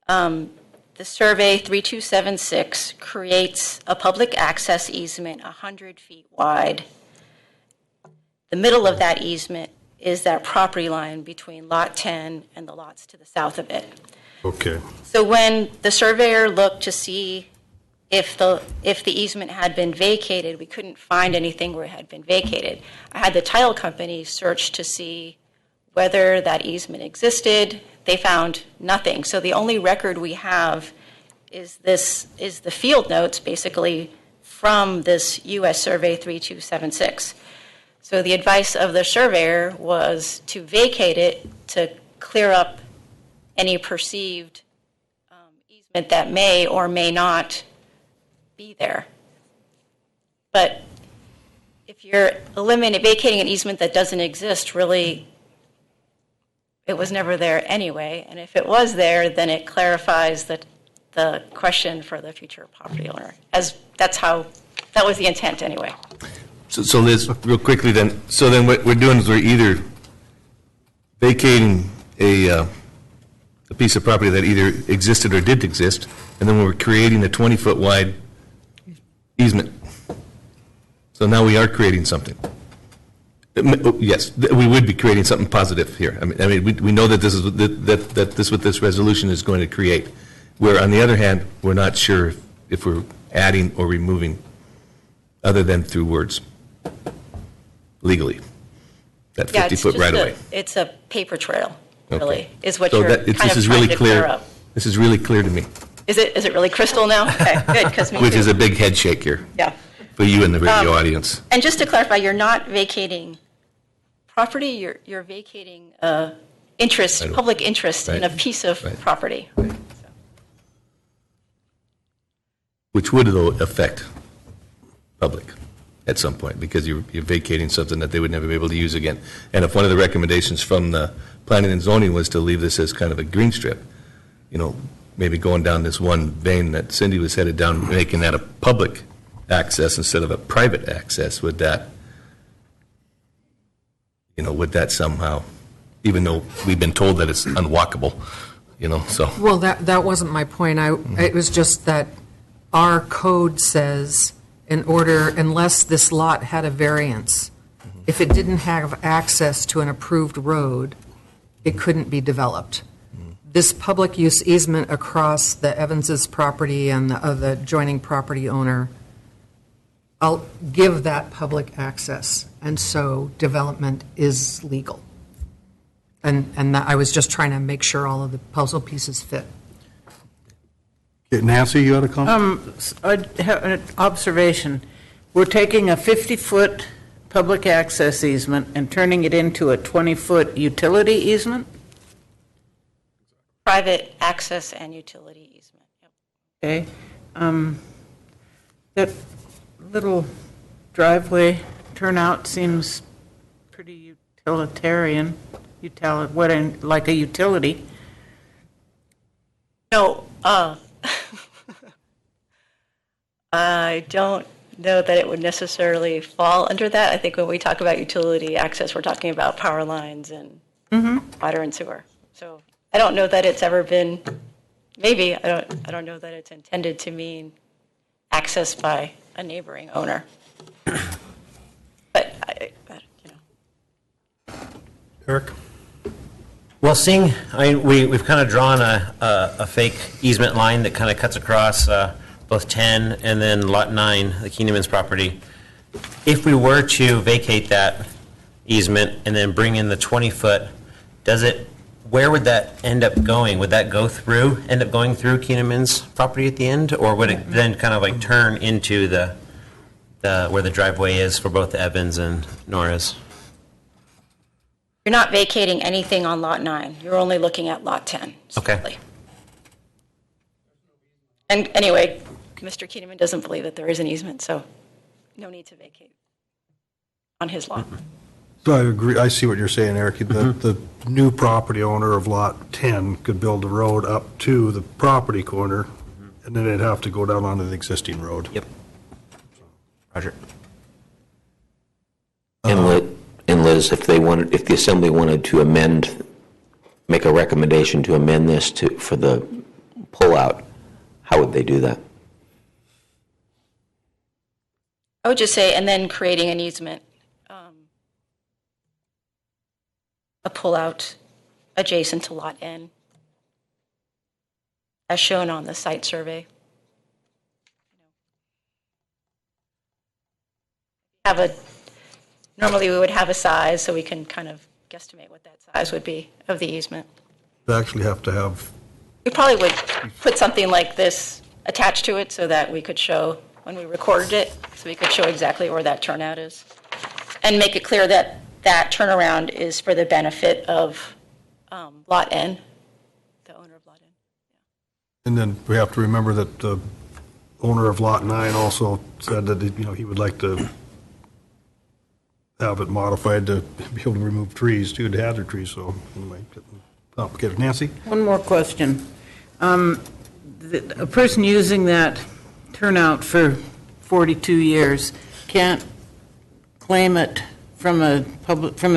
the survey 3276 creates a public access easement 100 feet wide. The middle of that easement is that property line between Lot 10 and the lots to the south of it. Okay. So when the surveyor looked to see if the easement had been vacated, we couldn't find anything where it had been vacated. I had the title company search to see whether that easement existed. They found nothing. So the only record we have is the field notes, basically, from this U.S. Survey 3276. So the advice of the surveyor was to vacate it to clear up any perceived that may or may not be there. But if you're vacating an easement that doesn't exist, really, it was never there anyway. And if it was there, then it clarifies the question for the future property owner. That was the intent anyway. So Liz, real quickly then, so then what we're doing is we're either vacating a piece of property that either existed or didn't exist, and then we're creating a 20-foot wide easement. So now we are creating something. Yes, we would be creating something positive here. I mean, we know that this is what this resolution is going to create. Where on the other hand, we're not sure if we're adding or removing, other than through words, legally. That 50-foot right away. It's a paper trail, really, Okay. is what So you're that- kind this of is trying really to clear. clear up. This is really clear to me. Is it really crystal now? Okay, good, because me Which too. is a big head shake here. Yeah. For you and the radio audience. And just to clarify, you're not vacating property, you're vacating interest, public interest in a piece of property. Which would, though, affect public at some point, because you're vacating something that they would never be able to use again. And if one of the recommendations from the planning and zoning was to leave this as kind of a green strip, maybe going down this one vein that Cindy was headed down, making that a public access instead of a private access, would that somehow, even though we've been told that it's unwalkable, so. Well, that wasn't my point. It was just that our code says, unless this lot had a variance, if it didn't have access to an approved road, it couldn't be developed. This public use easement across the Evans's property and the adjoining property owner, I'll give that public access, and so development is legal. And I was just trying to make sure all of the puzzle pieces fit. Okay, Nancy, you had a comment? I have an observation. We're taking a 50-foot public access easement and turning it into a 20-foot utility easement? Private access and utility easement. Yep. Okay. That little driveway turnout seems pretty utilitarian, like a utility. No, I don't know that it would necessarily fall under that. I think when we talk about utility access, we're talking about power lines and water and sewer. So I don't know that it's ever been, maybe, I don't know that it's intended to mean access by a neighboring owner. But, Eric? Well, we've kind of drawn a fake easement line that kind of cuts across both 10 and then Lot 9, the Keeneman's property. If we were to vacate that easement and then bring in the 20-foot, where would that end up going? Would that end up going through Keeneman's property at the end? Or would it then kind of like turn into where the driveway is for both the Evans and Nora's? you're not vacating anything on Lot 9. You're only looking at Lot 10. Strictly. Okay. And anyway, Mr. Keeneman doesn't believe that there is an easement, so no need to vacate on his lot. So I agree, I see what you're saying, Eric. The new property owner of Lot 10 could build a road up to the property corner, and then they'd have to go down onto the existing road. Yep. Roger. And Liz, if the assembly wanted to make a recommendation to amend this for the pullout, how would they do that? I would just say, and then creating an easement, a pullout adjacent to Lot N, as shown on the site survey. Normally we would have a size, so we can kind of guesstimate what that size would be of the easement. They actually have to have, We probably would put something like this attached to it so that we could show, when we recorded it, so we could show exactly where that turnout is. And make it clear that that turnaround is for the benefit of Lot N, the owner of Lot N. And then we have to remember that the owner of Lot 9 also said that, he would like to have it modified to be able to remove trees, too, to hazard trees, so it might get complicated. Nancy? One more question. A person using that turnout for 42 years can't claim it from a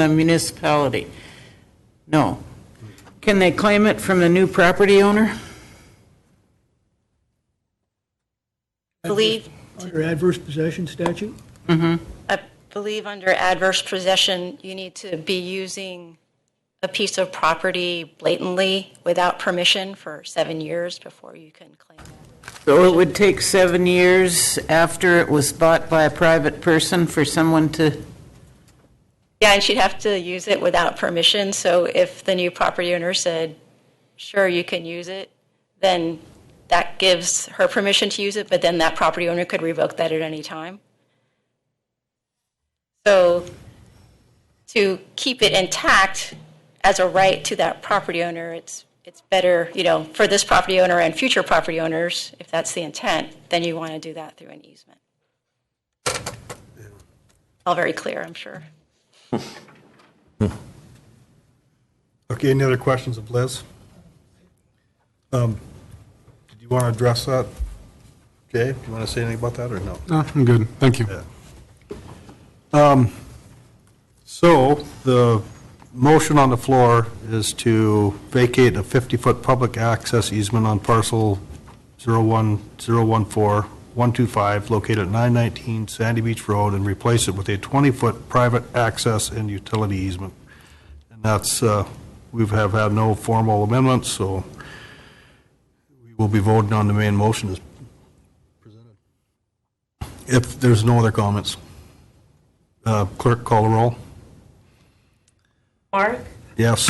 municipality? No. Can they claim it from the new property owner? Believe Under adverse possession statute? Mm-hmm. I believe under adverse possession, you need to be using a piece of property blatantly without permission for 7 years before you can claim it. So it would take 7 years after it was bought by a private person for someone to... Yeah, and she'd have to use it without permission. So if the new property owner said, sure, you can use it, then that gives her permission to use it, but then that property owner could revoke that at any time. So to keep it intact as a right to that property owner, it's better, for this property owner and future property owners, if that's the intent, then you want to do that through an easement. All very clear, I'm sure. Okay, any other questions of Liz? Did you want to address that? Okay, do you want to say anything about that or no? No, I'm good. Thank you. Yeah. So the motion on the floor is to vacate a 50-foot public access easement on parcel 01014-125 located at 919 Sandy Beach Road and replace it with a 20-foot private access and utility easement. And that's, we have had no formal amendments, so we will be voting on the main motion as presented. If there's no other comments. Clerk, call the roll. Mark? Yes.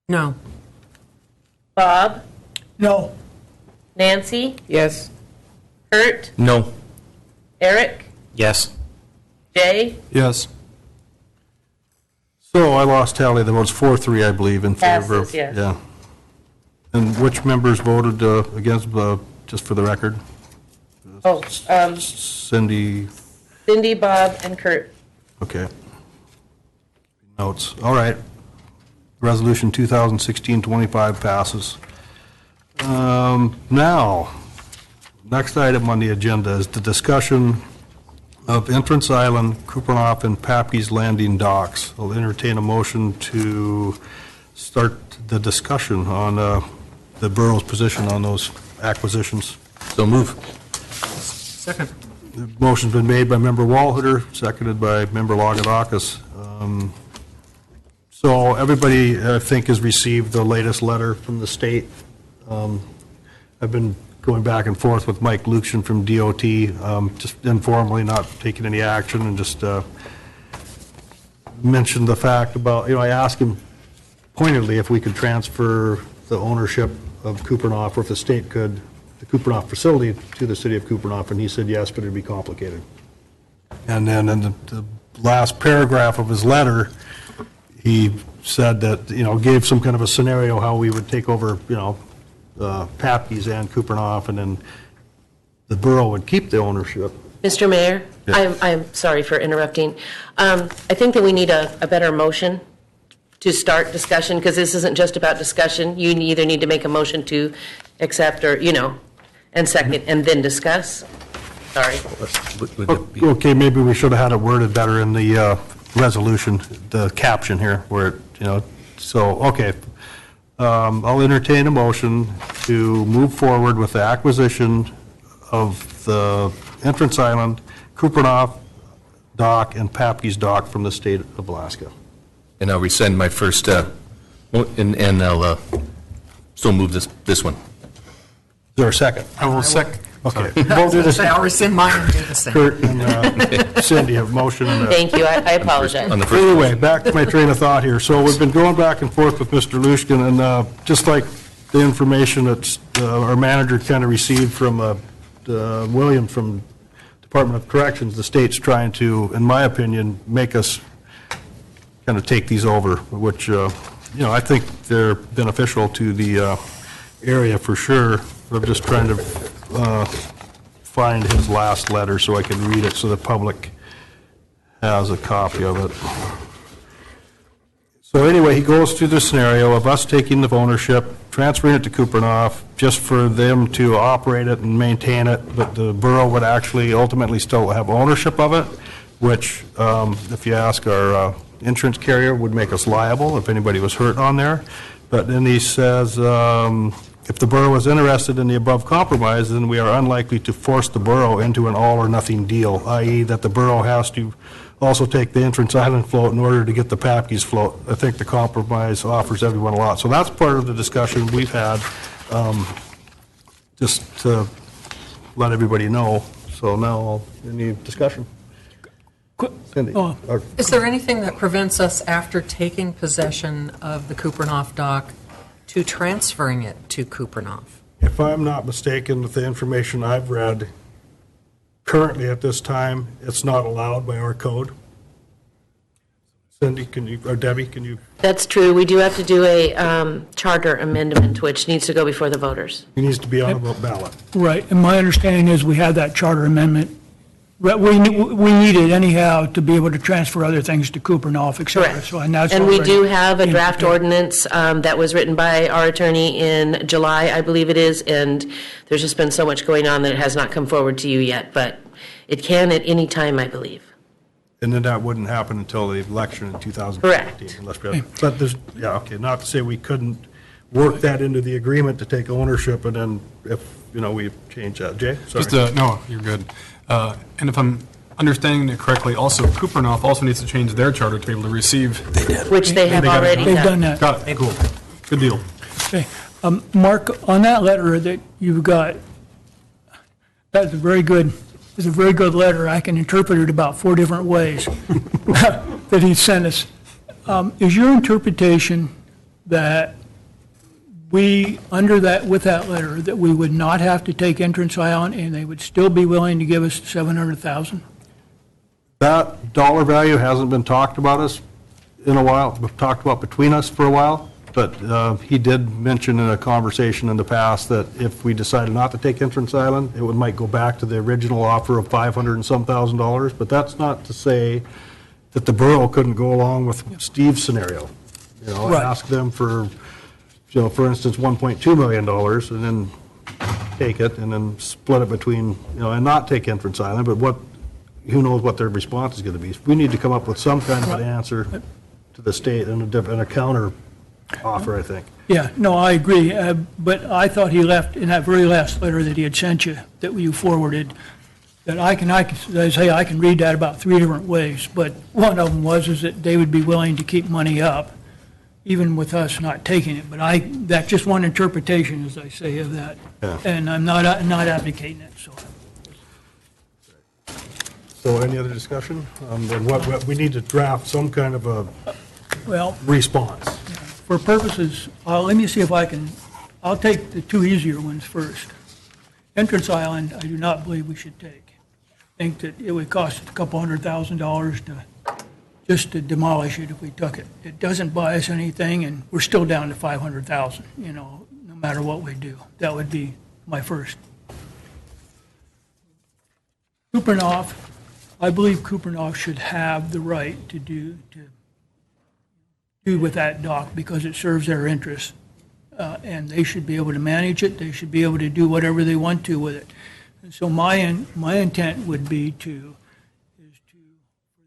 No. Bob? No. Nancy? Yes. Kurt? No. Eric? Yes. Jay? Yes. So I lost tally. There was 4-3, I believe, in favor. Passes, yes. Yeah. And which members voted against, just for the record? Oh, Cindy. Cindy, Bob, and Kurt. Okay. Notes. All right. Resolution 2016-25 passes. Now, next item on the agenda is the discussion of Entrance Island, Kupernoff, and Papke's Landing docks. I'll entertain a motion to start the discussion on the borough's position on those acquisitions. So move. Second. The motion's been made by Member Walhuter, seconded by Member Lagadakis. So everybody, I think, has received the latest letter from the state. I've been going back and forth with Mike Lucian from DOT, just informally, not taking any action, and just mentioned the fact about, I asked him pointedly if we could transfer the ownership of Kupernoff, or if the state could, the Kupernoff facility to the city of Kupernoff, and he said yes, but it'd be complicated. And then in the last paragraph of his letter, he said that, gave some kind of a scenario how we would take over, Papke's and Kupernoff, and then the borough would keep the ownership. Mr. Mayor, Yeah. I'm sorry for interrupting. I think that we need a better motion to start discussion, because this isn't just about discussion. You either need to make a motion to accept or, and second, and then discuss. Sorry. Okay, maybe we should have had it worded better in the resolution, the caption here, where, so, okay. I'll entertain a motion to move forward with the acquisition of the Entrance Island, Kupernoff dock, and Papke's dock from the state of Alaska. And I'll rescind my first, and I'll still move this one. Is there a second? I will second. Okay. I'll rescind mine and do the same. Kurt and Cindy have motion. And Thank you, I apologize. Anyway, back to my train of thought here. So we've been going back and forth with Mr. Lushkin, and just like the information that our manager kind of received from William from Department of Corrections, the state's trying to, in my opinion, make us kind of take these over, which, I think they're beneficial to the area for sure. I'm just trying to find his last letter so I can read it so the public has a copy of it. So anyway, he goes through the scenario of us taking the ownership, transferring it to Kupernoff, just for them to operate it and maintain it, but the borough would actually ultimately still have ownership of it, which, if you ask our insurance carrier, would make us liable if anybody was hurt on there. But then he says, if the borough is interested in the above compromise, then we are unlikely to force the borough into an all-or-nothing deal, i.e. that the borough has to also take the entrance island float in order to get the Papke's float. I think the compromise offers everyone a lot. So that's part of the discussion we've had, just to let everybody know. So now, any discussion? Cindy? Is there anything that prevents us, after taking possession of the Kupernoff dock, to transferring it to Kupernoff? If I'm not mistaken, with the information I've read, currently at this time, it's not allowed by our code. Cindy, or Debbie, can you? That's true. We do have to do a charter amendment, which needs to go before the voters. It needs to be on a ballot. Right, and my understanding is we have that charter amendment. We need it anyhow to be able to transfer other things to Kupernoff, et cetera. Correct. So, and that's And we already do have a in- draft ordinance that was written by our attorney in July, I believe it is, and there's just been so much going on that it has not come forward to you yet, but it can at any time, I believe. And then that wouldn't happen until the election in 2015. Correct. Unless we have, but there's, yeah, okay, not to say we couldn't work that into the agreement to take ownership, and then if, we change that. Jay, sorry. No, you're good. And if I'm understanding it correctly, also Kupernoff also needs to change their charter to be able to receive. They did. Which they have already They've done that. Got it, cool. Good deal. Okay. Mark, on that letter that you've got, that's a very good letter. I can interpret it about 4 different ways that he sent us. Is your interpretation that we, with that letter, that we would not have to take Entrance Island and they would still be willing to give us $700,000? That dollar value hasn't been talked about between us for a while, but he did mention in a conversation in the past that if we decided not to take Entrance Island, it might go back to the original offer of $500 and some thousand, but that's not to say that the borough couldn't go along with Steve's scenario. Right. Ask them for, for instance, $1.2 million, and then take it, and then split it between, and not take Entrance Island, but who knows what their response is going to be. We need to come up with some kind of an answer to the state and a counter offer, I think. Yeah, no, I agree. But I thought he left in that very last letter that he had sent you, that you forwarded, that I can read that about 3 different ways. But one of them is that they would be willing to keep money up, even with us not taking it. But that's just one interpretation, as I say, of that. Yeah. And I'm not advocating it, so. So any other discussion? Then what we need to draft some kind of a response. For purposes, let me see if I'll take the 2 easier ones first. Entrance Island, I do not believe we should take. I think that it would cost us a couple $100,000 just to demolish it if we took it. It doesn't buy us anything, and we're still down to $500,000, no matter what we do. That would be my first. Kupernoff, I believe Kupernoff should have the right to do with that dock because it serves their interests. And they should be able to manage it. They should be able to do whatever they want to with it. And so my intent would be for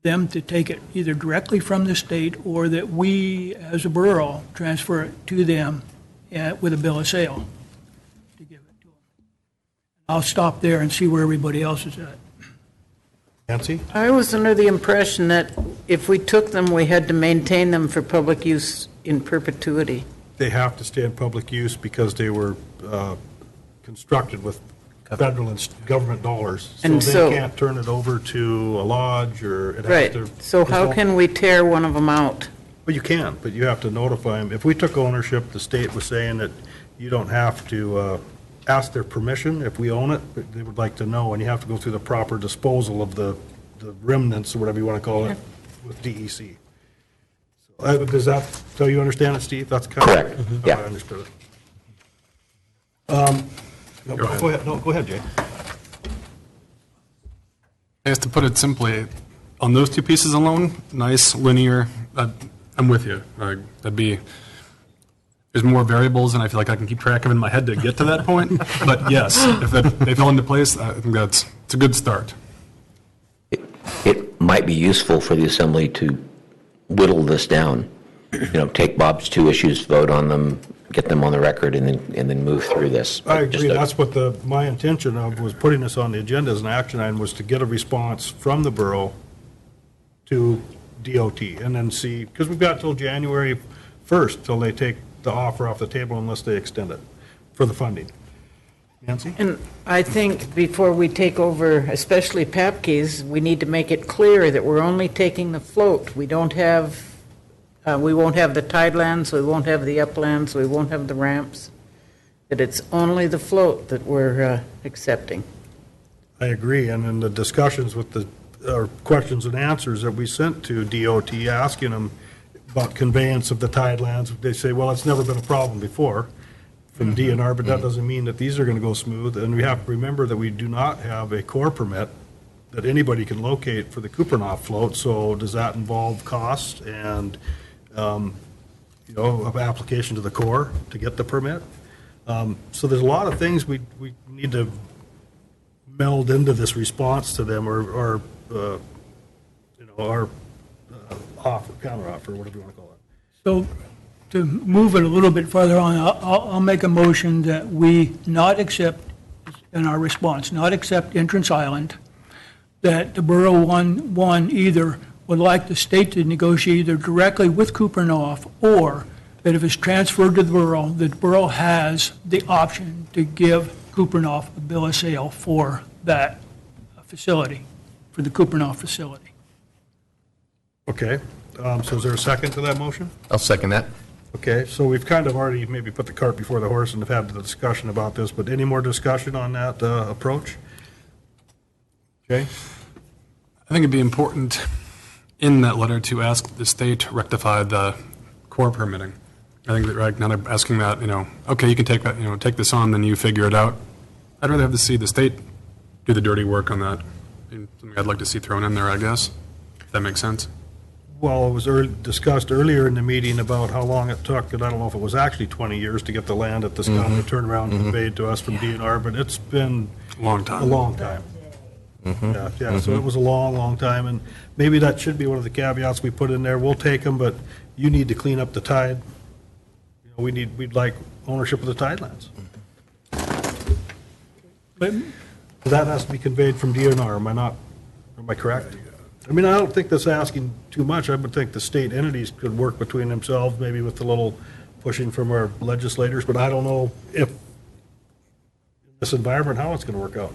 them to take it either directly from the state or that we, as a borough, transfer it to them with a bill of sale to give it to them. I'll stop there and see where everybody else is at. Nancy? I was under the impression that if we took them, we had to maintain them for public use in perpetuity. They have to stay in public use because they were constructed with federal and government dollars. So they can't turn it over to a lodge or it has to. Right. So how can we tear one of them out? Well, you can, but you have to notify them. If we took ownership, the state was saying that you don't have to ask their permission if we own it, but they would like to know, and you have to go through the proper disposal of the remnants, or whatever you want to call it, with DEC. So, does that, so you understand it, Steve? That's kind Correct. of, Yeah. I understood it. No, go ahead. No, go ahead, Jay. I guess to put it simply, on those two pieces alone, nice, linear, I'm with you. That'd be, there's more variables than I feel like I can keep track of in my head to get to that point. But yes, if they fell into place, I think it's a good start. It might be useful for the assembly to whittle this down, take Bob's two issues, vote on them, get them on the record, and then move through this. I agree. That's what my intention of was putting this on the agenda as an action item, was to get a response from the borough to DOT, and then see, because we've got till January 1st till they take the offer off the table unless they extend it for the funding. Nancy? And I think before we take over, especially Papke's, we need to make it clear that we're only taking the float. We won't have the tidelands, we won't have the uplands, we won't have the ramps, that it's only the float that we're accepting. I agree, and in the discussions with the questions and answers that we sent to DOT, asking them about conveyance of the tidelands, they say, well, it's never been a problem before from DNR, but that doesn't mean that these are going to go smooth. And we have to remember that we do not have a core permit that anybody can locate for the Kupernoff float. So does that involve cost and, of application to the Corps to get the permit? So there's a lot of things we need to meld into this response to them, or our offer, counteroffer, whatever you want to call it. So to move it a little bit further on, I'll make a motion that we not accept, in our response, not accept Entrance Island, that the Borough one either would like the state to negotiate either directly with Kupernoff, or that if it's transferred to the Borough has the option to give Kupernoff a bill of sale for that facility, for the Kupernoff facility. Okay, so is there a second to that motion? I'll second that. Okay, so we've kind of already maybe put the cart before the horse and have had the discussion about this, but any more discussion on that approach? Okay. I think it'd be important in that letter to ask the state to rectify the core permitting. I think that right now they're asking that, okay, you can take that, take this on, then you figure it out. I'd rather have to see the state do the dirty work on that. Something I'd like to see thrown in there, I guess. If that makes sense. Well, it was discussed earlier in the meeting about how long it took, and I don't know if it was actually 20 years to get the land at this county turnaround conveyed to us from DNR, but it's been a long time. Yeah, so it was a long, long time, and maybe that should be one of the caveats we put in there. We'll take them, but you need to clean up the tide. We'd like ownership of the tidelands. But that has to be conveyed from DNR, am I correct? I mean, I don't think that's asking too much. I would think the state entities could work between themselves, maybe with a little pushing from our legislators, but I don't know if in this environment, how it's going to work out.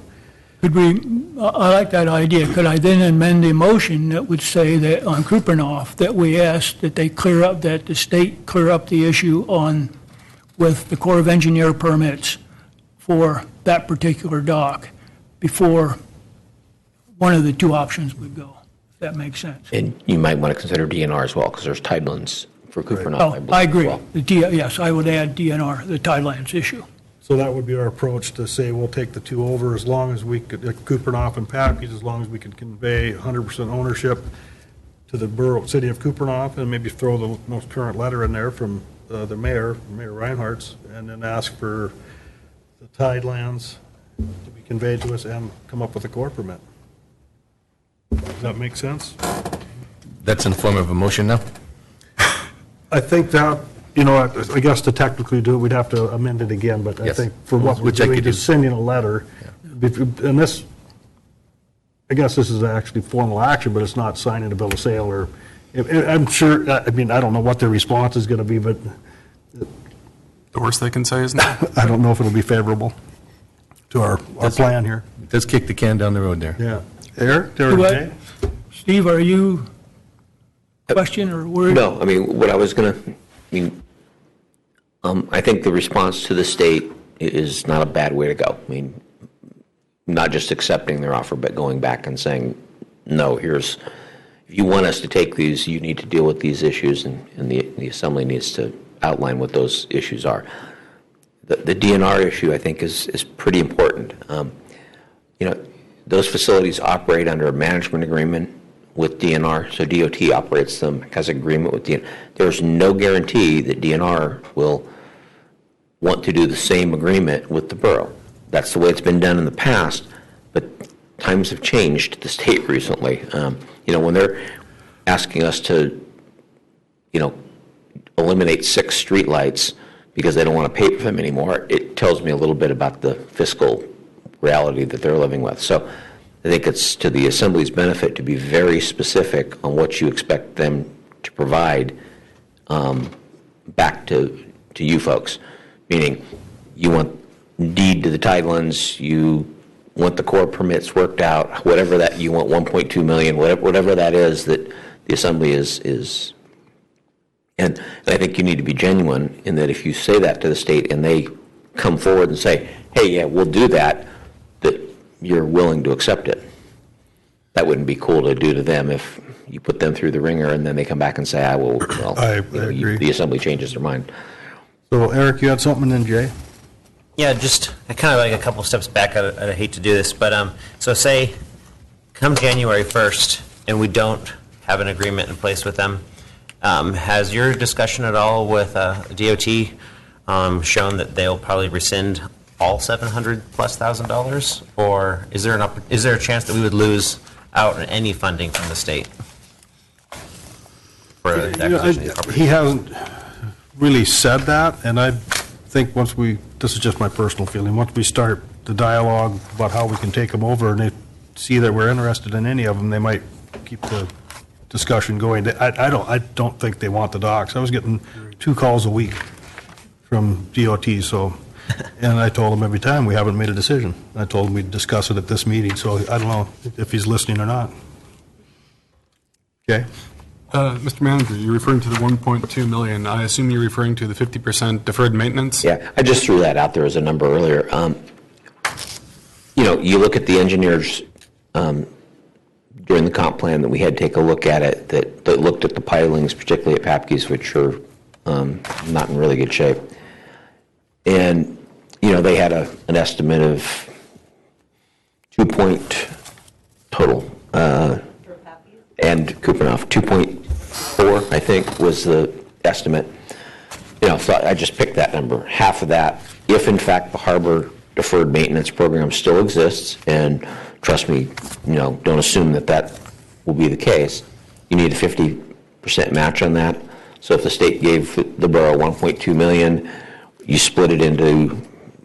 I like that idea. Could I then amend the motion that would say that on Kupernoff, that we ask that the state clear up the issue with the Corps of Engineer permits for that particular dock before one of the two options would go, if that makes sense. And you might want to consider DNR as well, because there's tidelands for Kupernoff. I agree. Yes, I would add DNR, the tidelands issue. So that would be our approach, to say we'll take the two over as long as we could, Kupernoff and Papke's, as long as we could convey 100% ownership to the borough, city of Kupernoff, and maybe throw the most current letter in there from the mayor, Mayor Reinhardt's, and then ask for the tidelands to be conveyed to us and come up with a core permit. Does that make sense? That's in the form of a motion now? I think that, I guess to technically do it, we'd have to amend it again, but I think for what we're doing, just sending a letter, and this, I guess this is actually formal action, but it's not signing a bill of sale, or, I'm sure, I don't know what their response is going to be, but the worst they can say is no. I don't know if it'll be favorable to our plan here. Let's kick the can down the road there. Yeah. Eric? Jay? Steve, are you question or word? No, what I was going to, I think the response to the state is not a bad way to go. I mean, not just accepting their offer, but going back and saying, no, if you want us to take these, you need to deal with these issues, and the Assembly needs to outline what those issues are. The DNR issue, I think, is pretty important. Those facilities operate under a management agreement with DNR, so DOT operates them, has agreement with DNR. There's no guarantee that DNR will want to do the same agreement with the borough. That's the way it's been done in the past, but times have changed at the state recently. When they're asking us to, eliminate 6 streetlights because they don't want to pay for them anymore, it tells me a little bit about the fiscal reality that they're living with. So I think it's to the Assembly's benefit to be very specific on what you expect them to provide back to you folks, meaning you want deed to the tidelands, you want the Corps permits worked out, whatever that, you want 1.2 million, whatever that is that the Assembly is. And I think you need to be genuine in that if you say that to the state and they come forward and say, hey, yeah, we'll do that, that you're willing to accept it. That wouldn't be cool to do to them if you put them through the ringer and then they come back and say, I agree. The Assembly changes their mind. So, Eric, you had something, and then Jay? Yeah, just I kind of like a couple steps back. I hate to do this, but so say come January 1st and we don't have an agreement in place with them. Has your discussion at all with DOT shown that they'll probably rescind all $700,000+, or is there a chance that we would lose out on any funding from the state for the acquisition of the property? He hasn't really said that, and I think this is just my personal feeling, once we start the dialogue about how we can take them over and they see that we're interested in any of them, they might keep the discussion going. I don't think they want the docks. I was getting 2 calls a week from DOT, and I told them every time we haven't made a decision. I told them we'd discuss it at this meeting, so I don't know if he's listening or not. Okay. Mr. Manager, you're referring to the 1.2 million. I assume you're referring to the 50% deferred maintenance? Yeah, I just threw that out there as a number earlier. You look at the engineers during the comp plan that we had take a look at it, that looked at the pilings, particularly at Papke's, which are not in really good shape. And, they had an estimate of 2 and Kupernoff, 2.4, I think, was the estimate. So I just picked that number, half of that. If, in fact, the harbor deferred maintenance program still exists, and trust me, don't assume that will be the case, you need a 50% match on that. So if the state gave the borough 1.2 million, you split it into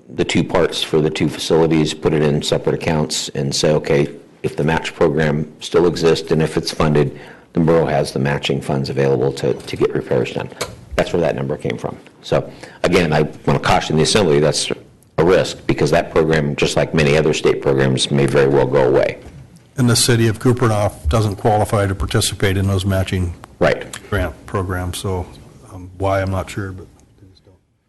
the 2 parts for the 2 facilities, put it in separate accounts, and say, okay, if the match program still exists and if it's funded, the borough has the matching funds available to get repairs done. That's where that number came from. So again, I want to caution the Assembly that's a risk, because that program, just like many other state programs, may very well go away. And the city of Kupernoff doesn't qualify to participate in those matching grant programs, so why, I'm not sure, but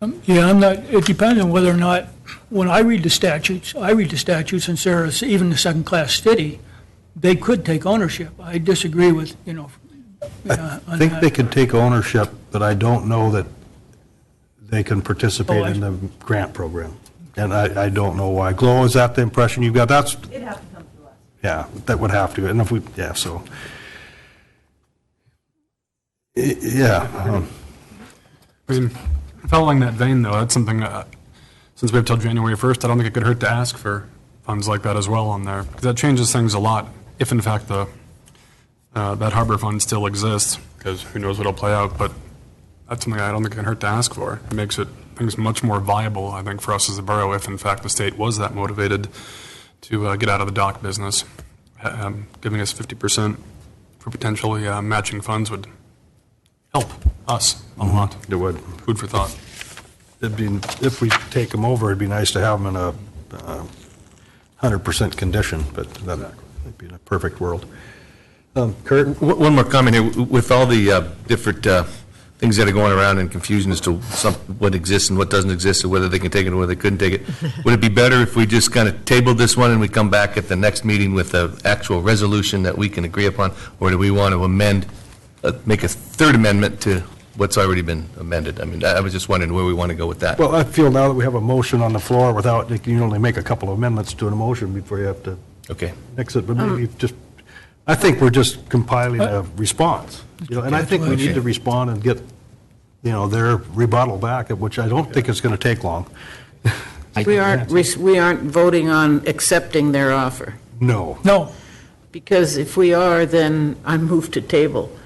it depends on whether or not, when I read the statutes, since they're even the second-class city, they could take ownership. I disagree with, I think they could take ownership, but I don't know that they can participate in the grant program. And I don't know why. Glo, is that the impression you've got? It'd have to come through us. Yeah, that would have to. And if we, so. Yeah. I mean, following that vein, though, that's something, since we have till January 1st, I don't think it could hurt to ask for funds like that as well on there, because that changes things a lot, if in fact that harbor fund still exists, because who knows what will play out, but that's something I don't think it can hurt to ask for. It makes things much more viable, I think, for us as a borough, if in fact the state was that motivated to get out of the dock business. Giving us 50% for potentially matching funds would help us a lot. It would. Food for thought. If we take them over, it'd be nice to have them in a 100% condition, but that would be in a perfect world. Kurt? One more comment here. With all the different things that are going around and confusion as to what exists and what doesn't exist, or whether they can take it or whether they couldn't take it. Would it be better if we just kind of tabled this one and we come back at the next meeting with an actual resolution that we can agree upon? Or do we want to amend, make a third amendment to what's already been amended? I mean, I was just wondering where we want to go with that. Well, I feel now that we have a motion on the floor without, you can only make a couple of amendments to an motion before you have to mix it, but maybe just, I think we're just compiling a response, and I think we need to respond and get, their rebuttal back, which I don't think is going to take long. We aren't voting on accepting their offer. No. No. Because if we are, then I move to table,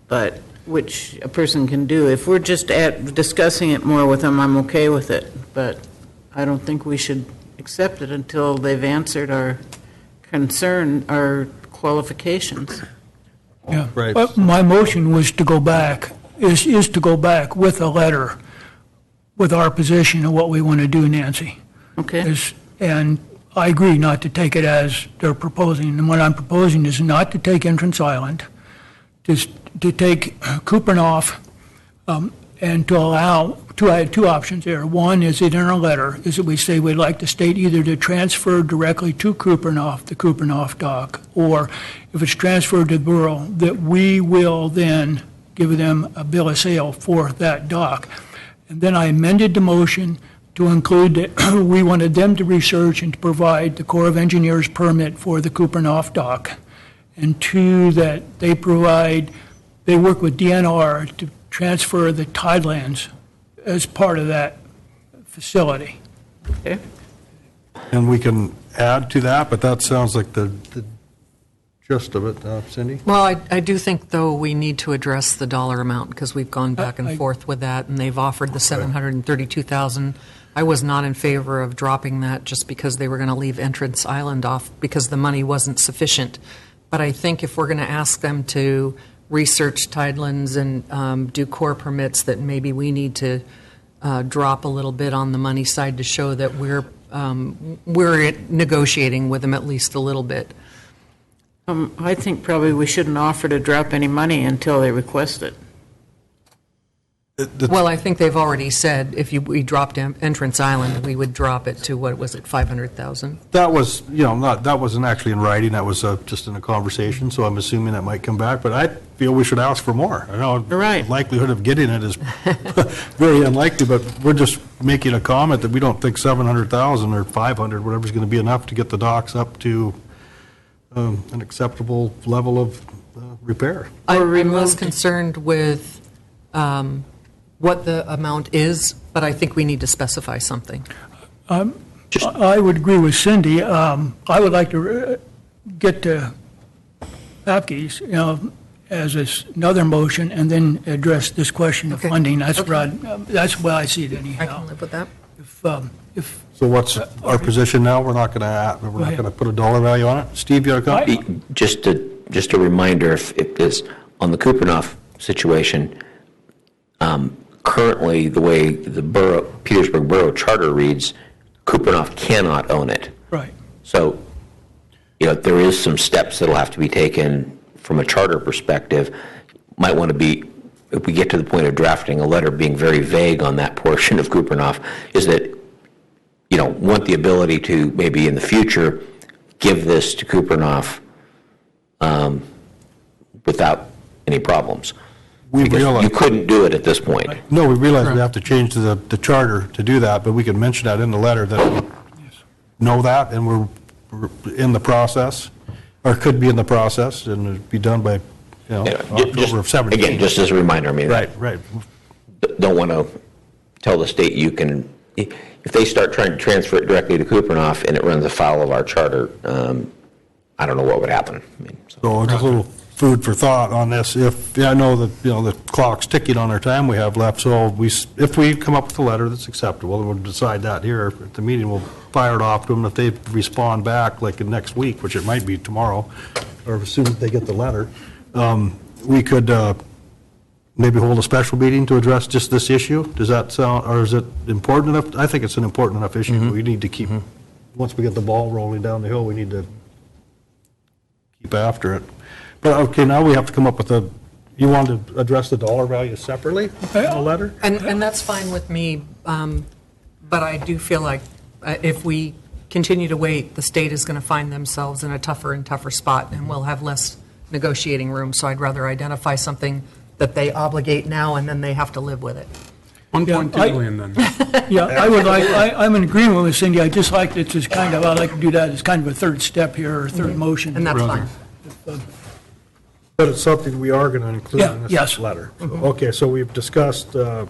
but which a person can do. If we're just discussing it more with them, I'm okay with it, but I don't think we should accept it until they've answered our concern, our qualifications. Yeah. Right. But my motion was to go back, is to go back with a letter with our position of what we want to do, Nancy. Okay. And I agree not to take it as they're proposing. And what I'm proposing is not to take Entrance Island, just to take Kupernoff, and to allow, I had two options there. One is it in our letter, is that we say we'd like the state either to transfer directly to Kupernoff, the Kupernoff dock, or if it's transferred to the borough, that we will then give them a bill of sale for that dock. And then I amended the motion to include that we wanted them to research and to provide the Corps of Engineers permit for the Kupernoff dock. And two, that they work with DNR to transfer the tidelands as part of that facility. Okay. And we can add to that, but that sounds like the gist of it. Cindy? Well, I do think, though, we need to address the dollar amount, because we've gone back and forth with that, and they've offered the $732,000. I was not in favor of dropping that just because they were going to leave Entrance Island off because the money wasn't sufficient. But I think if we're going to ask them to research tidelands and do core permits, that maybe we need to drop a little bit on the money side to show that we're negotiating with them at least a little bit. I think probably we shouldn't offer to drop any money until they request it. Well, I think they've already said if we dropped Entrance Island, we would drop it to, what was it, 500,000? That was, that wasn't actually in writing, that was just in a conversation, so I'm assuming that might come back, but I feel we should ask for more. I know the likelihood of getting it is very unlikely, but we're just making a comment that we don't think 700,000 or 500, whatever is going to be enough to get the docks up to an acceptable level of repair. I'm less concerned with what the amount is, but I think we need to specify something. I would agree with Cindy. I would like to get to Papke's, as another motion, and then address this question of funding. That's why I see it anyhow. I can live with that. So what's our position now? We're not going to put a dollar value on it. Steve, you have a comment? Just a reminder, if this on the Kupernoff situation. Currently, the way the Petersburg Borough Charter reads, Kupernoff cannot own it. Right. So, there is some steps that'll have to be taken from a charter perspective. Might want to be, if we get to the point of drafting a letter being very vague on that portion of Kupernoff, is that, want the ability to maybe in the future give this to Kupernoff without any problems. You couldn't do it at this point. No, we realize we have to change the charter to do that, but we can mention that in the letter that we know that, and we're in the process, or could be in the process, and it'd be done by, October of 17. Again, just as a reminder, Right. Don't want to tell the state you can, if they start trying to transfer it directly to Kupernoff and it runs afoul of our charter, I don't know what would happen. So just a little food for thought on this. I know that, the clock's ticking on our time we have left, so if we come up with a letter that's acceptable, we'll decide that here at the meeting. We'll fire it off to them. If they respond back, like in next week, which it might be tomorrow, or as soon as they get the letter, we could maybe hold a special meeting to address just this issue. Does that sound, or is it important enough? I think it's an important enough issue. We need to keep, once we get the ball rolling down the hill, we need to keep after it. But okay, now we have to come up with a You want to address the dollar value separately in the letter? And that's fine with me, but I do feel like if we continue to wait, the state is going to find themselves in a tougher and tougher spot, and we'll have less negotiating room. So I'd rather identify something that they obligate now, and then they have to live with it. 1.2 million then. Yeah, I'm in agreement with Cindy. I just like it's just kind of, I like to do that as kind of a third step here, or third motion. And that's fine. But it's something we are going to include in this yes. letter. Okay, so we've discussed, not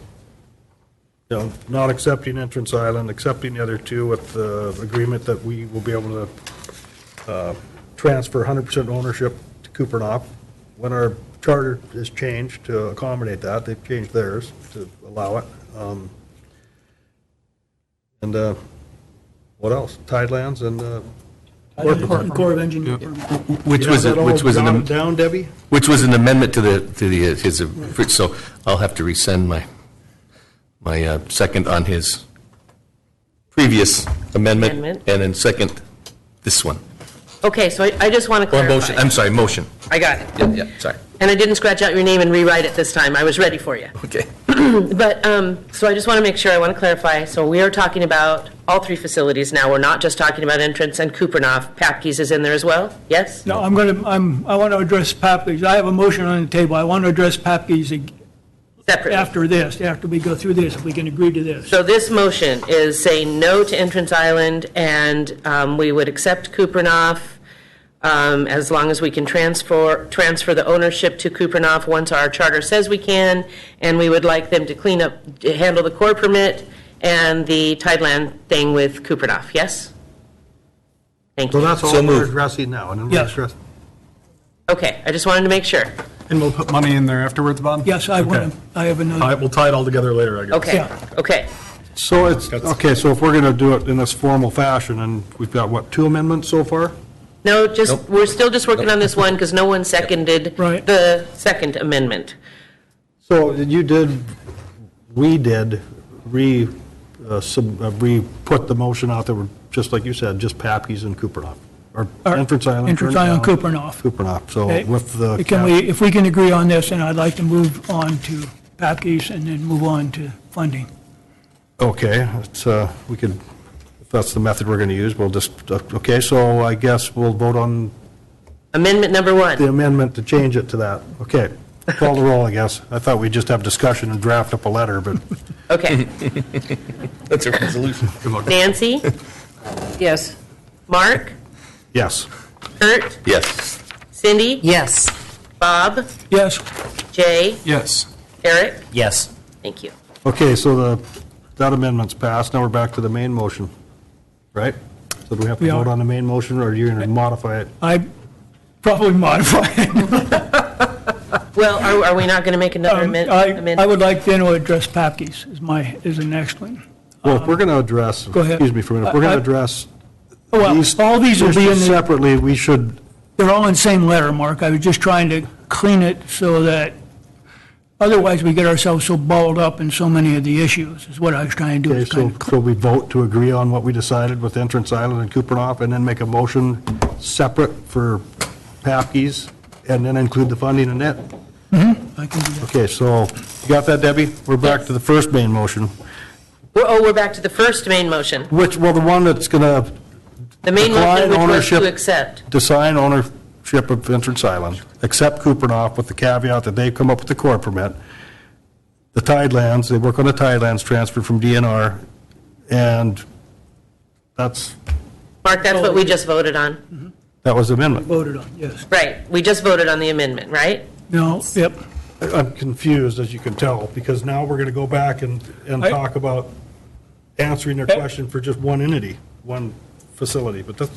accepting Entrance Island, accepting the other two with the agreement that we will be able to transfer 100% ownership to Kupernoff. When our charter is changed to accommodate that, they've changed theirs to allow it. And what else? Tidelands and Corps of Engineers. Which was down, Debbie? Which was an amendment to his, so I'll have to resend my second on his previous amendment, and then second this one. Okay, so I just want to Or clarify. motion, I'm sorry, motion. I got it. Yeah, sorry. And I didn't scratch out your name and rewrite it this time. I was ready for you. Okay. But, so I just want to make sure, I want to clarify. So we are talking about all three facilities now. We're not just talking about Entrance and Kupernoff. Papke's is in there as well? Yes? No, I want to address Papke's. I have a motion on the table. I want to address Papke's separately after this, after we go through this, if we can agree to this. So this motion is saying no to Entrance Island, and we would accept Kupernoff as long as we can transfer the ownership to Kupernoff once our charter says we can, and we would like them to handle the core permit and the Tideland thing with Kupernoff, yes? Thank you. So that's all we're addressing now, and then we'll address. Okay, I just wanted to make sure. And we'll put money in there afterwards, Bob? Yes, I have another. All right, we'll tie it all together later, I guess. Okay, okay. So it's, okay, so if we're going to do it in this formal fashion, and we've got, what, 2 amendments so far? No, we're still just working on this one because no one seconded the second amendment. So we did re-put the motion out there, just like you said, just Papke's and Kupernoff. Or Entrance Island. Entrance Island, Kupernoff. Kupernoff, so Okay. with the. If we can agree on this, then I'd like to move on to Papke's and then move on to funding. Okay, we could, if that's the method we're going to use, we'll just, okay, so I guess we'll vote on. Amendment number 1. The amendment to change it to that. Okay, call the roll, I guess. I thought we'd just have discussion and draft up a letter, but. Okay. That's a resolution. Nancy? Yes. Mark? Yes. Kurt? Yes. Cindy? Yes. Bob? Yes. Jay? Yes. Eric? Yes. Thank you. Okay, so that amendment's passed. Now we're back to the main motion, right? So do we have to vote on the main motion, or are you going to modify it? I probably modify it. Well, are we not going to make another amendment? I would like then to address Papke's is the next one. Well, if we're going to address, Go ahead. excuse me for a minute, if we're going to address All these will be in separately, we should. They're all in the same letter, Mark. I was just trying to clean it so that, otherwise we get ourselves so balled up in so many of the issues, is what I was trying to do. Okay, so we vote to agree on what we decided with Entrance Island and Kupernoff, and then make a motion separate for Papke's, and then include the funding in it? I can do that. Okay, so, you got that, Debbie? We're back to the first main motion. We're back to the first main motion. The one that's going to The main motion, which was to accept. Decline ownership of Entrance Island, accept Kupernoff with the caveat that they've come up with the core permit. The Tidelands, they work on the Tidelands transfer from DNR, and that's. Mark, that's what we just voted on. That was the amendment. Voted on, yes. Right, we just voted on the amendment, right? No, yep. I'm confused, as you can tell, because now we're going to go back and talk about answering their question for just one entity, one facility, but that's.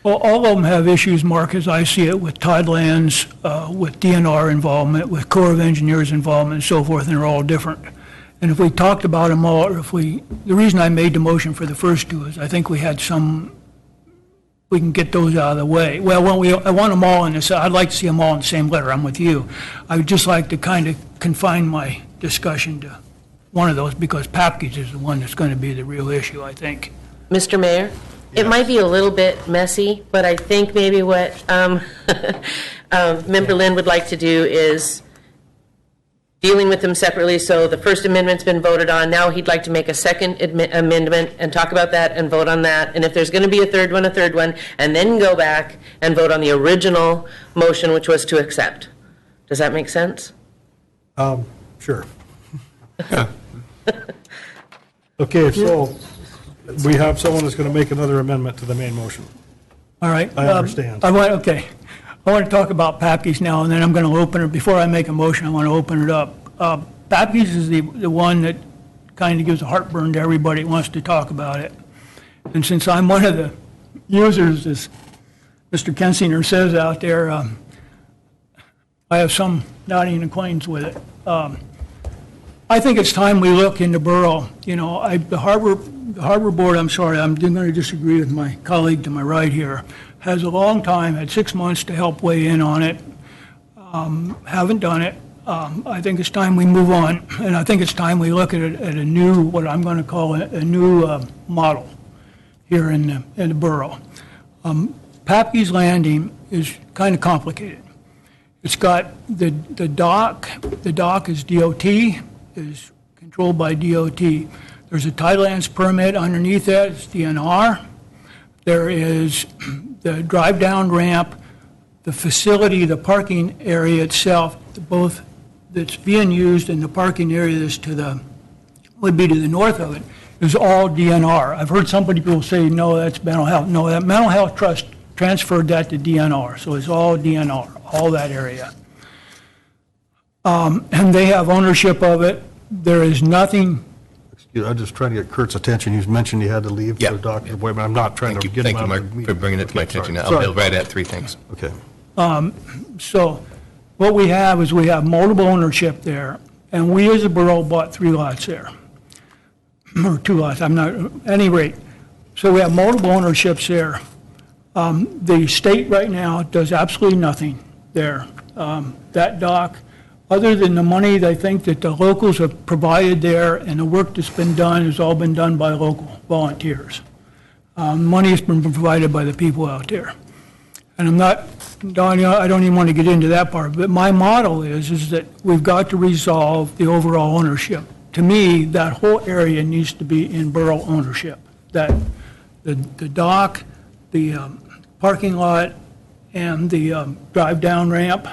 Well, all of them have issues, Mark, as I see it, with Tidelands, with DNR involvement, with Corps of Engineers involvement, and so forth, and they're all different. And if we talked about them all, or the reason I made the motion for the first two is I think we had we can get those out of the way. Well, I want them all in this, I'd like to see them all in the same letter, I'm with you. I would just like to kind of confine my discussion to one of those, because Papke's is the one that's going to be the real issue, I think. Mr. Mayor? It might be a little bit messy, but I think maybe what Member Lynn would like to do is dealing with them separately. So the First Amendment's been voted on. Now he'd like to make a second amendment and talk about that and vote on that. And if there's going to be a third one, and then go back and vote on the original motion, which was to accept. Does that make sense? Sure. Okay, so we have someone that's going to make another amendment to the main motion. All right. I understand. I want to talk about Papke's now, and then I'm going to open it. Before I make a motion, I want to open it up. Papke's is the one that kind of gives a heartburn to everybody that wants to talk about it. And since I'm one of the users, as Mr. Kensinger says out there, I have some nodding acquaintance with it. I think it's time we look into Borough. You know, the Harbor Board, I'm sorry, I'm going to disagree with my colleague to my right here, has a long time, had 6 months to help weigh in on it. Haven't done it. I think it's time we move on, and I think it's time we look at a new, what I'm going to call a new model here in the Borough. Papke's Landing is kind of complicated. It's got the dock. The dock is DOT, is controlled by DOT. There's a Tidelands permit underneath that, it's DNR. There is the drive-down ramp, the facility, the parking area itself, both that's being used and the parking area that's would be to the north of it, is all DNR. I've heard some people say, no, that's mental health. No, that mental health trust transferred that to DNR, so it's all DNR, all that area. And they have ownership of it. There is nothing. Excuse me, I'm just trying to get Kurt's attention. He's mentioned he had to leave for the doctor's appointment. I'm not trying to get him out of the meeting. Thank you, Mark, for bringing it to my attention. Sorry. I'll be right at 3 things. Okay. So what we have is we have multiple ownership there, and we as a borough bought 3 lots there, or 2 lots, I'm not, at any rate. So we have multiple ownerships there. The state right now does absolutely nothing there. That dock, other than the money they think that the locals have provided there and the work that's been done has all been done by local volunteers. Money has been provided by the people out there. And I'm not, I don't even want to get into that part, but my model is that we've got to resolve the overall ownership. To me, that whole area needs to be in borough ownership. That the dock, the parking lot, and the drive-down ramp,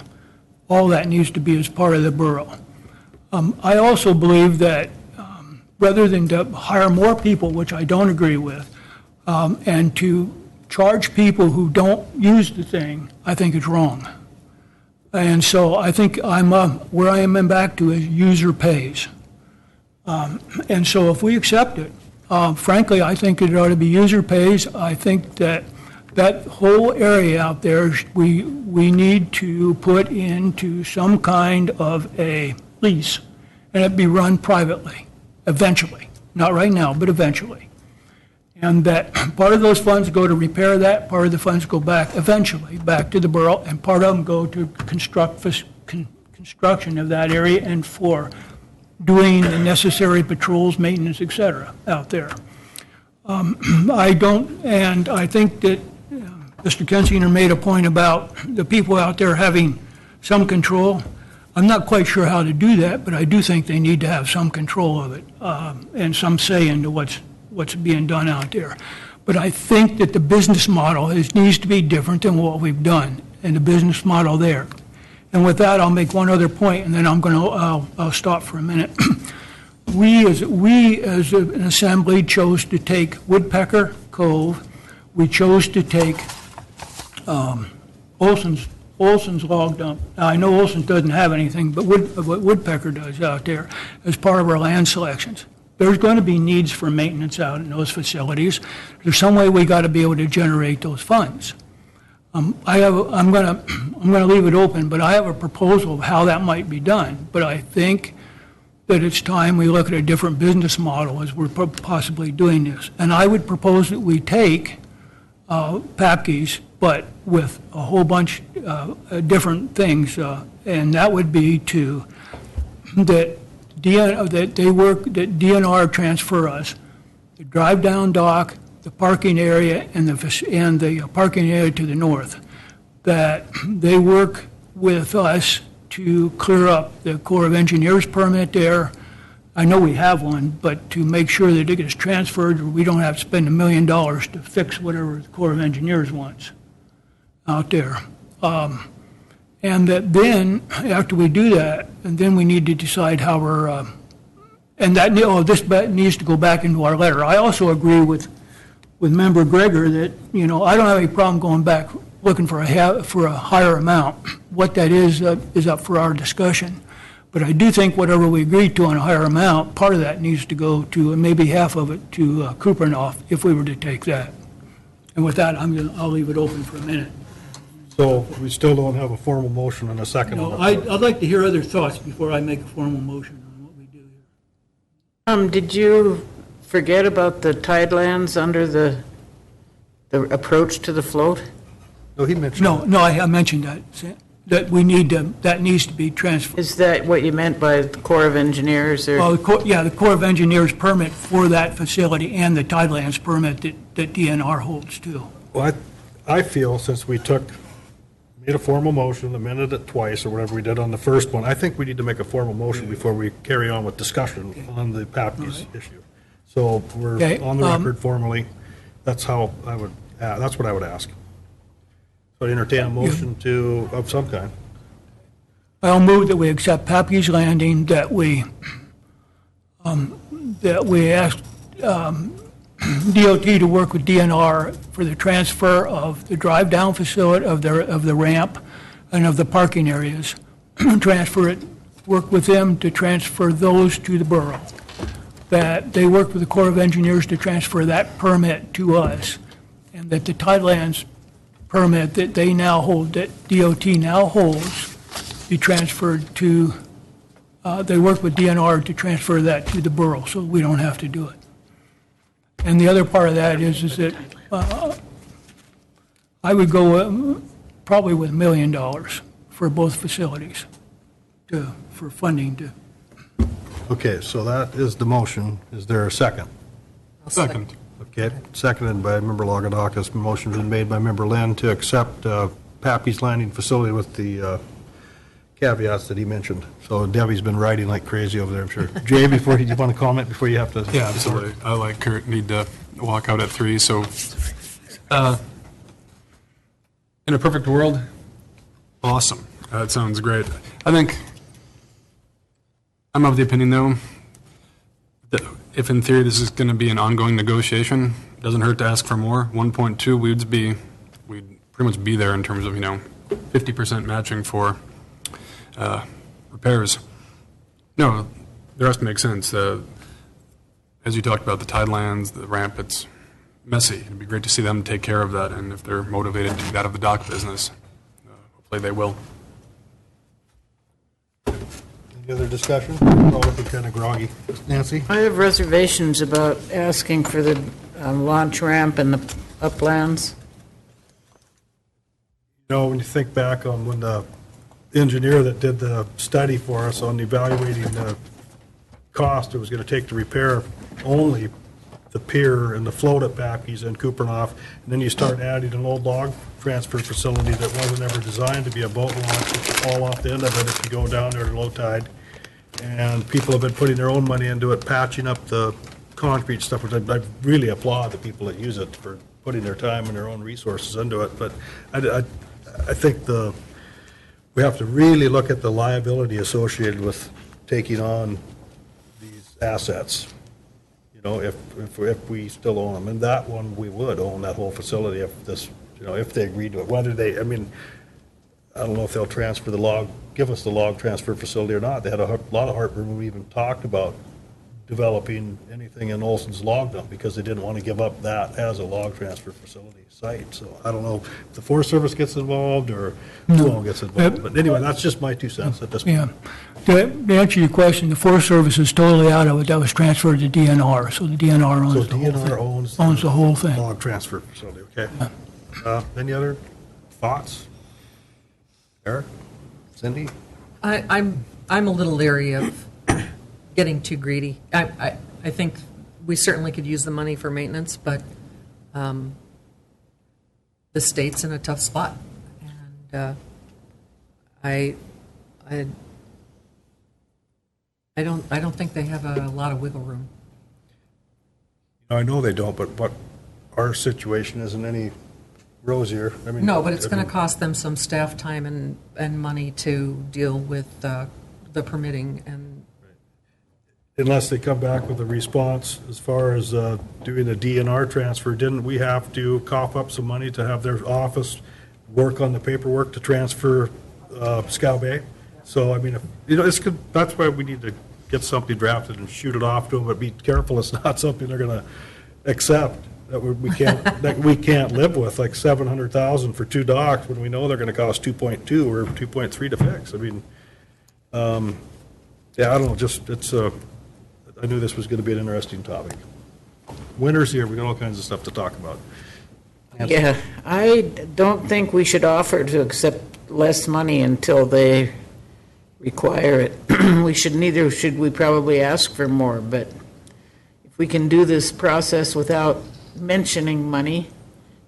all that needs to be as part of the borough. I also believe that rather than to hire more people, which I don't agree with, and to charge people who don't use the thing, I think it's wrong. And so I think where I am back to is user pays. And so if we accept it, frankly, I think it ought to be user pays. I think that whole area out there, we need to put into some kind of a lease, and it be run privately, eventually. Not right now, but eventually. And that part of those funds go to repair that, part of the funds go back, eventually, back to the borough, and part of them go to construction of that area and for doing the necessary patrols, maintenance, et cetera, out there. I think that Mr. Kensinger made a point about the people out there having some control. I'm not quite sure how to do that, but I do think they need to have some control of it and some say into what's being done out there. But I think that the business model needs to be different than what we've done and the business model there. And with that, I'll make one other point, and then I'll stop for a minute. We as an assembly chose to take Woodpecker Cove. We chose to take Olson's log dump. Now, I know Olson doesn't have anything, but Woodpecker does out there as part of our land selections. There's going to be needs for maintenance out in those facilities. There's some way we got to be able to generate those funds. I'm going to leave it open, but I have a proposal of how that might be done. But I think that it's time we look at a different business model as we're possibly doing this. And I would propose that we take Papke's, but with a whole bunch of different things, and that would be that DNR transfer us the drive-down dock, the parking area, and the parking area to the north. That they work with us to clear up the Corps of Engineers permit there. I know we have one, but to make sure that it gets transferred, we don't have to spend $1 million to fix whatever the Corps of Engineers wants out there. And that then, after we do that, and then we need to decide how we're, and that, this needs to go back into our letter. I also agree with Member Greger that, I don't have any problem going back looking for a higher amount. What that is up for our discussion. But I do think whatever we agreed to on a higher amount, part of that needs to go to, and maybe half of it to Kupernoff, if we were to take that. And with that, I'll leave it open for a minute. So we still don't have a formal motion and a second on the floor. I'd like to hear other thoughts before I make a formal motion on what we do here. Did you forget about the tidelands under the approach to the float? No, he mentioned No, I mentioned that we need that needs to be transferred. Is that what you meant by the Corps of Engineers? Or? Well, the Corps of Engineers permit for that facility and the tidelands permit that DNR holds too. Well, I feel since we made a formal motion, amended it twice, or whatever we did on the first one, I think we need to make a formal motion before we carry on with discussion on the Papke's issue. So we're on the record formally. That's how that's what I would ask. So I entertain a motion of some kind. I'll move that we accept Papke's Landing, that we ask DOT to work with DNR for the transfer of the drive-down facility, of the ramp, and of the parking areas. Work with them to transfer those to the borough. That they work with the Corps of Engineers to transfer that permit to us, and that the tidelands permit that they now hold, that DOT now holds, be transferred to, they work with DNR to transfer that to the borough, so we don't have to do it. And the other part of that is that I would go probably with $1 million for both facilities for funding to. Okay, so that is the motion. Is there a second? Second. Okay, seconded by Member Lagadakis. Motion been made by Member Lynn to accept Papke's Landing facility with the caveats that he mentioned. So Debbie's been writing like crazy over there, I'm sure. Jay, you want to comment before you have to? Yeah, absolutely. I, like Kurt, need to walk out at 3, so in a perfect world, awesome. That sounds great. I think I'm of the opinion, though, that if in theory this is going to be an ongoing negotiation, it doesn't hurt to ask for more. 1.2, we'd pretty much be there in terms of 50% matching for repairs. No, the rest makes sense. As you talked about, the tidelands, the ramp, it's messy. It'd be great to see them take care of that, and if they're motivated to get out of the dock business, hopefully they will. Any other discussion? We're all looking kind of groggy. Nancy? I have reservations about asking for the launch ramp and the uplands. When you think back on when the engineer that did the study for us on evaluating the cost it was going to take to repair only the pier and the float at Papke's and Kupernoff, and then you start adding an old log transfer facility that wasn't ever designed to be a boat launch, which will fall off the end of it if you go down there at low tide. And people have been putting their own money into it, patching up the concrete stuff, which I really applaud the people that use it for putting their time and their own resources into it. But I think we have to really look at the liability associated with taking on these assets, if we still own them. And that one, we would own that whole facility if they agreed to it. Whether they, I don't know if they'll give us the log transfer facility or not. They had a lot of heartburn when we even talked about developing anything in Olson's log dump because they didn't want to give up that as a log transfer facility site. So I don't know if the Forest Service gets involved or who all gets involved. But anyway, that's just my 2 cents at this point. Yeah. To answer your question, the Forest Service is totally out of it. That was transferred to DNR. So the DNR owns the whole thing. DNR owns the whole thing. Log transfer facility, okay. Any other thoughts? Eric? Cindy? I'm a little leery of getting too greedy. I think we certainly could use the money for maintenance, but the state's in a tough spot. And I don't think they have a lot of wiggle room. I know they don't, but our situation isn't any rosier. I mean, No, but it's going to cost them some staff time and money to deal with the permitting and. Unless they come back with a response as far as doing the DNR transfer, didn't we have to cough up some money to have their office work on the paperwork to transfer Scow Bay? So, I mean, that's why we need to get something drafted and shoot it off to them, but be careful it's not something they're going to accept, that we can't live with, like $700,000 for 2 docks when we know they're going to cost 2.2 or 2.3 to fix. I mean, yeah, I don't know, I knew this was going to be an interesting topic. Winter's here, we got all kinds of stuff to talk about. Yeah, I don't think we should offer to accept less money until they require it. Neither should we probably ask for more, but if we can do this process without mentioning money,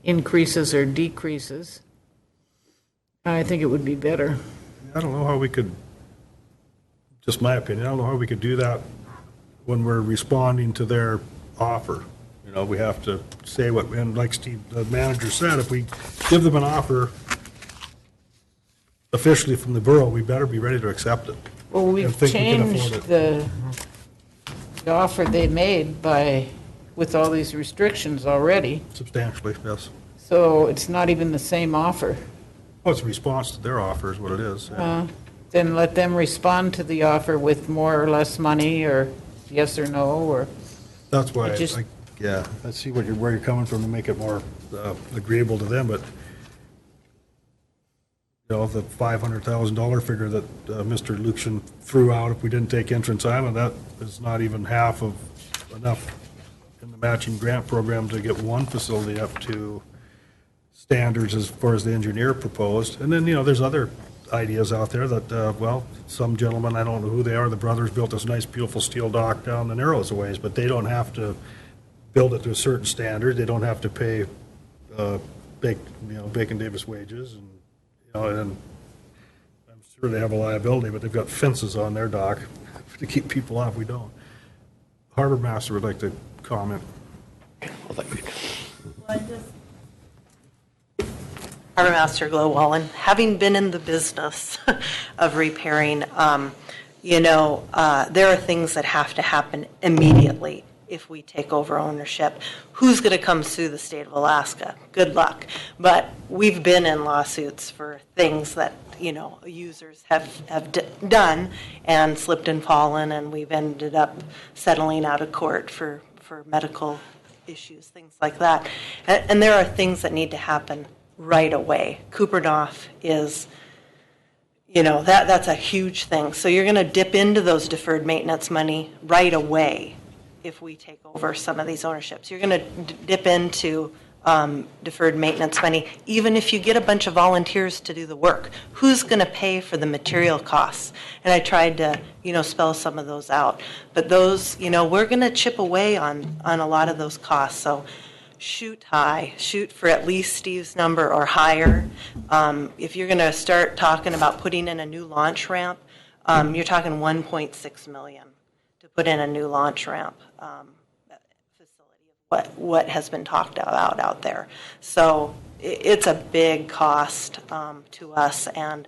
increases or decreases, I think it would be better. I don't know how we could, just my opinion, I don't know how we could do that when we're responding to their offer. You know, we have to say what, and like Steve, the manager said, if we give them an offer officially from the borough, we better be ready to accept it. Well, we've changed the offer they made with all these restrictions already. Substantially, yes. So it's not even the same offer. Well, it's a response to their offer is what it is. Then let them respond to the offer with more or less money, or yes or no, or. That's why, yeah, I see where you're coming from to make it more agreeable to them, but, you know, the $500,000 figure that Mr. Lucian threw out, if we didn't take Entrance Island, that is not even half of enough in the matching grant program to get one facility up to standards as far as the engineer proposed. And then, you know, there's other ideas out there that, well, some gentlemen, I don't know who they are, the brothers built this nice, beautiful steel dock down the Narrows a ways, but they don't have to build it to a certain standard. They don't have to pay Bacon Davis wages, and, you know, and I'm sure they have a liability, but they've got fences on their dock to keep people off. We don't. Harbor Master would like to comment. Harbor Master Glow Wallen, having been in the business of repairing, there are things that have to happen immediately if we take over ownership. Who's going to come sue the state of Alaska? Good luck. But we've been in lawsuits for things that, users have done and slipped and fallen, and we've ended up settling out of court for medical issues, things like that. And there are things that need to happen right away. Kupernoff is, that's a huge thing. So you're going to dip into those deferred maintenance money right away if we take over some of these ownerships. You're going to dip into deferred maintenance money, even if you get a bunch of volunteers to do the work. Who's going to pay for the material costs? And I tried to, spell some of those out. But those, we're going to chip away on a lot of those costs. So shoot high, shoot for at least Steve's number or higher. If you're going to start talking about putting in a new launch ramp, you're talking $1.6 million to put in a new launch ramp facility. What has been talked about out there. So it's a big cost to us, and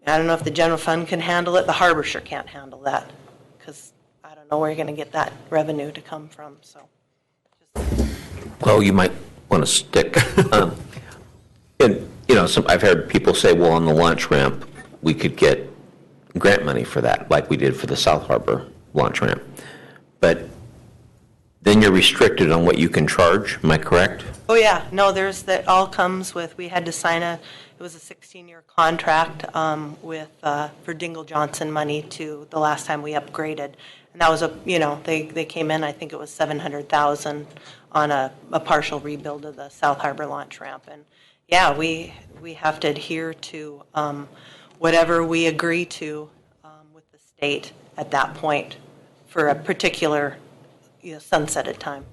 I don't know if the general fund can handle it. The harbor sure can't handle that, because I don't know where you're going to get that revenue to come from. So. Well, you might want to stick. I've heard people say, well, on the launch ramp, we could get grant money for that, like we did for the South Harbor launch ramp. But then you're restricted on what you can charge, am I correct? Oh, yeah. No, that all comes with, we had to sign it was a 16-year contract for Dingle Johnson money to the last time we upgraded. And that was they came in, I think it was $700,000 on a partial rebuild of the South Harbor launch ramp. And yeah, we have to adhere to whatever we agree to with the state at that point for a particular sunsetted time.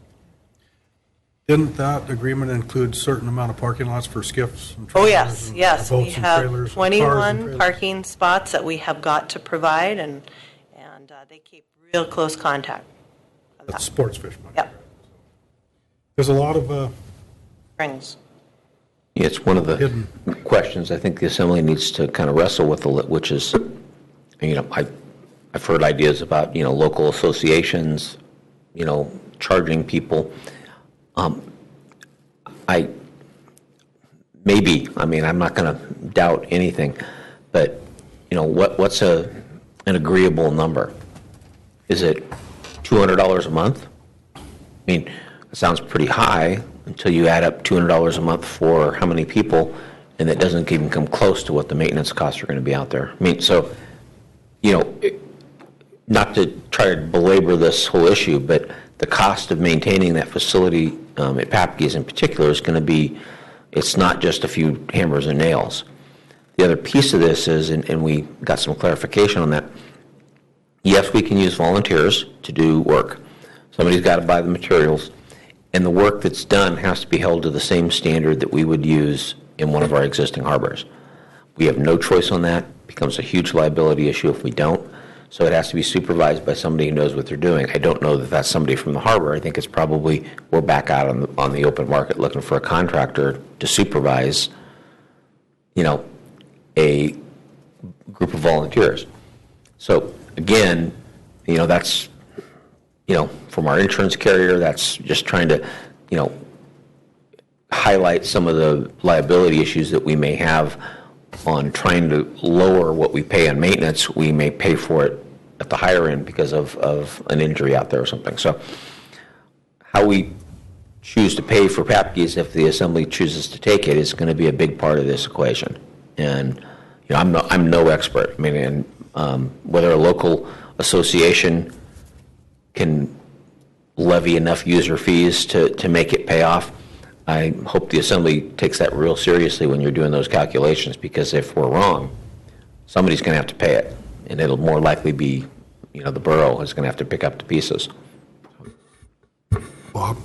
Didn't that agreement include certain amount of parking lots for skiffs and Oh, trailers? yes, and yes. We boats and have trailers, cars and 21 trailers? parking spots that we have got to provide, and they keep real close contact. That's sports fish money. Yep. There's a lot of Rings. Yeah, it's one of the questions I think the Assembly needs to kind of wrestle with, which is, I've heard ideas about, local associations, charging people. I'm not going to doubt anything, but, what's an agreeable number? Is it $200 a month? I mean, it sounds pretty high until you add up $200 a month for how many people, and it doesn't even come close to what the maintenance costs are going to be out there. I mean, so, not to try to belabor this whole issue, but the cost of maintaining that facility at Papke's in particular is going to be, it's not just a few hammers and nails. The other piece of this is, and we got some clarification on that, yes, we can use volunteers to do work. Somebody's got to buy the materials, and the work that's done has to be held to the same standard that we would use in one of our existing harbors. We have no choice on that. It becomes a huge liability issue if we don't. So it has to be supervised by somebody who knows what they're doing. I don't know that that's somebody from the harbor. I think it's probably, we're back out on the open market looking for a contractor to supervise, a group of volunteers. So again, that's, from our insurance carrier, that's just trying to, highlight some of the liability issues that we may have on trying to lower what we pay on maintenance. We may pay for it at the higher end because of an injury out there or something. So how we choose to pay for Papke's, if the Assembly chooses to take it, is going to be a big part of this equation. And I'm no expert. I mean, whether a local association can levy enough user fees to make it pay off, I hope the Assembly takes that real seriously when you're doing those calculations, because if we're wrong, somebody's going to have to pay it, and it'll more likely be, the borough is going to have to pick up the pieces. Bob?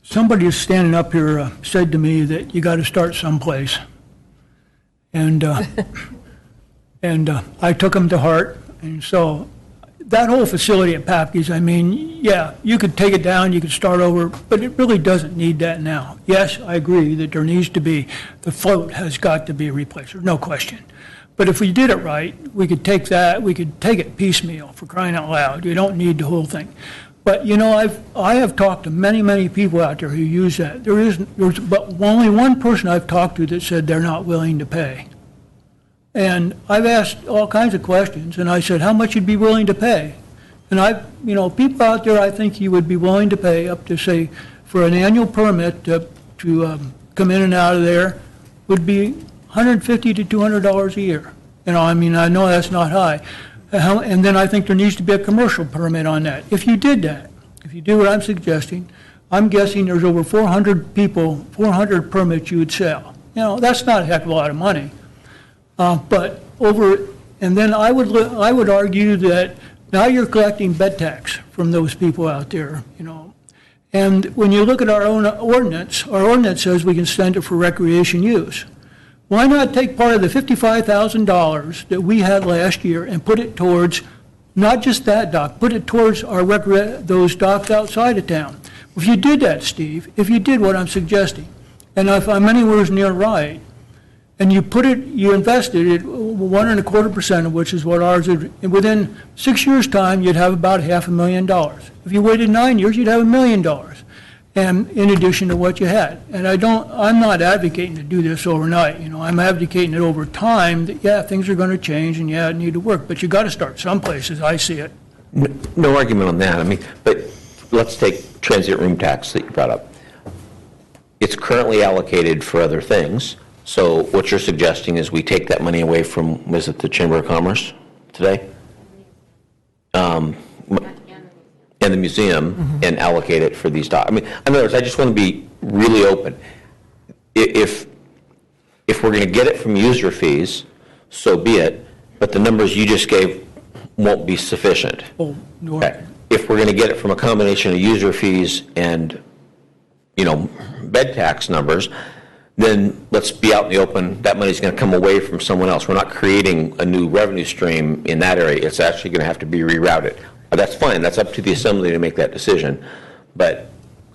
Somebody who's standing up here said to me that you got to start someplace. And I took him to heart, and so that whole facility at Papke's, yeah, you could take it down, you could start over, but it really doesn't need that now. Yes, I agree that there needs to be, the float has got to be replaced, no question. But if we did it right, we could take it piecemeal, for crying out loud. You don't need the whole thing. But, I have talked to many people out there who use that. There's but only one person I've talked to that said they're not willing to pay. And I've asked all kinds of questions, and I said, how much you'd be willing to pay? And people out there, I think you would be willing to pay up to, say, for an annual permit to come in and out of there would be $150 to $200 a year. I know that's not high. And then I think there needs to be a commercial permit on that. If you did that, if you do what I'm suggesting, I'm guessing there's over 400 permits you would sell. That's not a heck of a lot of money. And then I would argue that now you're collecting bed tax from those people out there, And when you look at our own ordinance, our ordinance says we can send it for recreation use. Why not take part of the $55,000 that we had last year and put it towards, not just that dock, put it towards those docks outside of town? If you did that, Steve, if you did what I'm suggesting, and if I'm anywhere near right, and you invested it 1.25%, of which is what ours is, and within 6 years' time, you'd have about $500,000. If you waited 9 years, you'd have $1 million, and in addition to what you had. And I'm not advocating to do this overnight. I'm advocating it over time. That things are going to change, and it need to work. But you got to start someplace, as I see it. No argument on that. But let's take transient room tax that you brought up. It's currently allocated for other things. So what you're suggesting is we take that money away from, was it the Chamber of Commerce today? And the museum, and allocate it for these docks. In other words, I just want to be really open. If we're going to get it from user fees, so be it, but the numbers you just gave won't be sufficient. Oh, no. Okay. if we're going to get it from a combination of user fees and, bed tax numbers, then let's be out in the open. That money's going to come away from someone else. We're not creating a new revenue stream in that area. It's actually going to have to be rerouted. But that's fine. That's up to the assembly to make that decision. But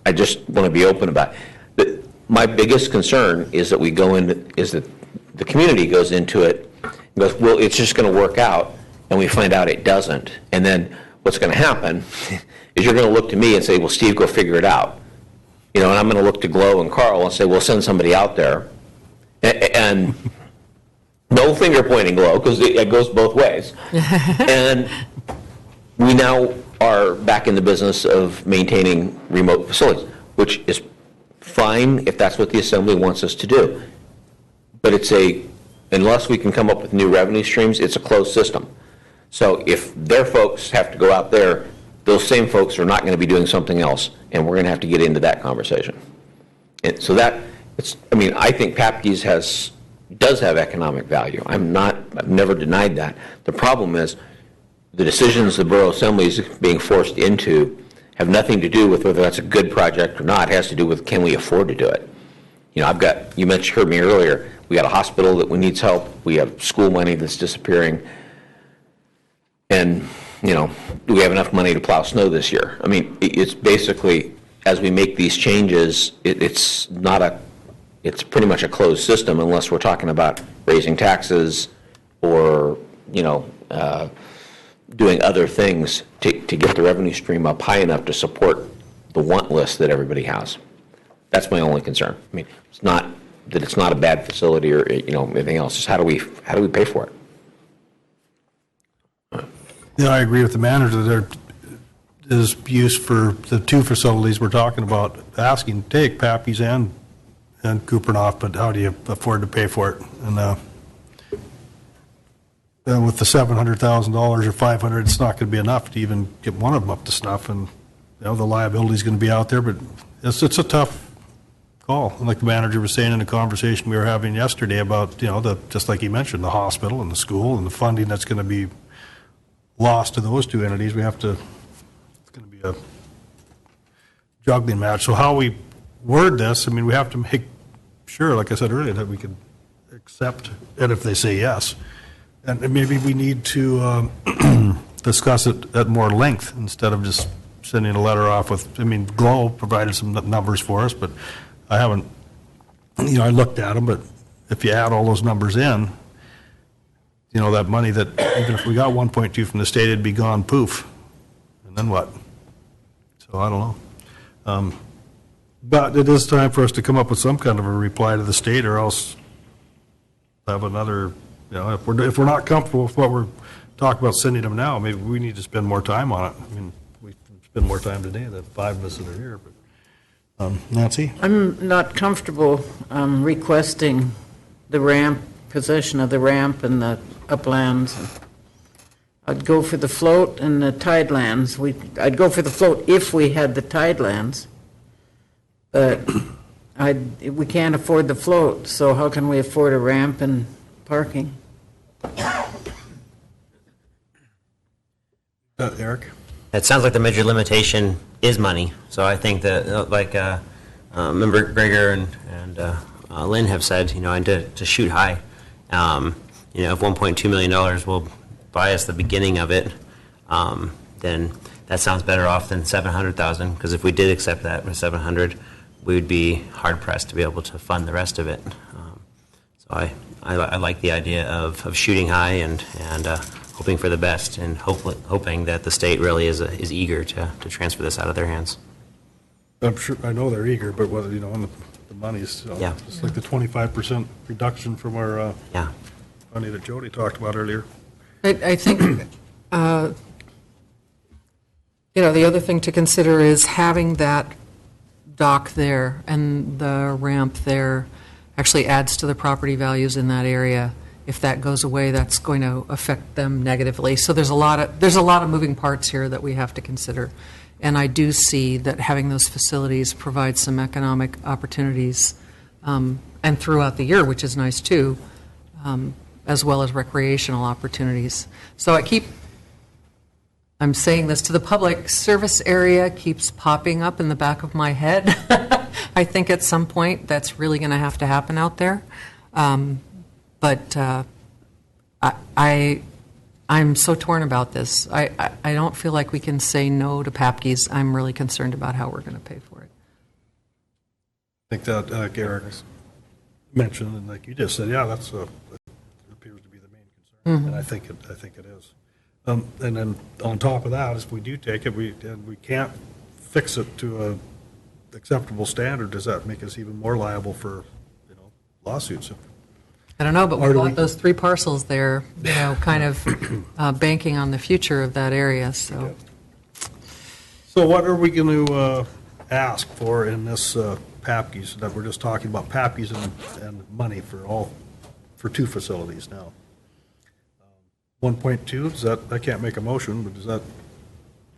I just want to be open about it. My biggest concern is that the community goes into it and goes, well, it's just going to work out, and we find out it doesn't. And then what's going to happen is you're going to look to me and say, well, Steve, go figure it out. And I'm going to look to Glow and Carl and say, well, send somebody out there. And no finger pointing, Glow, because it goes both ways. And we now are back in the business of maintaining remote facilities, which is fine if that's what the assembly wants us to do. But unless we can come up with new revenue streams, it's a closed system. So if their folks have to go out there, those same folks are not going to be doing something else, and we're going to have to get into that conversation. And so I think Papke's does have economic value. I've never denied that. The problem is the decisions the Borough Assembly is being forced into have nothing to do with whether that's a good project or not. It has to do with, can we afford to do it? You heard me earlier, we got a hospital that needs help. We have school money that's disappearing. And, do we have enough money to plow snow this year? It's basically, as we make these changes, it's pretty much a closed system unless we're talking about raising taxes or, doing other things to get the revenue stream up high enough to support the want list that everybody has. That's my only concern. It's not that it's not a bad facility or anything else. Just how do we pay for it? I agree with the manager. There is use for the two facilities we're talking about. Asking to take Papke's and Kupernoff, but how do you afford to pay for it? And with the $700,000 or $500,000, it's not going to be enough to even get one of them up to snuff. And the liability is going to be out there, but it's a tough call. And like the manager was saying in the conversation we were having yesterday about just like he mentioned, the hospital and the school and the funding that's going to be lost to those two entities. It's going to be a juggling match. So how we word this, we have to make sure, like I said earlier, that we can accept it if they say yes. And maybe we need to discuss it at more length instead of just sending a letter off with, Glow provided some numbers for us, but I haven't, I looked at them, but if you add all those numbers in, that money that, even if we got 1.2 from the state, it'd be gone poof. And then what? So I don't know. But it is time for us to come up with some kind of a reply to the state, or else have another, if we're not comfortable with what we're talking about sending them now, maybe we need to spend more time on it. We spend more time today, the five of us that are here. But Nancy? I'm not comfortable requesting the ramp, possession of the ramp and the uplands. I'd go for the float and the tidelands. I'd go for the float if we had the tidelands, but we can't afford the float, so how can we afford a ramp and parking? Eric? It sounds like the major limitation is money. So I think that, like Member Greger and Lynn have said, and to shoot high. If $1.2 million will buy us the beginning of it, then that sounds better off than $700,000. Because if we did accept that with $700,000, we would be hard pressed to be able to fund the rest of it. So I like the idea of shooting high and hoping for the best, and hoping that the state really is eager to transfer this out of their hands. I'm sure, I know they're eager, but whether, on the money's, it's like the 25% reduction from our money that Jody talked about earlier. I think, the other thing to consider is having that dock there and the ramp there actually adds to the property values in that area. If that goes away, that's going to affect them negatively. So there's a lot of moving parts here that we have to consider. And I do see that having those facilities provide some economic opportunities, and throughout the year, which is nice too, as well as recreational opportunities. So I'm saying this to the public, service area keeps popping up in the back of my head. I think at some point that's really going to have to happen out there. But I'm so torn about this. I don't feel like we can say no to Papke's. I'm really concerned about how we're going to pay for it. I think that Garrett mentioned, and like you just said, yeah, that appears to be the main concern, and I think it is. And then on top of that, if we do take it, we can't fix it to a acceptable standard. Does that make us even more liable for lawsuits? I don't know, but we Or do bought we- those 3 parcels there, kind of banking on the future of that area, so. So what are we going to ask for in this Papke's, that we're just talking about Papke's and money for 2 facilities now? 1.2, is that, I can't make a motion, but does that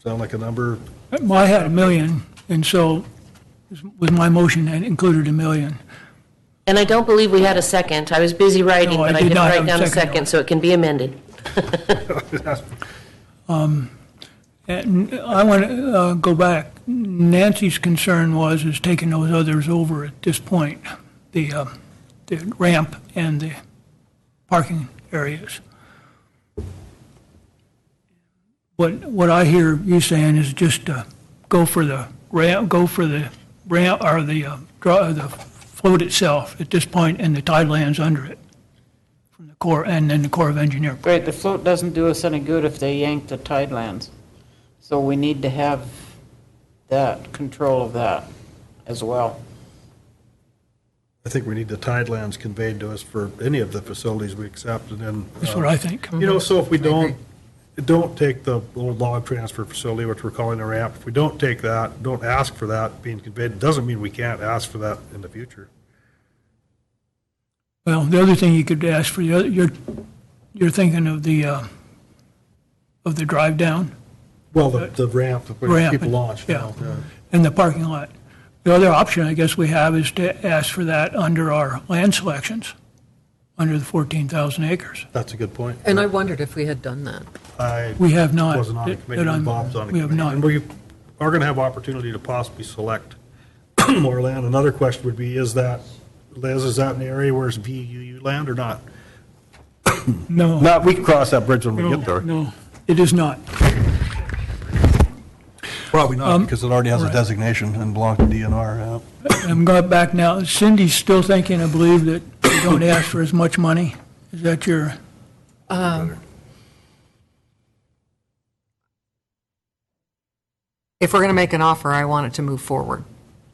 sound like a number? Well, I had $1 million, and so with my motion, that included $1 million. And I don't believe we had a second. I was busy writing, No, I but I did didn't not write have a down a second, second, no. so it can be amended. And I want to go back. Nancy's concern is taking those others over at this point, the ramp and the parking areas. What I hear you saying is just go for the ramp or the float itself at this point, and the tidelands under it from the Corps, and then the Corps of Engineers. Right, the float doesn't do us any good if they yank the tidelands. So we need to have that, control of that as well. I think we need the tidelands conveyed to us for any of the facilities we accept, and then. That's what I think. So if we don't take the old log transfer facility, which we're calling a ramp, if we don't take that, don't ask for that being conveyed, it doesn't mean we can't ask for that in the future. Well, the other thing you could ask for, you're thinking of the drive down? Well, the ramp, where Ramp, people launch yeah, now. Yeah. and the parking lot. The other option, I guess, we have is to ask for that under our land selections, under the 14,000 acres. That's a good point. And I wondered if we had done that. We have not. Wasn't on the That committee, I'm- Bob's on the we have committee. not. And we are going to have opportunity to possibly select more land. Another question would be, Liz, is that an area where it's VUU land or not? No. Not, we can cross that bridge when we get there. No, it is not. Probably not, because it already has a designation and belongs to DNR. I'm going back now. Cindy's still thinking, I believe, that we don't ask for as much money. Is that your? If we're going to make an offer, I want it to move forward.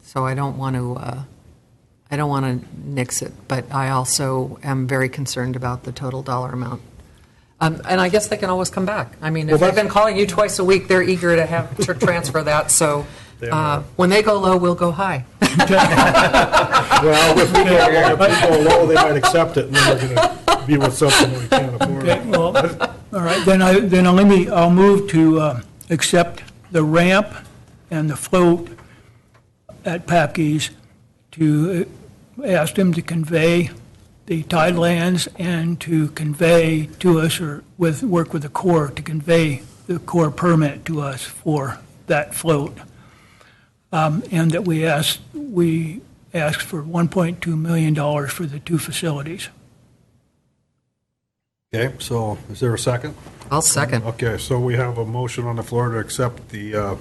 So I don't want to nix it, but I also am very concerned about the total dollar amount. And I guess they can always come back. I mean, if they've been calling you twice a week, they're eager to transfer that. So when they go low, we'll go high. Well, if we go low, they might accept it, and then we're going to be with something we can't afford. Okay, well, all right, then I'll move to accept the ramp and the float at Papke's, to ask them to convey the tidelands and to convey to us, or work with the Corps to convey the Corps permit to us for that float. And that we ask for $1.2 million for the 2 facilities. Okay, so is there a second? I'll second. Okay, so we have a motion on the floor to accept the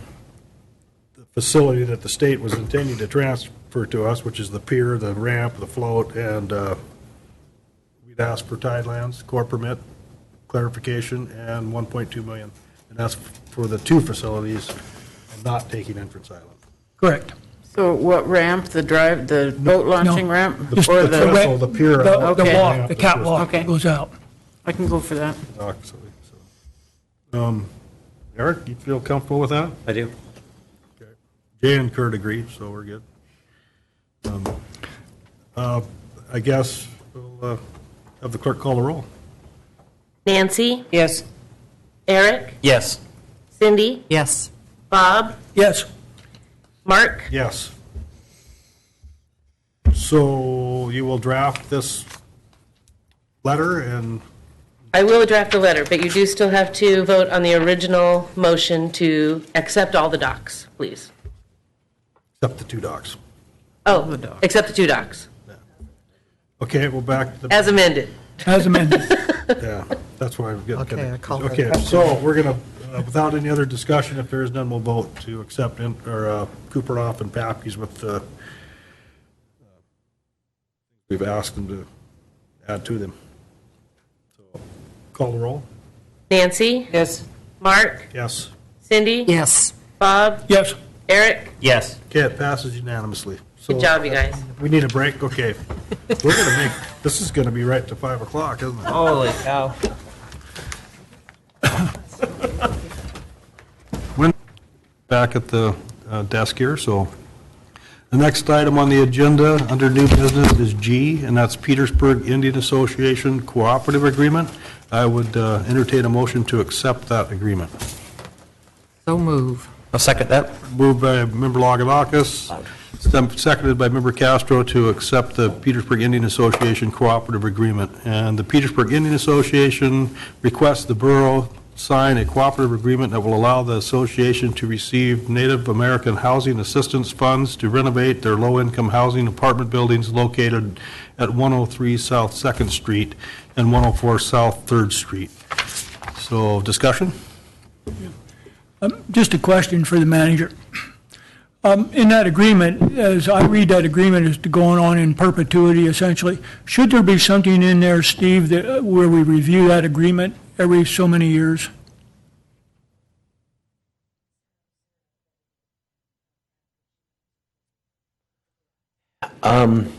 facility that the state was intending to transfer to us, which is the pier, the ramp, the float, and we'd ask for tidelands, Corps permit, clarification, and 1.2 million. And that's for the 2 facilities and not taking Entrance Island. Correct. So what ramp, the boat launching ramp? Just Or the trestle, the pier. The Okay. walk, the catwalk Okay. that goes out. I can go for that. Eric, you feel comfortable with that? I do. Jay and Kurt agreed, so we're good. I guess we'll have the clerk call the roll. Nancy? Yes. Eric? Yes. Cindy? Yes. Bob? Yes. Mark? Yes. So you will draft this letter and I will draft a letter, but you do still have to vote on the original motion to accept all the docks, please. Except the 2 docks. Oh, except the 2 docks, Okay, we're back to the... as amended. As amended. Yeah, that's why I'm getting... Okay, I call Okay, that. so we're going to, without any other discussion, if there is none, we'll vote to accept Coopernoff and Papke's with we've asked them to add to them. So, call the roll. Nancy? Yes. Mark? Yes. Cindy? Yes. Bob? Yes. Eric? Yes. Okay, it passes unanimously. Good job, you guys. We need a break? Okay. We're going to make, this is going to be right to 5 o'clock, isn't it? Holy cow. When back at the desk here, so the next item on the agenda under new business is G, and that's Petersburg Indian Association Cooperative Agreement. I would entertain a motion to accept that agreement. So move. I'll second that. Moved by Member Lagadakis, seconded by Member Castro to accept the Petersburg Indian Association Cooperative Agreement. And the Petersburg Indian Association requests the Borough sign a cooperative agreement that will allow the association to receive Native American Housing Assistance Funds to renovate their low-income housing apartment buildings located at 103 South 2nd Street and 104 South 3rd Street. So, discussion? Just a question for the manager. In that agreement, as I read that agreement, is going on in perpetuity, essentially. Should there be something in there, Steve, that where we review that agreement every so many years?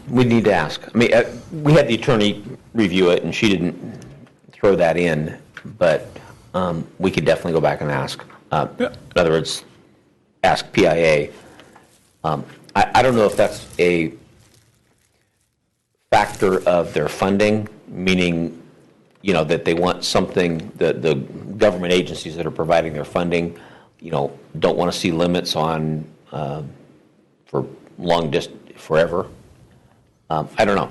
We need to ask. I mean, we had the attorney review it, and she didn't throw that in, but we could definitely go back and ask. In other words, ask PIA. I don't know if that's a factor of their funding, meaning, you know, that they want something, the government agencies that are providing their funding, you know, don't want to see limits on for long distance, forever. I don't know.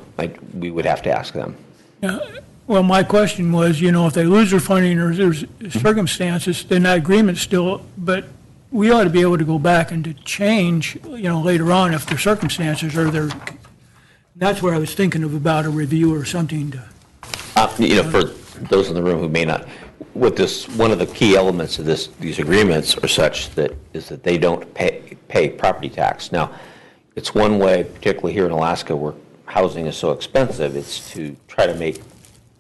We would have to ask them. Yeah. Well, my question was, you know, if they lose their funding or there's circumstances, then that agreement's still, but we ought to be able to go back and to change, you know, later on if their circumstances are there. That's where I was thinking of about a review or something to. You know, for those in the room who may not, with this, one of the key elements of these agreements are such that is that they don't pay property tax. Now, it's one way, particularly here in Alaska, where housing is so expensive, it's to try to make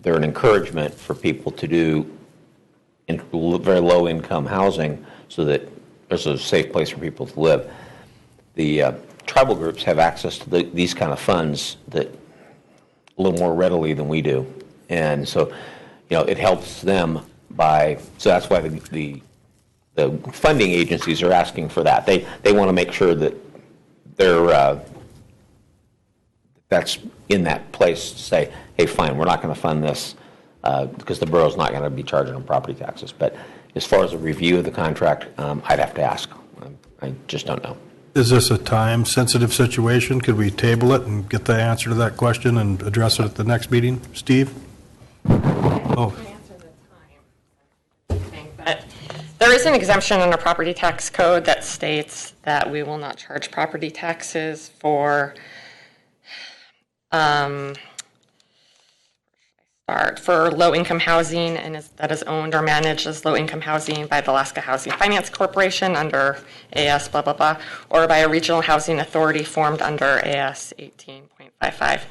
there an encouragement for people to do in very low-income housing so that there's a safe place for people to live. The tribal groups have access to these kind of funds that a little more readily than we do. And so, you know, it helps them by, so that's why the funding agencies are asking for that. They want to make sure that they're, that's in that place to say, hey, fine, we're not going to fund this because the borough's not going to be charging them property taxes. But as far as a review of the contract, I'd have to ask. I just don't know. Is this a time-sensitive situation? Could we table it and get the answer to that question and address it at the next meeting? Steve? Oh. But there is an exemption in our property tax code that states that we will not charge property taxes for low-income housing and that is owned or managed as low-income housing by the Alaska Housing Finance Corporation under AS blah, blah, blah, or by a regional housing authority formed under AS 18.55.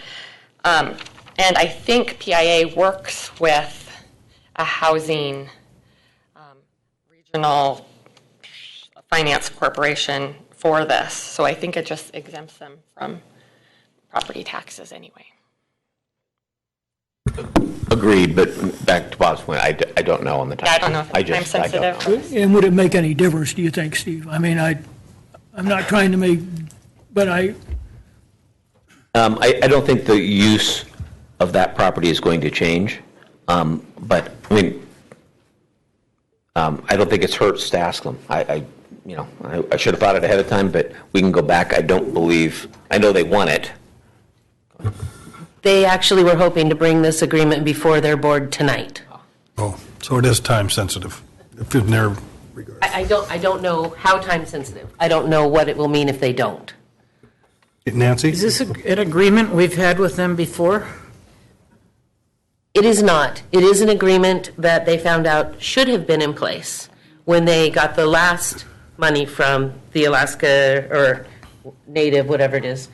And I think PIA works with a housing regional finance corporation for this. So I think it just exempts them from property taxes anyway. Agreed, but back to Bob's point, I don't know on the time. Yeah, I don't know if it's time sensitive. And would it make any difference, do you think, Steve? I mean, I'm not trying to make, but I don't think the use of that property is going to change. But I mean, I don't think it's hurts to ask them. I should have thought it ahead of time, but we can go back. I know they want it. They actually were hoping to bring this agreement before their board tonight. Oh, so it is time sensitive, if in their regard. I don't know how time sensitive. I don't know what it will mean if they don't. Nancy? Is this an agreement we've had with them before? It is not. It is an agreement that they found out should have been in place when they got the last money from the Alaska or Native, whatever it is,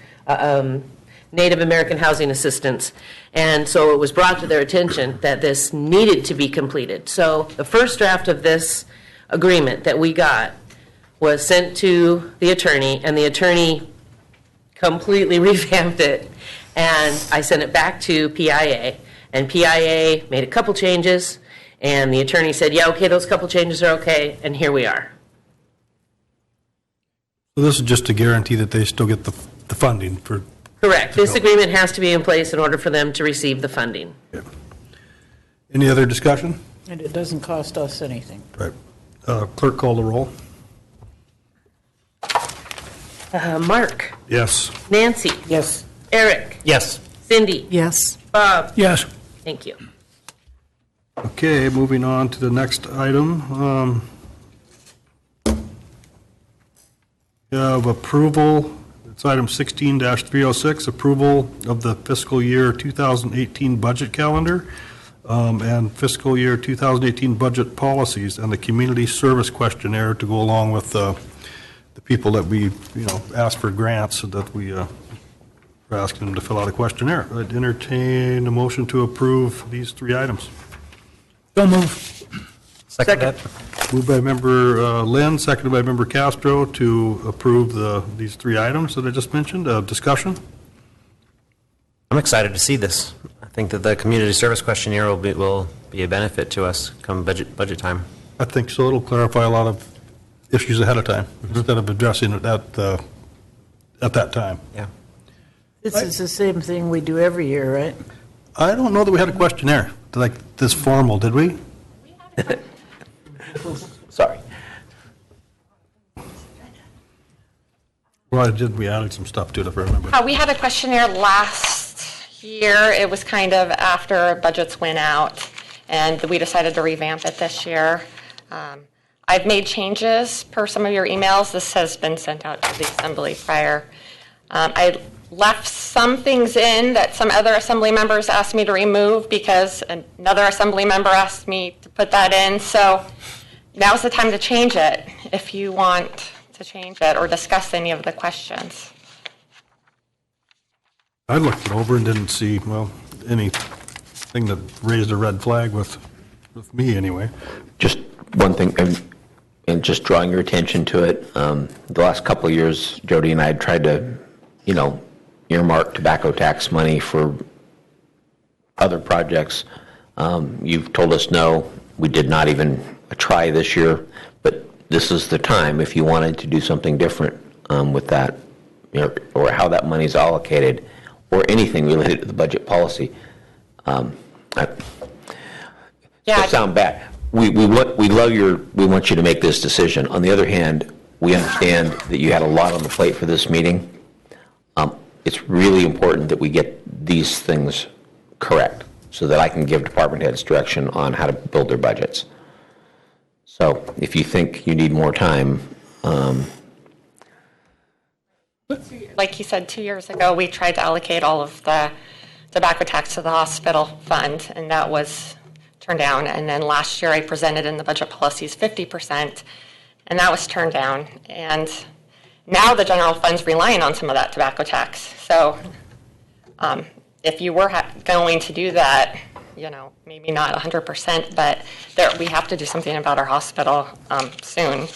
Native American Housing Assistance. And so it was brought to their attention that this needed to be completed. So the first draft of this agreement that we got was sent to the attorney, and the attorney completely revamped it. And I sent it back to PIA, and PIA made a couple changes, and the attorney said, yeah, okay, those couple changes are okay, and here we are. So this is just to guarantee that they still get the funding for... Correct. This agreement has to be in place in order for them to receive the funding. Yeah. Any other discussion? And it doesn't cost us anything. Right. Clerk, call the roll. Mark? Yes. Nancy? Yes. Eric? Yes. Cindy? Yes. Bob? Yes. Thank you. Okay, moving on to the next item. We have approval, it's item 16-306, approval of the fiscal year 2018 budget calendar and fiscal year 2018 budget policies and the community service questionnaire to go along with the people that we, ask for grants, so that we are asking them to fill out a questionnaire. I'd entertain a motion to approve these three items. So move. Second. Moved by Member Lynn, seconded by Member Castro to approve these three items that I just mentioned. Discussion? I'm excited to see this. I think that the community service questionnaire will be a benefit to us come budget time. I think so. It'll clarify a lot of issues ahead of time instead of addressing it at that time. Yeah. This is the same thing we do every year, right? I don't know that we had a questionnaire like this formal, did we? Sorry. Well, we added some stuff to it, if I remember. We had a questionnaire last year. It was kind of after budgets went out, and we decided to revamp it this year. I've made changes per some of your emails. This has been sent out to the assembly prior. I left some things in that some other assembly members asked me to remove because another assembly member asked me to put that in. So now's the time to change it if you want to change it or discuss any of the questions. I looked it over and didn't see, anything that raised a red flag with me anyway. Just one thing, and just drawing your attention to it, the last couple of years, Jody and I had tried to, earmark tobacco tax money for other projects. You've told us no. We did not even try this year, but this is the time if you wanted to do something different with that, or how that money is allocated, or anything related to the budget policy. It sound bad. We want you to make this decision. On the other hand, we understand that you had a lot on the plate for this meeting. It's really important that we get these things correct so that I can give department heads direction on how to build their budgets. So if you think you need more time, Like you said, 2 years ago, we tried to allocate all of the tobacco tax to the hospital fund, and that was turned down. And then last year, I presented in the budget policies 50%, and that was turned down. And now the general fund's relying on some of that tobacco tax. So if you were going to do that, maybe not 100%, but we have to do something about our hospital soon.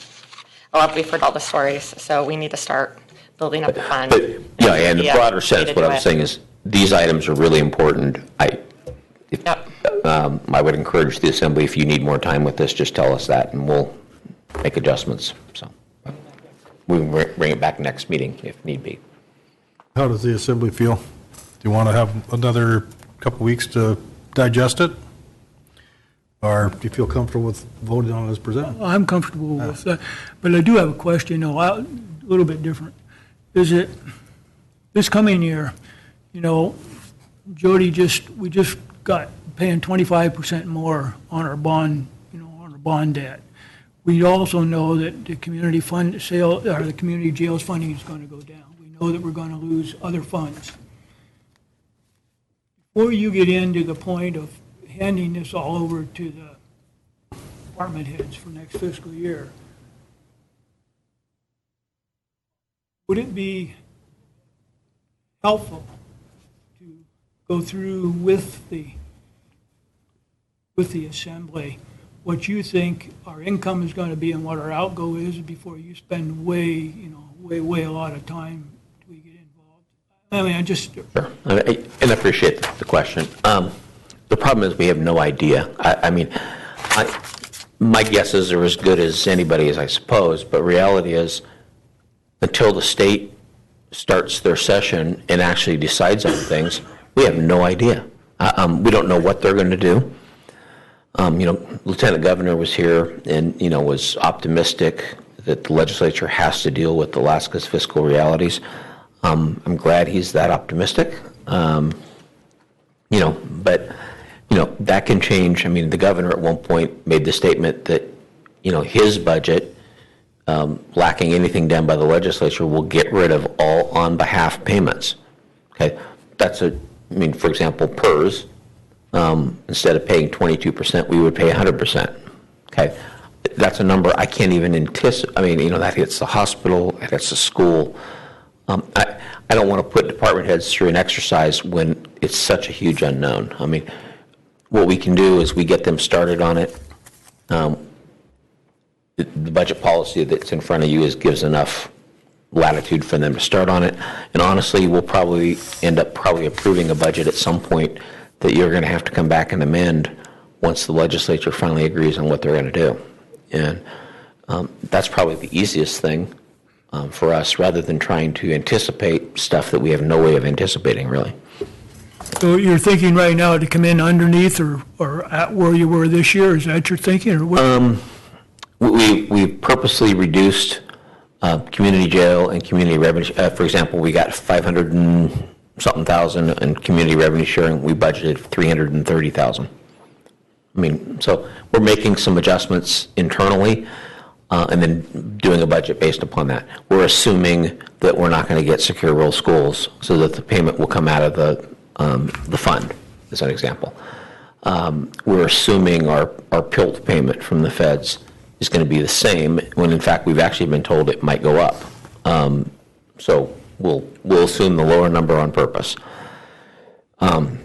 We've heard all the stories, so we need to start building up the fund. in the broader sense, what I'm saying is these items are really important. I would encourage the assembly, if you need more time with this, just tell us that, and we'll make adjustments. So we can bring it back next meeting if need be. How does the assembly feel? Do you want to have another couple weeks to digest it? Or do you feel comfortable with voting on it as presented? I'm comfortable with that, but I do have a question, a little bit different. Is it, this coming year, Jody we just got paying 25% more on our bond, on our bond debt. We also know that the community fund sale, or the community jails funding is going to go down. We know that we're going to lose other funds. Before you get into the point of handing this all over to the department heads for next fiscal year, would it be helpful to go through with the assembly what you think our income is going to be and what our outgo is before you spend way a lot of time till we get involved? I mean, I just... Sure. And I appreciate the question. The problem is we have no idea. My guesses are as good as anybody's, I suppose, but reality is until the state starts their session and actually decides on things, we have no idea. We don't know what they're going to do. Lieutenant Governor was here and, was optimistic that the legislature has to deal with Alaska's fiscal realities. I'm glad he's that optimistic. But, that can change. I mean, the governor at one point made the statement that, his budget, lacking anything done by the legislature, will get rid of all on-behalf payments. Okay, for example, PERS, instead of paying 22%, we would pay 100%. Okay, that's a number I can't even anticipate. I mean, that hits the hospital, that hits the school. I don't want to put department heads through an exercise when it's such a huge unknown. I mean, what we can do is we get them started on it. The budget policy that's in front of you gives enough latitude for them to start on it. And honestly, we'll probably end up approving a budget at some point that you're going to have to come back and amend once the legislature finally agrees on what they're going to do. And that's probably the easiest thing for us, rather than trying to anticipate stuff that we have no way of anticipating, really. So you're thinking right now to come in underneath or at where you were this year? Is that your thinking, or what? We purposely reduced community jail and community revenue. For example, we got 500 and something thousand in community revenue sharing. We budgeted 330,000. I mean, so we're making some adjustments internally and then doing a budget based upon that. We're assuming that we're not going to get secure rural schools, so that the payment will come out of the fund, as an example. We're assuming our PILT payment from the feds is going to be the same, when in fact we've actually been told it might go up. So we'll assume the lower number on purpose. PERS,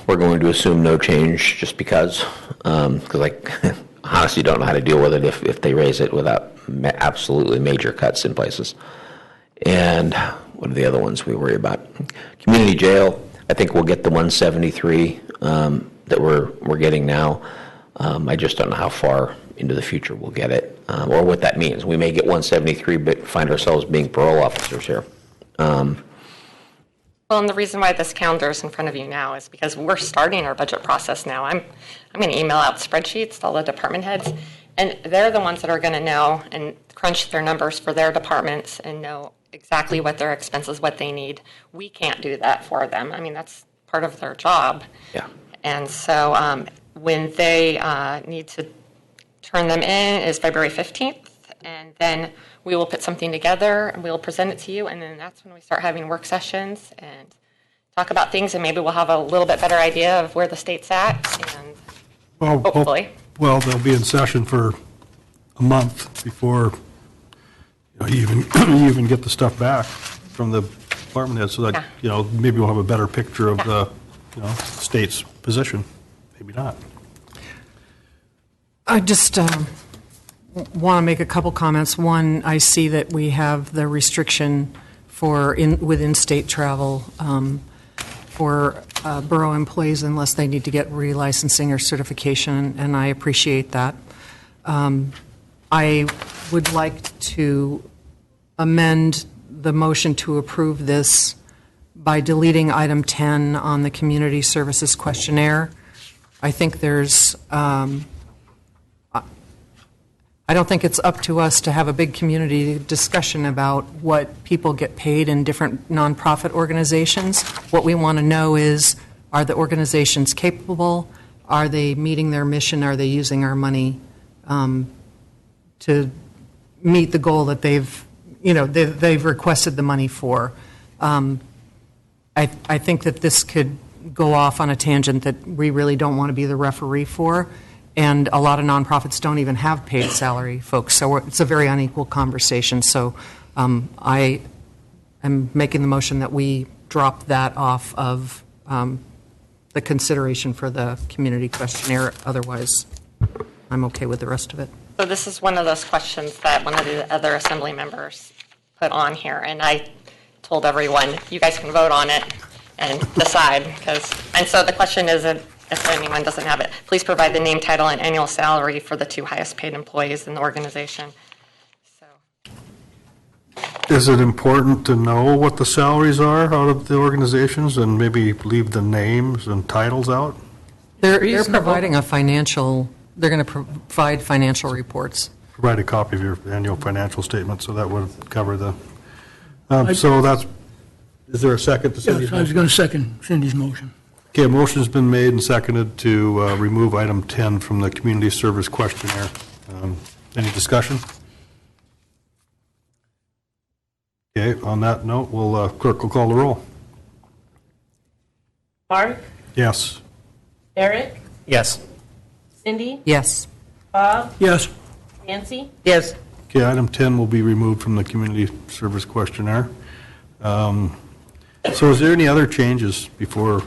we're going to assume no change just because I honestly don't know how to deal with it if they raise it without absolutely major cuts in places. And what are the other ones we worry about? Community jail, I think we'll get the 173 that we're getting now. I just don't know how far into the future we'll get it, or what that means. We may get 173, but find ourselves being parole officers here. Well, and the reason why this calendar is in front of you now is because we're starting our budget process now. I'm going to email out spreadsheets to all the department heads, and they're the ones that are going to know and crunch their numbers for their departments and know exactly what their expenses, what they need. We can't do that for them. I mean, that's part of their job. Yeah. And so when they need to turn them in is February 15th, and then we will put something together and we'll present it to you, and then that's when we start having work sessions and talk about things, and maybe we'll have a little bit better idea of where the state's at, and hopefully. Well, they'll be in session for a month before you even get the stuff back from the department head, so that maybe we'll have a better picture of the state's position. Maybe not. I just want to make a couple comments. One, I see that we have the restriction for within state travel for borough employees unless they need to get relicensing or certification, and I appreciate that. I would like to amend the motion to approve this by deleting item 10 on the community services questionnaire. I think there's I don't think it's up to us to have a big community discussion about what people get paid in different nonprofit organizations. What we want to know is Are the organizations capable? Are they meeting their mission? Are they using our money to meet the goal that they've requested the money for? I think that this could go off on a tangent that we really don't want to be the referee for, and a lot of nonprofits don't even have paid salary folks, so it's a very unequal conversation. So I am making the motion that we drop that off of the consideration for the community questionnaire. Otherwise, I'm okay with the rest of it. So this is one of those questions that one of the other assembly members put on here, and I told everyone, you guys can vote on it and decide. And so the question is, if anyone doesn't have it, please provide the name, title, and annual salary for the 2 highest paid employees in the organization. Is it important to know what the salaries are out of the organizations and maybe leave the names and titles out? They're providing a financial, they're going to provide financial reports. Provide a copy of your annual financial statement, so that would cover the, so that's, is there a second to Cindy's Yes, I was going to second Cindy's motion. Okay, a motion's been made and seconded to remove item 10 from the community service questionnaire. Any discussion? Okay, on that note, clerk will call the roll. Mark? Yes. Eric? Yes. Cindy? Yes. Bob? Yes. Nancy? Yes. Okay, item 10 will be removed from the community service questionnaire. So is there any other changes before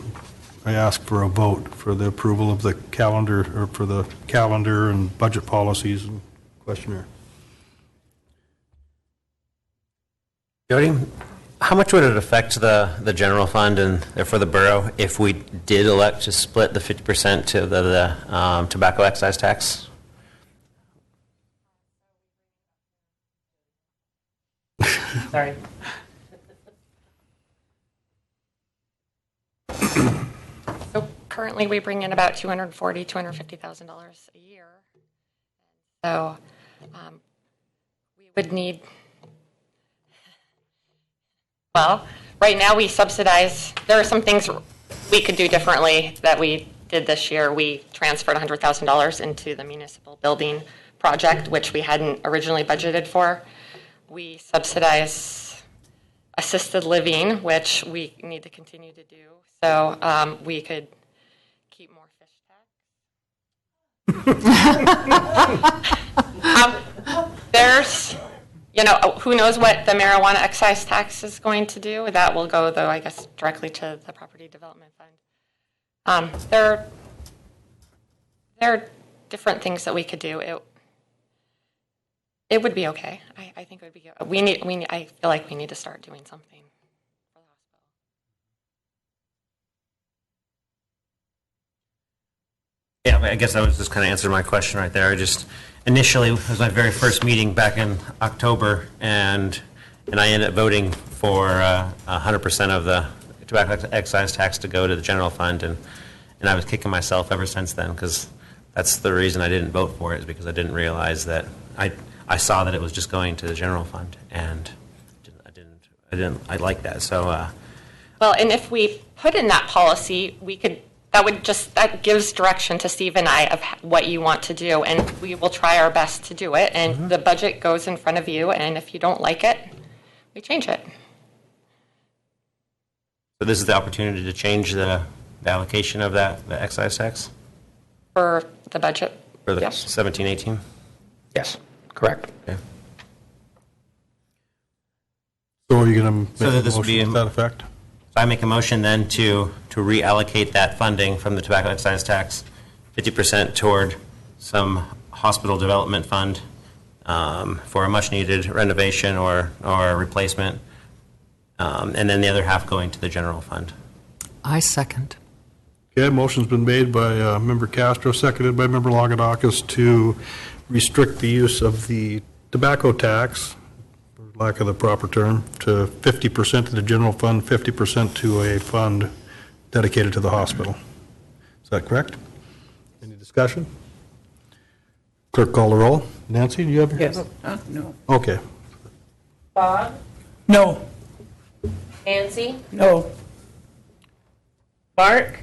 I ask for a vote for the approval of the calendar, or for the calendar and budget policies and questionnaire? Jody, how much would it affect the general fund and therefore the borough if we did elect to split the 50% to the tobacco excise tax? Sorry. So currently, we bring in about $240,000, $250,000 a year. So we would need, well, right now we subsidize, there are some things we could do differently that we did this year. We transferred $100,000 into the municipal building project, which we hadn't originally budgeted for. We subsidize assisted living, which we need to continue to do. So we could keep more fish tax. There's, who knows what the marijuana excise tax is going to do. That will go, though, I guess, directly to the property development fund. There are different things that we could do. It would be okay. I think it would be good. I feel like we need to start doing something. Yeah, I guess that was just kind of answered my question right there. Initially, it was my very first meeting back in October, and I ended up voting for 100% of the tobacco excise tax to go to the general fund, and I was kicking myself ever since then, because that's the reason I didn't vote for it, is because I didn't realize that I saw that it was just going to the general fund, and I like that. So, well, and if we put in that policy, that gives direction to Steve and I of what you want to do, and we will try our best to do it. And the budget goes in front of you, and if you don't like it, we change it. So this is the opportunity to change the allocation of the excise tax For the budget? for the Yes. 17-18? Yes, correct. Okay. So are you going to So make a this would be motion to that effect? So I make a motion then to reallocate that funding from the tobacco excise tax, 50% toward some hospital development fund for a much-needed renovation or replacement, and then the other half going to the general fund. I second. Okay, motion's been made by Member Castro, seconded by Member Lagadakis to restrict the use of the tobacco tax, for lack of the proper term, to 50% to the general fund, 50% to a fund dedicated to the hospital. Is that correct? Any discussion? Clerk, call the roll. Nancy, do you have your hand up? No. Okay. Bob? No. Nancy? No. Mark?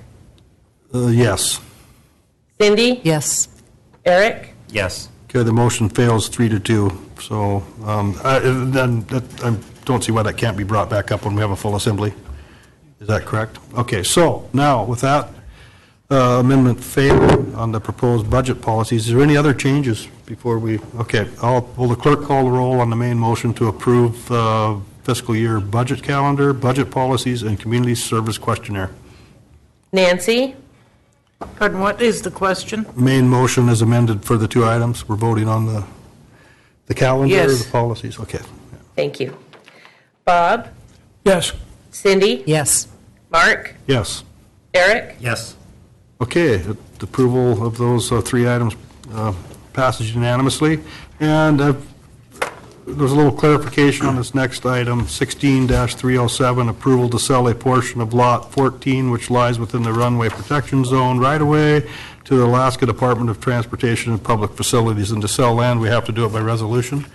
Yes. Cindy? Yes. Eric? Yes. Okay, the motion fails 3-2. So I don't see why that can't be brought back up when we have a full assembly. Is that correct? Okay, so now with that amendment failed on the proposed budget policies, is there any other changes before we, okay, will the clerk call the roll on the main motion to approve fiscal year budget calendar, budget policies, and community service questionnaire? Nancy? Pardon, what is the question? Main motion is amended for the two items. We're voting on the calendar or Yes. the policies? Okay. Thank you. Bob? Yes. Cindy? Yes. Mark? Yes. Eric? Yes. Okay, the approval of those three items passes unanimously. And there's a little clarification on this next item, 16-307, approval to sell a portion of Lot 14, which lies within the runway protection zone right-of-way to the Alaska Department of Transportation and Public Facilities. And to sell land, we have to do it by resolution.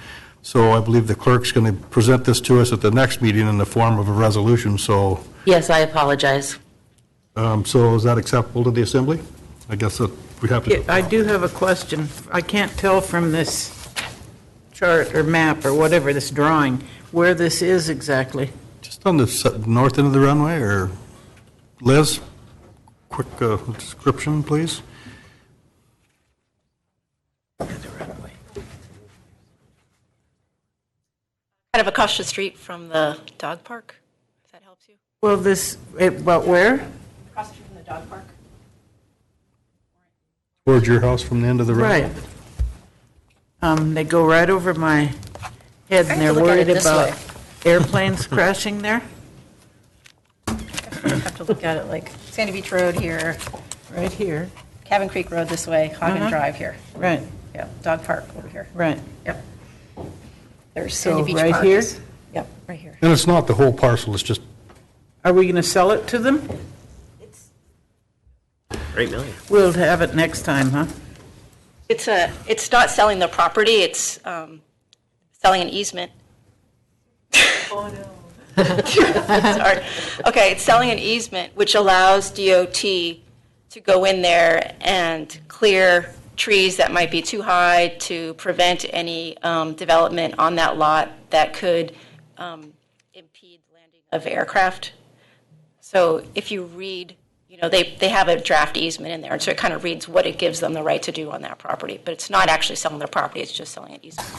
So I believe the clerk's going to present this to us at the next meeting in the form of a resolution, so. Yes, I apologize. So is that acceptable to the Assembly? I guess that we have to. Yeah, I do have a question. I can't tell from this chart or map or whatever, this drawing, where this is exactly. Just on the north end of the runway, or Liz, quick description, please. Kind of across the street from the dog park, if that helps you. Well, but where? Across the street from the dog park. Towards your house from the end of the runway? Right. They go right over my head, and they're look at it worried this about way. airplanes crashing there? You have to look at it like Sandy Beach Road here, Right here, Cabin Creek Road this way, Hagen Uh-huh. Drive here. right, Yeah, dog park over here. right. Yep. There's So Sandy Beach right Park. here? Yep, right here. And it's not the whole parcel, it's just, Are we going to sell it to them? $8 million. We'll have it next time, huh? It's not selling the property, it's selling an easement. Oh, no. Sorry. Okay, it's selling an easement, which allows DOT to go in there and clear trees that might be too high to prevent any development on that lot that could impede landing of aircraft. So if you read, they have a draft easement in there, and so it kind of reads what it gives them the right to do on that property. But it's not actually selling their property, it's just selling an easement.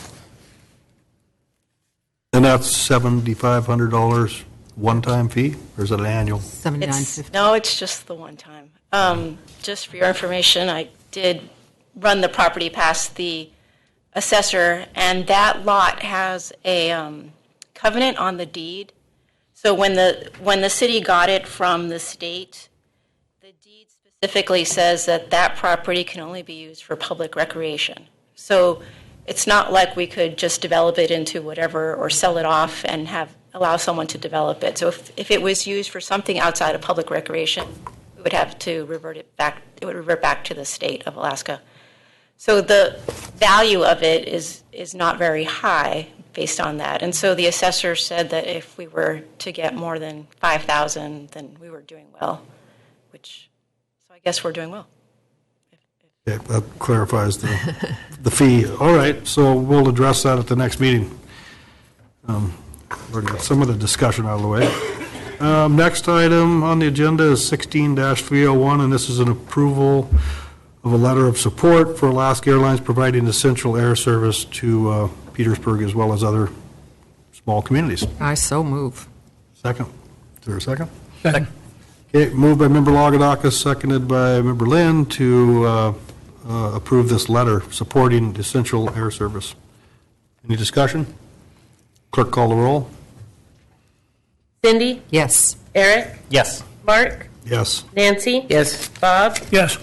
and that's $7,500 one-time fee, or is it an annual? No, it's just the one time. Just for your information, I did run the property past the assessor, and that lot has a covenant on the deed. So when the city got it from the state, the deed specifically says that that property can only be used for public recreation. So it's not like we could just develop it into whatever or sell it off and allow someone to develop it. So if it was used for something outside of public recreation, we would have to revert it back. It would revert back to the state of Alaska. So the value of it is not very high based on that. And so the assessor said that if we were to get more than $5,000, then we were doing well, so I guess we're doing well. Okay, that clarifies the fee. All right, so we'll address that at the next meeting. We're going to get some of the discussion out of the way. Next item on the agenda is 16-301, and this is an approval of a letter of support for Alaska Airlines providing essential air service to Petersburg as well as other small communities. I so move. Second. Is there a second? Second. Okay, moved by Member Lagadakis, seconded by Member Lynn to approve this letter supporting essential air service. Any discussion? Clerk, call the roll. Cindy? Yes. Eric? Yes. Mark? Yes. Nancy? Yes. Bob? Yes.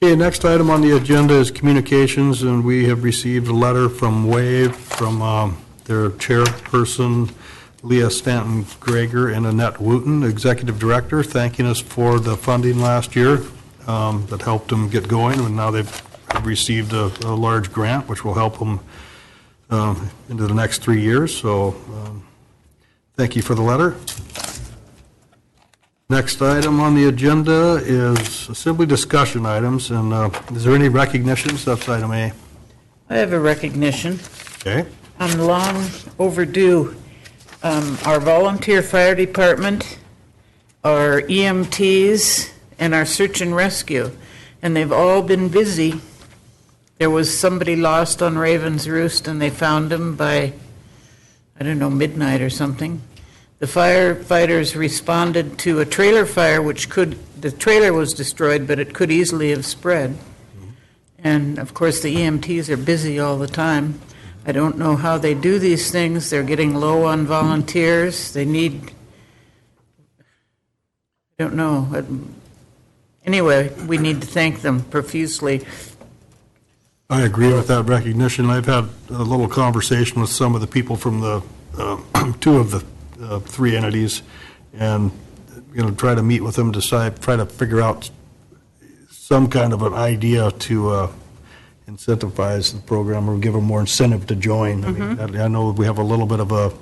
Okay, next item on the agenda is communications, and we have received a letter from WAVE, from their chairperson, Leah Stanton-Greger, and Annette Wooten, executive director, thanking us for the funding last year that helped them get going, and now they've received a large grant, which will help them into the next 3 years. So thank you for the letter. Next item on the agenda is Assembly discussion items, and is there any recognitions? That's item A. I have a recognition. Okay. On long overdue, our volunteer fire department, our EMTs, and our search and rescue, and they've all been busy. There was somebody lost on Raven's Roost, and they found him by, I don't know, midnight or something. The firefighters responded to a trailer fire, the trailer was destroyed, but it could easily have spread. And of course, the EMTs are busy all the time. I don't know how they do these things. They're getting low on volunteers. They need, I don't know. Anyway, we need to thank them profusely. I agree with that recognition. I've had a little conversation with some of the people from the two of the three entities, and try to meet with them, try to figure out some kind of an idea to incentivize the program or give them more incentive to join. I mean, I know we have a little bit of a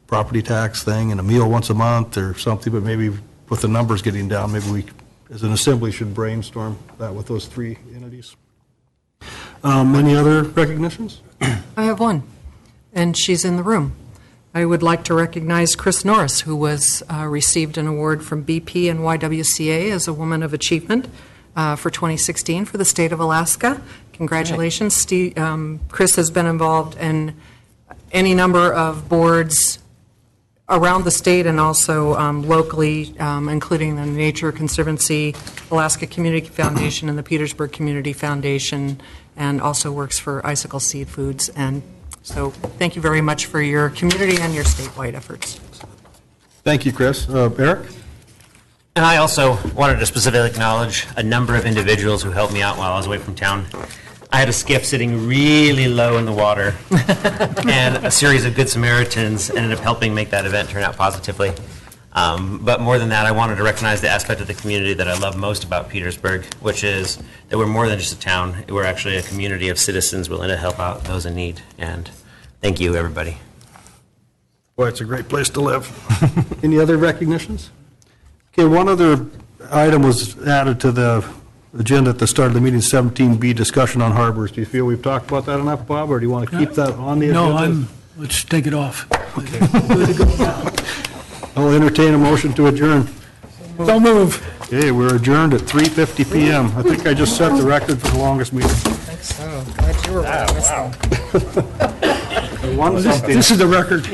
property tax thing and a meal once a month or something, but maybe with the numbers getting down, maybe we, as an assembly, should brainstorm that with those three entities. Any other recognitions? I have one, and she's in the room. I would like to recognize Chris Norris, who received an award from BP and YWCA as a Woman of Achievement for 2016 for the state of Alaska. Congratulations. Chris has been involved in any number of boards around the state and also locally, including the Nature Conservancy, Alaska Community Foundation, and the Petersburg Community Foundation, and also works for Icicle Seed Foods. And so thank you very much for your community and your statewide efforts. Thank you, Chris. Eric? And I also wanted to specifically acknowledge a number of individuals who helped me out while I was away from town. I had a skiff sitting really low in the water, and a series of Good Samaritans ended up helping make that event turn out positively. But more than that, I wanted to recognize the aspect of the community that I love most about Petersburg, which is that we're more than just a town. We're actually a community of citizens willing to help out those in need. And thank you, everybody. Boy, it's a great place to live. Any other recognitions? Okay, one other item was added to the agenda at the start of the meeting, 17B, discussion on harbors. Do you feel we've talked about that enough, Bob, or do you want to keep that on the agenda? No, let's take it off. I'll entertain a motion to adjourn. So move. Okay, we're adjourned at 3:50 p.m. I think I just set the record for the longest meeting. I think so. Glad you were with us. This is the record.